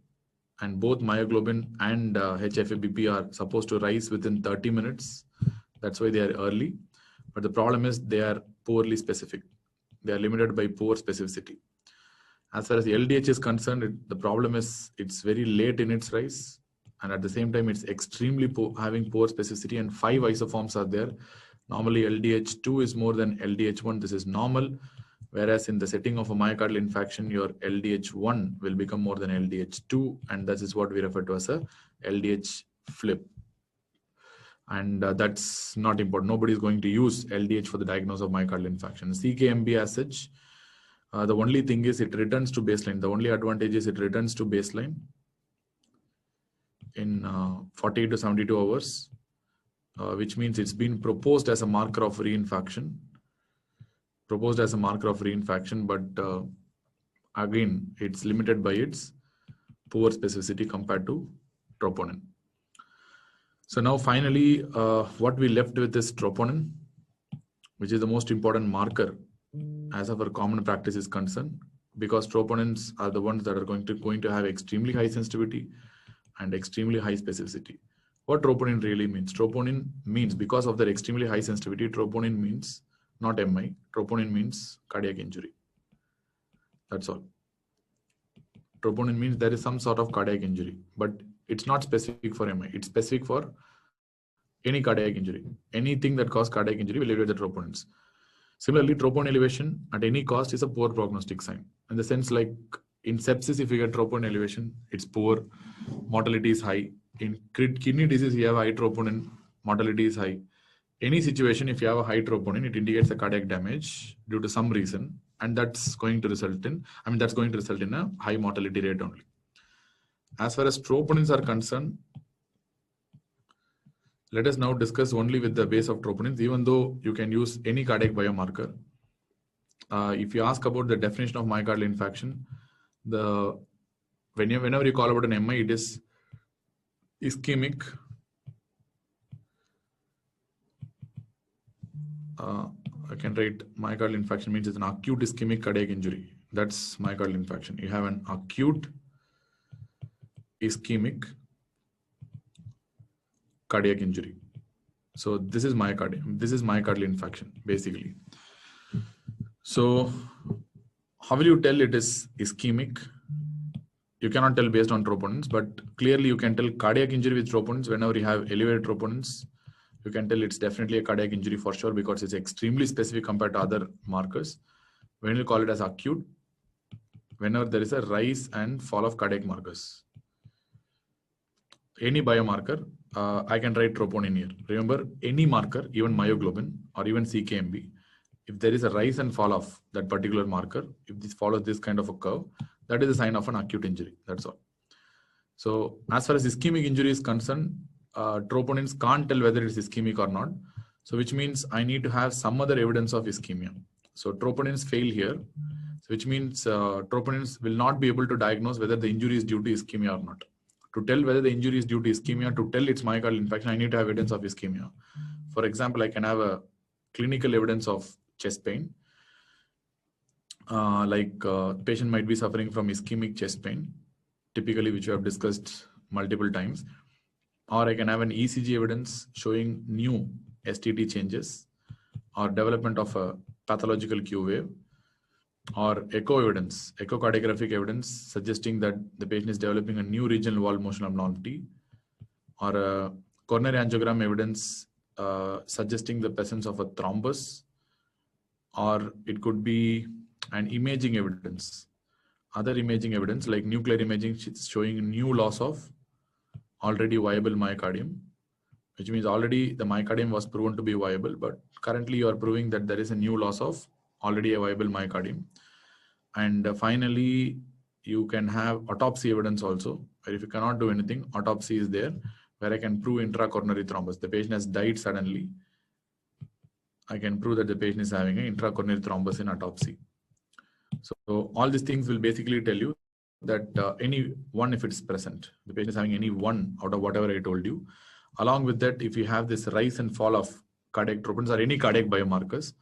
and both myoglobin and HFABP are supposed to rise within 30 minutes. That's why they are early. But the problem is they are poorly specific. They are limited by poor specificity. As far as the LDH is concerned, the problem is it's very late in its rise. And at the same time, it's extremely having poor specificity, and 5 isoforms are there. Normally, LDH2 is more than LDH1. This is normal. Whereas in the setting of a myocardial infarction, your LDH1 will become more than LDH2. And that is what we refer to as a LDH flip. And that's not important. Nobody is going to use LDH for the diagnosis of myocardial infarction. CKMB as such, the only thing is it returns to baseline. The only advantage is it returns to baseline in 48 to 72 hours, which means it's been proposed as a marker of reinfarction. But again, it's limited by its poor specificity compared to troponin. So now finally, what we left with is troponin, which is the most important marker as our common practice is concerned, because troponins are the ones that are going to have extremely high sensitivity and extremely high specificity. What troponin really means? Troponin means, because of their extremely high sensitivity, troponin means not MI. Troponin means cardiac injury. That's all. Troponin means there is some sort of cardiac injury, but it's not specific for MI. It's specific for any cardiac injury. Anything that causes cardiac injury will evaluate the troponins. Similarly, troponin elevation at any cost is a poor prognostic sign. In the sense, like in sepsis, if you get troponin elevation, it's poor, mortality is high. In kidney disease, you have high troponin, mortality is high. Any situation, if you have a high troponin, it indicates a cardiac damage due to some reason, and that's going to result in, that's going to result in a high mortality rate only. As far as troponins are concerned, let us now discuss only with the base of troponins, even though you can use any cardiac biomarker. If you ask about the definition of myocardial infarction, whenever you call about an MI, it is ischemic. I can write myocardial infarction means it's an acute ischemic cardiac injury. That's myocardial infarction. You have an acute ischemic cardiac injury. So this is myocardial infarction basically. So how will you tell it is ischemic? You cannot tell based on troponins, but clearly you can tell cardiac injury with troponins. Whenever you have elevated troponins, you can tell it's definitely a cardiac injury for sure, because it's extremely specific compared to other markers. When you call it as acute, whenever there is a rise and fall of cardiac markers. Any biomarker, I can write troponin here. Remember, any marker, even myoglobin or even CKMB, if there is a rise and fall of that particular marker, if this follows this kind of a curve, that is a sign of an acute injury. That's all. So as far as ischemic injury is concerned, troponins can't tell whether it's ischemic or not. So which means I need to have some other evidence of ischemia. So troponins fail here, which means troponins will not be able to diagnose whether the injury is due to ischemia or not. To tell whether the injury is due to ischemia, to tell it's myocardial infarction, I need to have evidence of ischemia. For example, I can have a clinical evidence of chest pain. Patient might be suffering from ischemic chest pain, typically, which we have discussed multiple times. Or I can have an ECG evidence showing new STT changes or development of a pathological Q wave, or echo evidence, echocardiographic evidence suggesting that the patient is developing a new regional valve motion abnormality, or a coronary angiogram evidence suggesting the presence of a thrombus, or it could be an imaging evidence, other imaging evidence like nuclear imaging showing new loss of already viable myocardium, which means already the myocardium was proven to be viable, but currently you are proving that there is a new loss of already a viable myocardium. And finally, you can have autopsy evidence also, where if you cannot do anything, autopsy is there, where I can prove intracoronary thrombus. The patient has died suddenly. I can prove that the patient is having an intracoronary thrombus in autopsy. So all these things will basically tell you that any one, if it's present, the patient is having any one out of whatever I told you. Along with that, if you have this rise and fall of cardiac troponins or any cardiac biomarkers,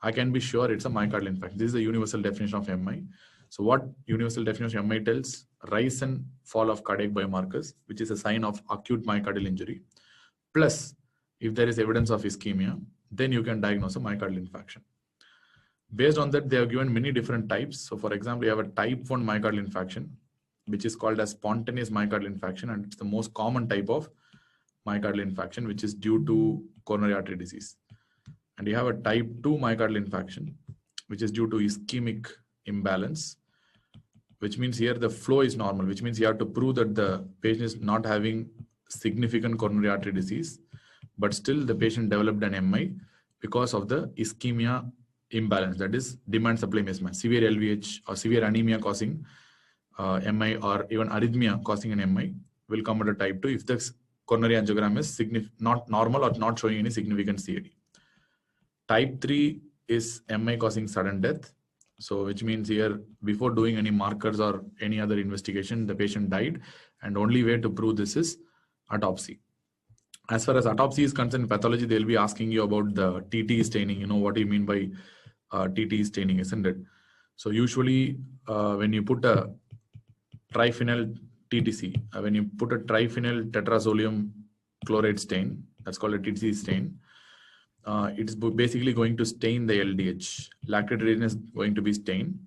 I can be sure it's a myocardial infarction. This is the universal definition of MI. So what universal definition of MI tells? Rise and fall of cardiac biomarkers, which is a sign of acute myocardial injury. Plus, if there is evidence of ischemia, then you can diagnose a myocardial infarction. Based on that, they have given many different types. So for example, you have a type 1 myocardial infarction, which is called as spontaneous myocardial infarction, and it's the most common type of myocardial infarction, which is due to coronary artery disease. And you have a type 2 myocardial infarction, which is due to ischemic imbalance, which means here the flow is normal, which means you have to prove that the patient is not having significant coronary artery disease, but still the patient developed an MI because of the ischemia imbalance, that is demand supply mismatch, severe LVH or severe anemia causing MI, or even arrhythmia causing an MI will come under type 2 if the coronary angiogram is not normal or not showing any significant CAD. Type 3 is MI causing sudden death. So which means here, before doing any markers or any other investigation, the patient died, and only way to prove this is autopsy. As far as autopsy is concerned, pathology, they'll be asking you about the TT staining. You know what do you mean by TT staining, isn't it? So usually when you put a triphenyl TTC, when you put a triphenyl tetrazolium chloride stain, that's called a TTC stain, it's basically going to stain the LDH. Lactate readiness is going to be stained.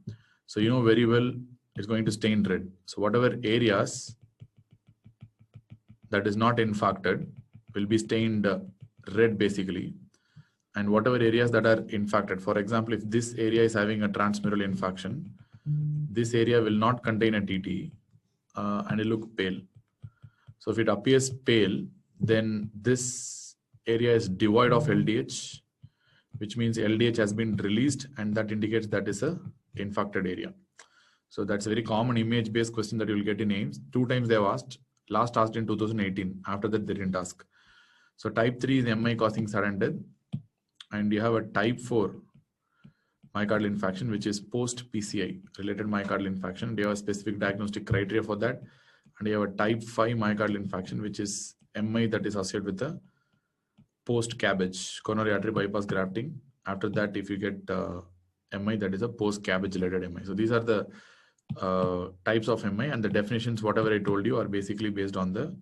So you know very well it's going to stain red. So whatever areas that is not infarcted will be stained red basically. and whatever areas that are infarcted. For example, if this area is having a transmural infarction, this area will not contain a TT and it look pale. So if it appears pale, then this area is devoid of LDH, which means LDH has been released, and that indicates that is a infarcted area. So that's a very common image-based question that you will get in AIIMS. 2 times they have asked. Last asked in 2018. After that, they didn't ask. So type 3 is MI causing sudden death. And you have a type 4 myocardial infarction, which is post-PCI related myocardial infarction. And you have a specific diagnostic criteria for that. And you have a type 5 myocardial infarction, which is MI that is associated with the post-CABG, coronary artery bypass grafting. After that, if you get MI, that is a post-CABG related MI. So these are the types of MI, and the definitions, whatever I told you, are basically based on the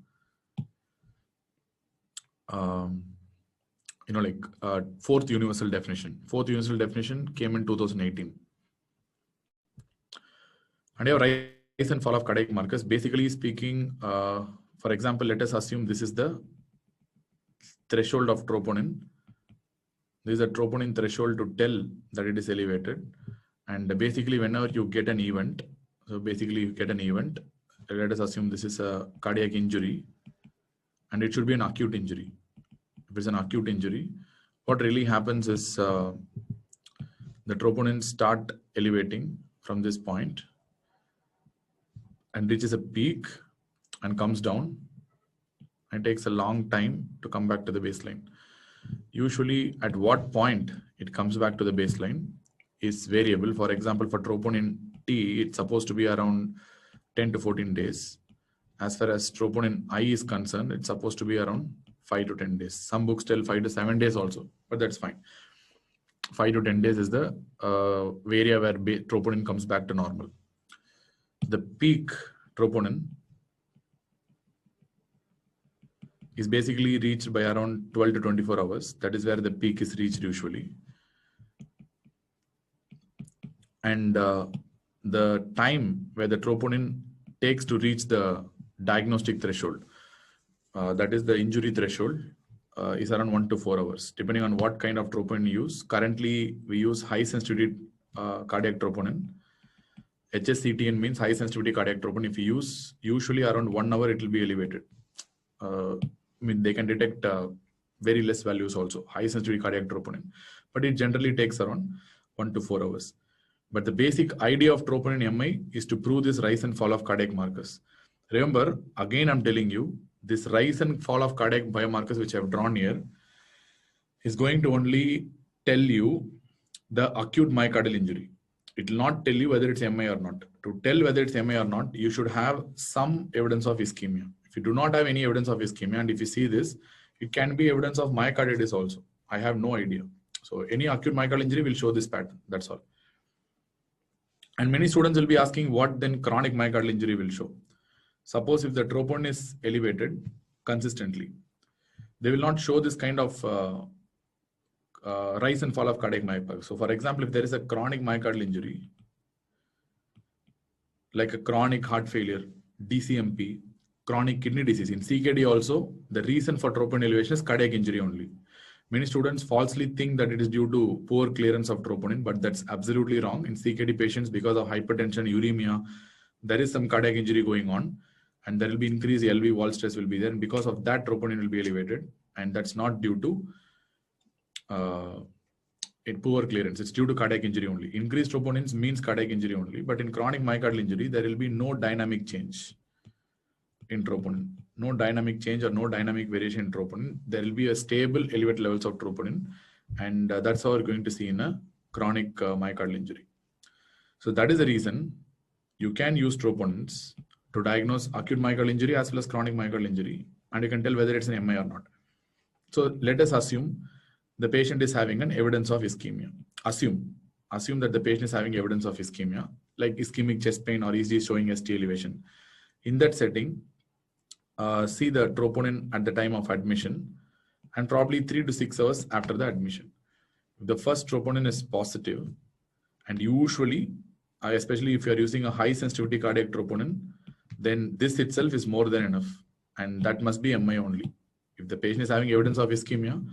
fourth universal definition. Fourth universal definition came in 2018. And you have rise and fall of cardiac markers. Basically speaking, for example, let us assume this is the threshold of troponin. This is a troponin threshold to tell that it is elevated. And basically, whenever you get an event, so basically you get an event, let us assume this is a cardiac injury, and it should be an acute injury. If it's an acute injury, what really happens is the troponins start elevating from this point and reaches a peak and comes down. It takes a long time to come back to the baseline. Usually at what point it comes back to the baseline is variable. For example, for troponin T, it's supposed to be around 10 to 14 days. As far as troponin I is concerned, it's supposed to be around 5 to 10 days. Some books tell 5 to 7 days also, but that's fine. 5 to 10 days is the area where troponin comes back to normal. The peak troponin is basically reached by around 12 to 24 hours. That is where the peak is reached usually. And the time where the troponin takes to reach the diagnostic threshold, that is the injury threshold, is around 1 to 4 hours, depending on what kind of troponin you use. Currently, we use high sensitivity cardiac troponin. HSCTN means high sensitivity cardiac troponin. If you use, usually around 1 hour, it will be elevated. They can detect very less values also, high sensitivity cardiac troponin, but it generally takes around 1 to 4 hours. But the basic idea of troponin MI is to prove this rise and fall of cardiac markers. Remember, again, I'm telling you, this rise and fall of cardiac biomarkers, which I've drawn here, is going to only tell you the acute myocardial injury. It will not tell you whether it's MI or not. To tell whether it's MI or not, you should have some evidence of ischemia. If you do not have any evidence of ischemia, and if you see this, it can be evidence of myocarditis also. I have no idea. So any acute myocardial injury will show this pattern. That's all. And many students will be asking what then chronic myocardial injury will show. Suppose if the troponin is elevated consistently, they will not show this kind of rise and fall of cardiac myocardial. So for example, if there is a chronic myocardial injury, like a chronic heart failure, DCMP, chronic kidney disease, in CKD also, the reason for troponin elevation is cardiac injury only. Many students falsely think that it is due to poor clearance of troponin, but that's absolutely wrong. In CKD patients, because of hypertension, uremia, there is some cardiac injury going on, and there will be increased LV wall stress will be there, and because of that, troponin will be elevated, and that's not due to poor clearance. It's due to cardiac injury only. Increased troponins means cardiac injury only, but in chronic myocardial injury, there will be no dynamic change in troponin. No dynamic change or no dynamic variation in troponin. There will be a stable elevated levels of troponin, and that's how we're going to see in a chronic myocardial injury. So that is the reason you can use troponins to diagnose acute myocardial injury as well as chronic myocardial injury, and you can tell whether it's an MI or not. So let us assume the patient is having an evidence of ischemia. Assume that the patient is having evidence of ischemia, like ischemic chest pain or ECG showing ST elevation. In that setting, see the troponin at the time of admission and probably 3 to 6 hours after the admission. If the first troponin is positive, and usually, especially if you are using a high sensitivity cardiac troponin, then this itself is more than enough, and that must be MI only. If the patient is having evidence of ischemia,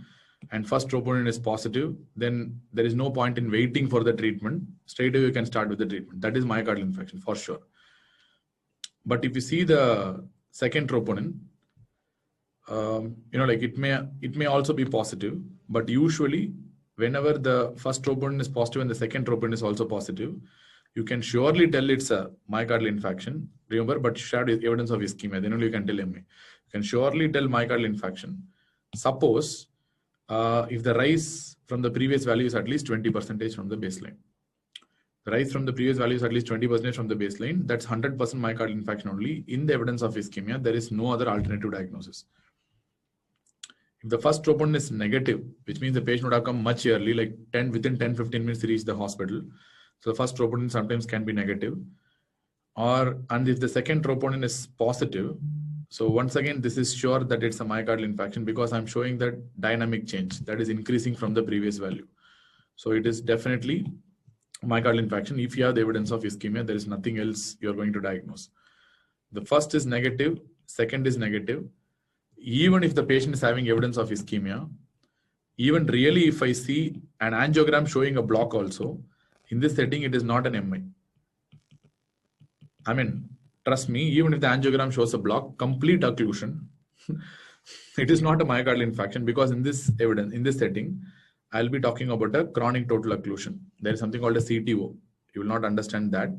and first troponin is positive, then there is no point in waiting for the treatment. Straight away you can start with the treatment. That is myocardial infarction for sure. But if you see the second troponin, like it may also be positive, but usually whenever the first troponin is positive and the second troponin is also positive, you can surely tell it's a myocardial infarction. Remember, but you should have evidence of ischemia. Then only you can tell MI. You can surely tell myocardial infarction. Suppose if the rise from the previous value is at least 20% from the baseline. The rise from the previous value is at least 20% from the baseline. That's 100% myocardial infarction only. In the evidence of ischemia, there is no other alternative diagnosis. If the first troponin is negative, which means the patient would have come much early, like within 10-15 minutes to reach the hospital. So the first troponin sometimes can be negative. And if the second troponin is positive, so once again, this is sure that it's a myocardial infarction because I'm showing that dynamic change that is increasing from the previous value. So it is definitely myocardial infarction. If you have the evidence of ischemia, there is nothing else you're going to diagnose. The first is negative, second is negative. Even if the patient is having evidence of ischemia, even really if I see an angiogram showing a block also, in this setting, it is not an MI. I mean, trust me, even if the angiogram shows a block, complete occlusion, it is not a myocardial infarction because in this evidence, in this setting, I'll be talking about a chronic total occlusion. There is something called a CTO. You will not understand that.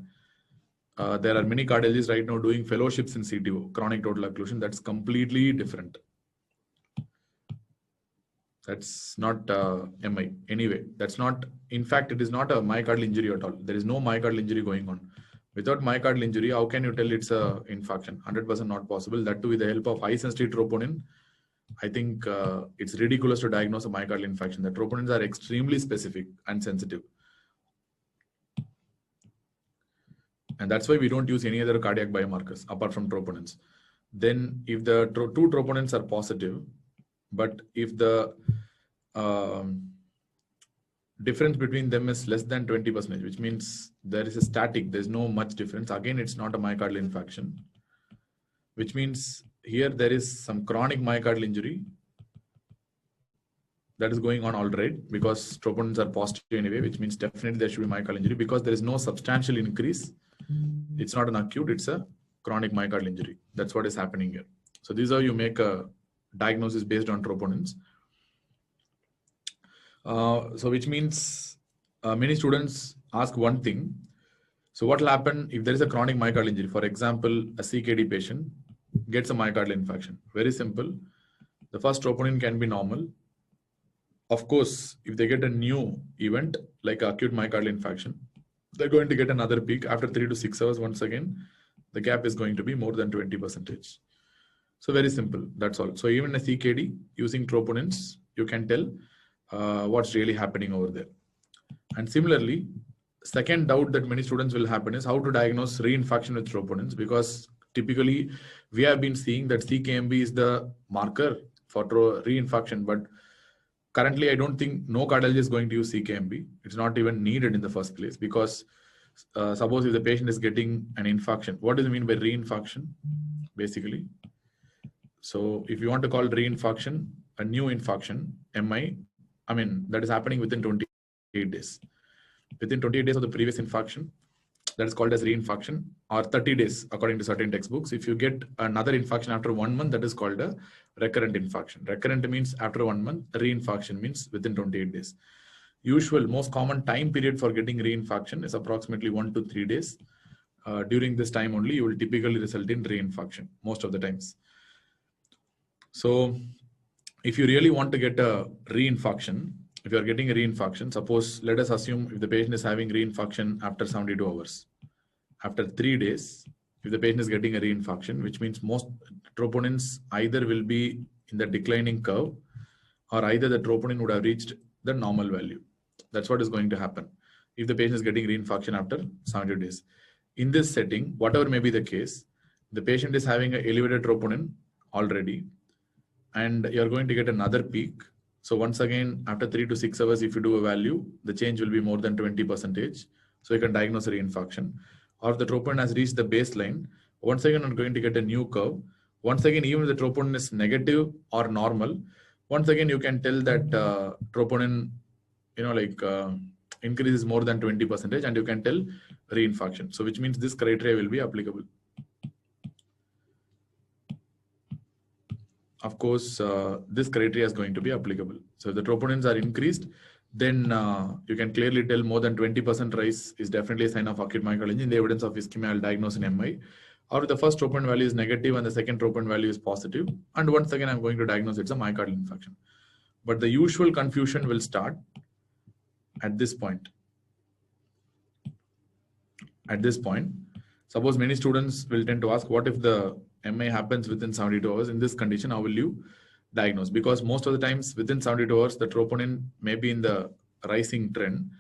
There are many cardiologists right now doing fellowships in CTO, chronic total occlusion. That's completely different. That's not MI. Anyway, that's not, in fact, it is not a myocardial injury at all. There is no myocardial injury going on. Without myocardial injury, how can you tell it's a infarction? 100% not possible. That too with the help of high sensitivity troponin. I think it's ridiculous to diagnose a myocardial infarction. The troponins are extremely specific and sensitive. And that's why we don't use any other cardiac biomarkers apart from troponins. Then if the two troponins are positive, but if the difference between them is less than 20%, which means there is a static, there's no much difference. Again, it's not a myocardial infarction, which means here there is some chronic myocardial injury that is going on all right because troponins are positive anyway, which means definitely there should be myocardial injury because there is no substantial increase. It's not an acute, it's a chronic myocardial injury. That's what is happening here. So these are how you make a diagnosis based on troponins. So which means many students ask one thing. So what will happen if there is a chronic myocardial injury? For example, a CKD patient gets a myocardial infarction. Very simple. The first troponin can be normal. Of course, if they get a new event like acute myocardial infarction, they're going to get another peak after 3 to 6 hours. Once again, the gap is going to be more than 20%. So very simple. That's all. So even a CKD using troponins, you can tell what's really happening over there. And similarly, second doubt that many students will happen is how to diagnose reinfarction with troponins, because typically we have been seeing that CKMB is the marker for reinfarction, but currently I don't think no cardiologist is going to use CKMB. It's not even needed in the first place because suppose if the patient is getting an infarction, what does it mean by reinfarction basically? So if you want to call reinfarction a new infarction, MI, I mean, that is happening within 28 days. Within 28 days of the previous infarction, that is called as reinfarction, or 30 days according to certain textbooks. If you get another infarction after 1 month, that is called a recurrent infarction. Recurrent means after 1 month, reinfarction means within 28 days. Usual, most common time period for getting reinfarction is approximately 1 to 3 days. During this time only, you will typically result in reinfarction most of the times. So if you really want to get a reinfarction, if you are getting a reinfarction, suppose, let us assume if the patient is having reinfarction after 72 hours. After 3 days, if the patient is getting a reinfarction, which means most troponins either will be in the declining curve or either the troponin would have reached the normal value. That's what is going to happen if the patient is getting reinfarction after 70 days. In this setting, whatever may be the case, the patient is having an elevated troponin already, and you're going to get another peak. So once again, after 3 to 6 hours, if you do a value, the change will be more than 20%. So you can diagnose a reinfarction. Or if the troponin has reached the baseline, once again, I'm going to get a new curve. Once again, even if the troponin is negative or normal, Once again, you can tell that troponin, increases more than 20%, and you can tell reinfarction. So which means this criteria will be applicable. Of course, this criteria is going to be applicable. So if the troponins are increased, then you can clearly tell more than 20% rise is definitely a sign of acute myocardial injury. In the evidence of ischemia, I'll diagnose in MI. Or if the first troponin value is negative and the second troponin value is positive, and once again, I'm going to diagnose it's a myocardial infarction. But the usual confusion will start at this point. At this point, suppose many students will tend to ask, what if the MI happens within 72 hours? In this condition, how will you diagnose? Because most of the times within 72 hours, the troponin may be in the rising trend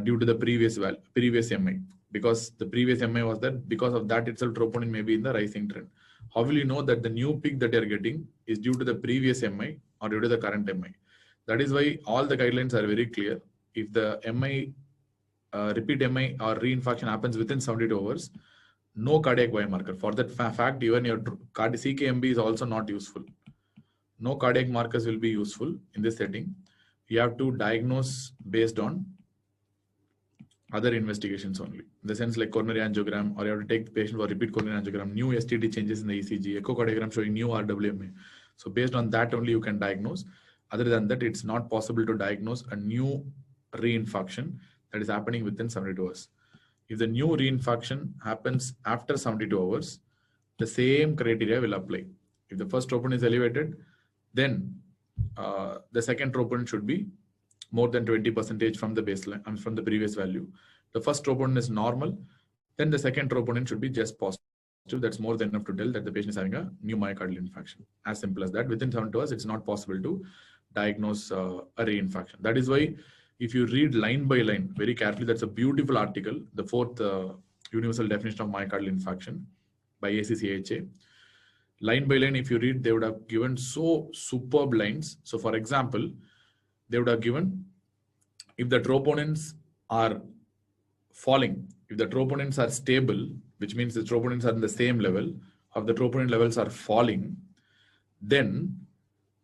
due to the previous MI. Because the previous MI was that, because of that itself, troponin may be in the rising trend. How will you know that the new peak that you're getting is due to the previous MI or due to the current MI? That is why all the guidelines are very clear. If the MI, repeat MI or reinfarction happens within 72 hours, no cardiac biomarker. For that fact, even your CKMB is also not useful. No cardiac markers will be useful in this setting. You have to diagnose based on other investigations only. In the sense like coronary angiogram, or you have to take the patient for repeat coronary angiogram, new STD changes in the ECG, echocardiogram showing new RWMA. So based on that only you can diagnose. Other than that, it's not possible to diagnose a new reinfarction that is happening within 72 hours. If the new reinfarction happens after 72 hours, the same criteria will apply. If the first troponin is elevated, then the second troponin should be more than 20% from the baseline, from the previous value. The first troponin is normal, then the second troponin should be just positive. That's more than enough to tell that the patient is having a new myocardial infarction. As simple as that. Within 72 hours, it's not possible to diagnose a reinfarction. That is why if you read line by line very carefully, that's a beautiful article, the fourth universal definition of myocardial infarction by ACCHA. Line by line, if you read, they would have given so superb lines. So for example, they would have given, if the troponins are falling, if the troponins are stable, which means the troponins are in the same level, or the troponin levels are falling, then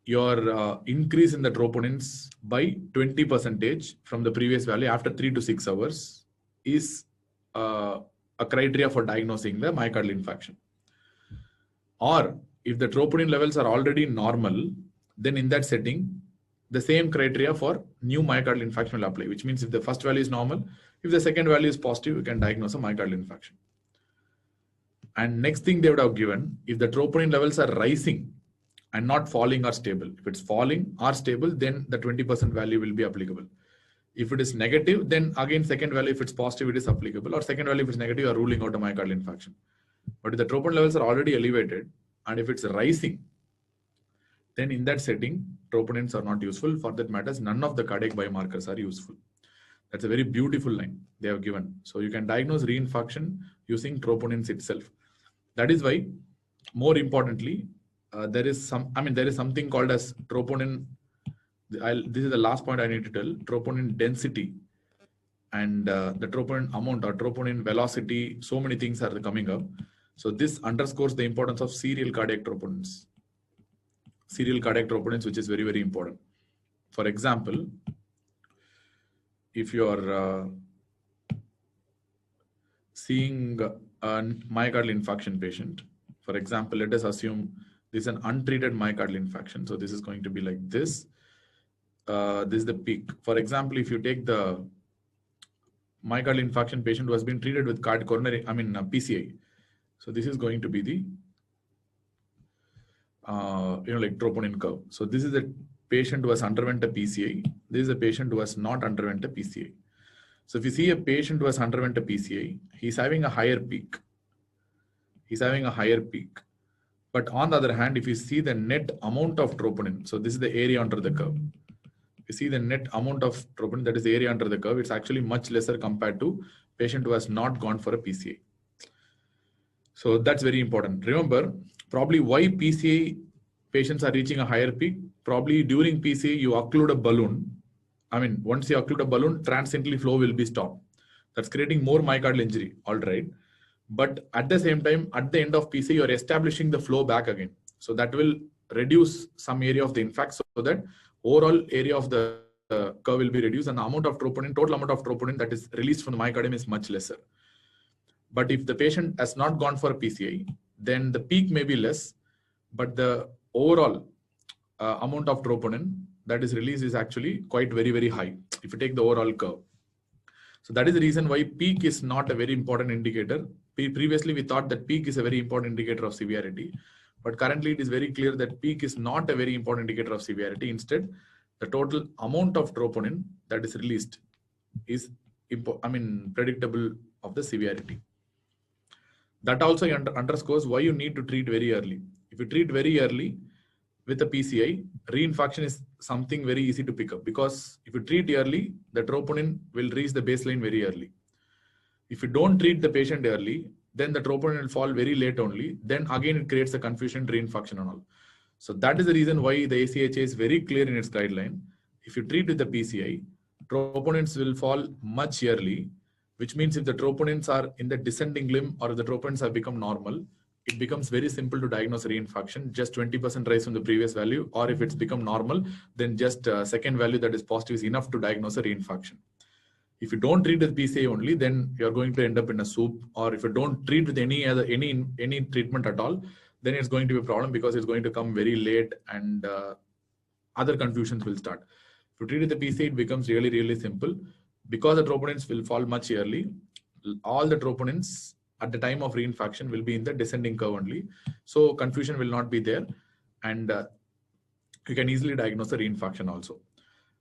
your increase in the troponins by 20% from the previous value after 3 to 6 hours is a criteria for diagnosing the myocardial infarction. Or if the troponin levels are already normal, then in that setting, the same criteria for new myocardial infarction will apply, which means if the first value is normal, if the second value is positive, you can diagnose a myocardial infarction. And next thing they would have given, if the troponin levels are rising and not falling or stable. If it's falling or stable, then the 20% value will be applicable. If it is negative, then again second value, if it's positive, it is applicable, or second value, if it's negative, you are ruling out a myocardial infarction. But if the troponin levels are already elevated, and if it's rising, then in that setting, troponins are not useful. For that matters, none of the cardiac biomarkers are useful. That's a very beautiful line they have given. So you can diagnose reinfarction using troponins itself. That is why, more importantly, there is something called as troponin. This is the last point I need to tell. Troponin density and the troponin amount or troponin velocity. So many things are coming up. So this underscores the importance of serial cardiac troponins. Serial cardiac troponins, which is very, very important. For example, if you are seeing a myocardial infarction patient, for example, let us assume this is an untreated myocardial infarction. So this is going to be like this. This is the peak. For example, if you take the myocardial infarction patient who has been treated with PCI. So this is going to be the troponin curve. So this is a patient who has underwent a PCI. This is a patient who has not underwent a PCI. So if you see a patient who has underwent a PCI, he's having a higher peak. He's having a higher peak. But on the other hand, if you see the net amount of troponin, so this is the area under the curve. You see the net amount of troponin, that is the area under the curve, it's actually much lesser compared to patient who has not gone for a PCI. So that's very important. Remember, probably why PCI patients are reaching a higher peak, probably during PCI you occlude a balloon. Once you occlude a balloon, transiently flow will be stopped. That's creating more myocardial injury, all right. But at the same time, at the end of PCI, you're establishing the flow back again. So that will reduce some area of the infarct so that overall area of the curve will be reduced, and the amount of troponin, total amount of troponin that is released from the myocardium is much lesser. But if the patient has not gone for a PCI, then the peak may be less, but the overall amount of troponin that is released is actually quite very, very high if you take the overall curve. So that is the reason why peak is not a very important indicator. Previously, we thought that peak is a very important indicator of severity, but currently it is very clear that peak is not a very important indicator of severity. Instead, the total amount of troponin that is released is predictable of the severity. That also underscores why you need to treat very early. If you treat very early with a PCI, reinfarction is something very easy to pick up, because if you treat early, the troponin will reach the baseline very early. If you don't treat the patient early, then the troponin will fall very late only. Then again, it creates a confusion, reinfarction and all. So that is the reason why the ACHA is very clear in its guideline. If you treat with the PCI, troponins will fall much early, which means if the troponins are in the descending limb or if the troponins have become normal, it becomes very simple to diagnose reinfarction, just 20% rise from the previous value, or if it's become normal, then just second value that is positive is enough to diagnose a reinfarction. If you don't treat with PCI only, then you're going to end up in a soup, or if you don't treat with any treatment at all, then it's going to be a problem because it's going to come very late and other confusions will start. If you treat with the PCI, it becomes really, really simple. Because the troponins will fall much early, all the troponins at the time of reinfarction will be in the descending curve only. So confusion will not be there, and you can easily diagnose the reinfarction also.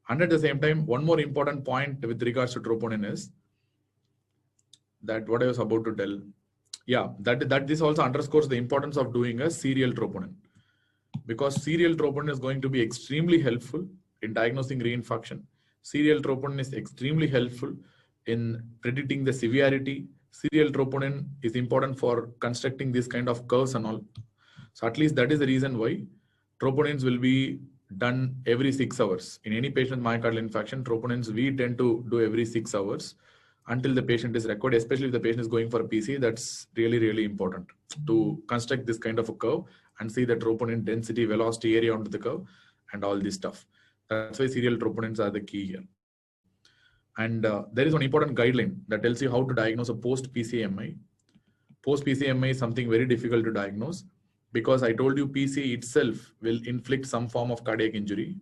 And at the same time, one more important point with regards to troponin is that what I was about to tell. Yeah, that this also underscores the importance of doing a serial troponin, because serial troponin is going to be extremely helpful in diagnosing reinfarction. Serial troponin is extremely helpful in predicting the severity. Serial troponin is important for constructing this kind of curves and all. So at least that is the reason why troponins will be done every 6 hours. In any patient with myocardial infarction, troponins we tend to do every 6 hours until the patient is recorded, especially if the patient is going for a PC. That's really, really important to construct this kind of a curve and see the troponin density, velocity, area onto the curve and all this stuff. That's why serial troponins are the key here. And there is one important guideline that tells you how to diagnose a post-PCI-MI. Post-PCI-MI is something very difficult to diagnose, because I told you PCI itself will inflict some form of cardiac injury.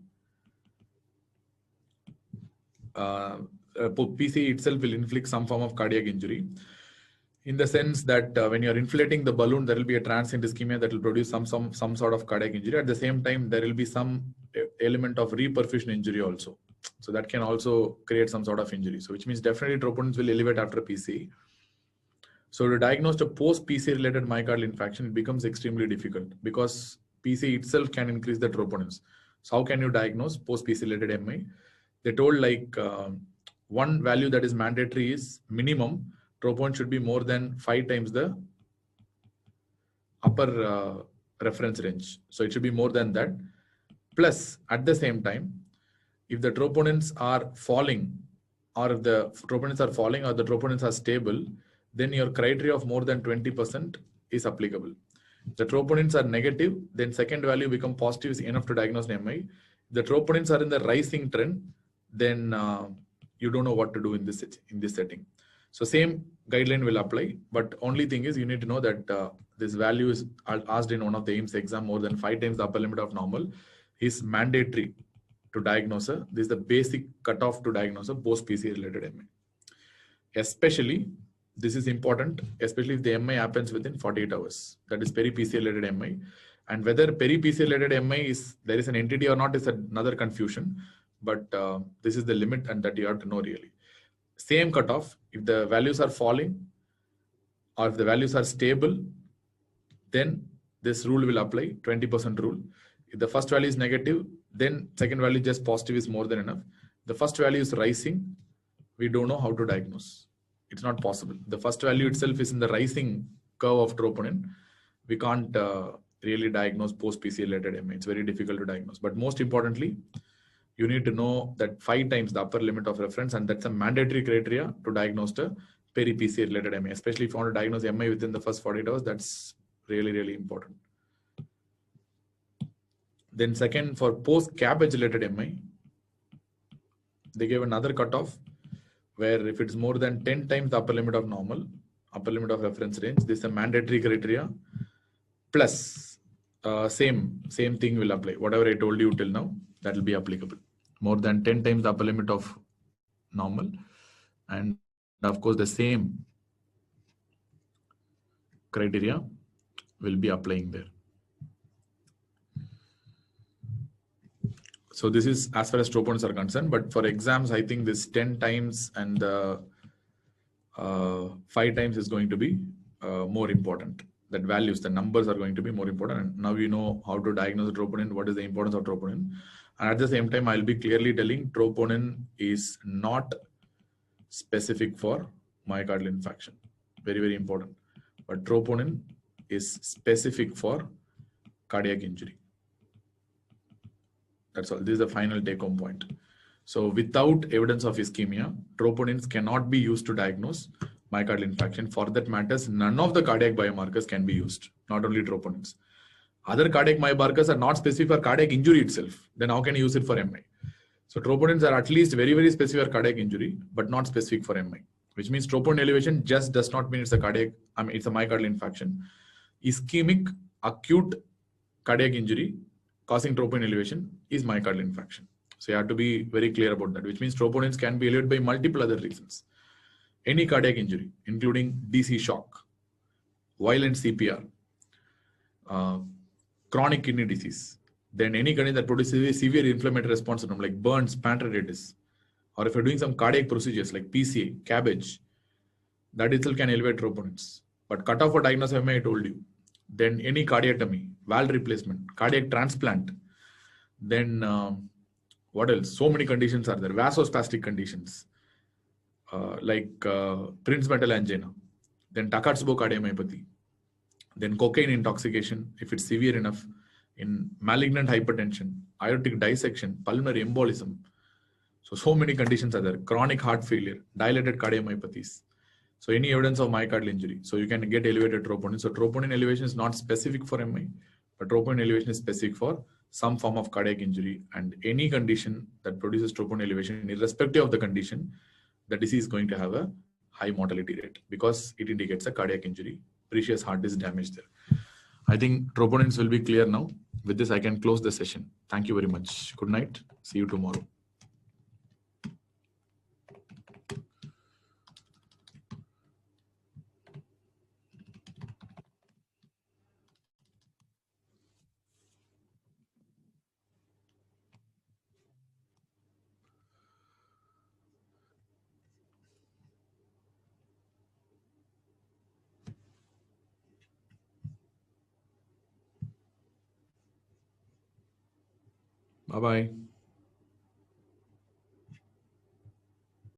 PCI itself will inflict some form of cardiac injury, in the sense that when you're inflating the balloon, there will be a transient ischemia that will produce some sort of cardiac injury. At the same time, there will be some element of reperfusion injury also. So that can also create some sort of injury. So which means definitely troponins will elevate after PCI. So to diagnose a post-PCI related myocardial infarction, it becomes extremely difficult, because PCI itself can increase the troponins. So how can you diagnose post-PCI related MI? They told like one value that is mandatory is minimum troponin should be more than 5 times the upper reference range. So it should be more than that. Plus, at the same time, if the troponins are falling, or if the troponins are falling, or the troponins are stable, then your criteria of more than 20% is applicable. If the troponins are negative, then second value become positive is enough to diagnose an MI. If the troponins are in the rising trend, then you don't know what to do in this setting. So same guideline will apply, but only thing is you need to know that this value is asked in one of the AIIMS exam, more than 5 times the upper limit of normal is mandatory to diagnose a, this is the basic cutoff to diagnose a post-PCI related MI. Especially, this is important, especially if the MI happens within 48 hours. That is peri-PCI related MI. And whether peri-PCI related MI is, there is an entity or not is another confusion, but this is the limit and that you have to know really. Same cutoff, if the values are falling or if the values are stable, then this rule will apply, 20% rule. If the first value is negative, then second value just positive is more than enough. The first value is rising, we don't know how to diagnose. It's not possible. The first value itself is in the rising curve of troponin. We can't really diagnose post-PCI related MI. It's very difficult to diagnose. But most importantly, you need to know that 5 times the upper limit of reference, and that's a mandatory criteria to diagnose the peri-PCI related MI. Especially if you want to diagnose MI within the first 48 hours, that's really, really important. Then second, for post-cabbage related MI, they gave another cutoff where if it's more than 10 times the upper limit of normal, upper limit of reference range, this is a mandatory criteria. Plus, same thing will apply. Whatever I told you till now, that will be applicable. More than 10 times the upper limit of normal, and of course the same criteria will be applying there. So this is as far as troponins are concerned, but for exams, I think this 10 times and 5 times is going to be more important. That values, the numbers are going to be more important. And now you know how to diagnose the troponin, what is the importance of troponin. And at the same time, I'll be clearly telling troponin is not specific for myocardial infarction. Very, very important. But troponin is specific for cardiac injury. That's all. This is the final take-home point. So without evidence of ischemia, troponins cannot be used to diagnose myocardial infarction. For that matters, none of the cardiac biomarkers can be used, not only troponins. Other cardiac biomarkers are not specific for cardiac injury itself. Then how can you use it for MI? So troponins are at least very, very specific for cardiac injury, but not specific for MI, which means troponin elevation just does not mean it's a cardiac, it's a myocardial infarction. Ischemic acute cardiac injury causing troponin elevation is myocardial infarction. So you have to be very clear about that, which means troponins can be elevated by multiple other reasons. Any cardiac injury, including DC shock, violent CPR, chronic kidney disease, then any condition that produces a severe inflammatory response syndrome like burns, pancreatitis, or if you're doing some cardiac procedures like PCA, CABG, that itself can elevate troponins. But cutoff for diagnosis of MI, I told you. Then any cardiectomy, valve replacement, cardiac transplant. Then what else? So many conditions are there. Vasospastic conditions like Prinzmetal angina. Then Takotsubo cardiomyopathy. Then cocaine intoxication, if it's severe enough. In malignant hypertension, aortic dissection, pulmonary embolism. So many conditions are there. Chronic heart failure, dilated cardiomyopathies. So any evidence of myocardial injury. So you can get elevated troponin. So troponin elevation is not specific for MI, but troponin elevation is specific for some form of cardiac injury. And any condition that produces troponin elevation, irrespective of the condition, the disease is going to have a high mortality rate because it indicates a cardiac injury, precious heart disk damage there. I think troponins will be clear now. With this, I can close the session. Thank you very much. Good night. See you tomorrow. Bye-bye.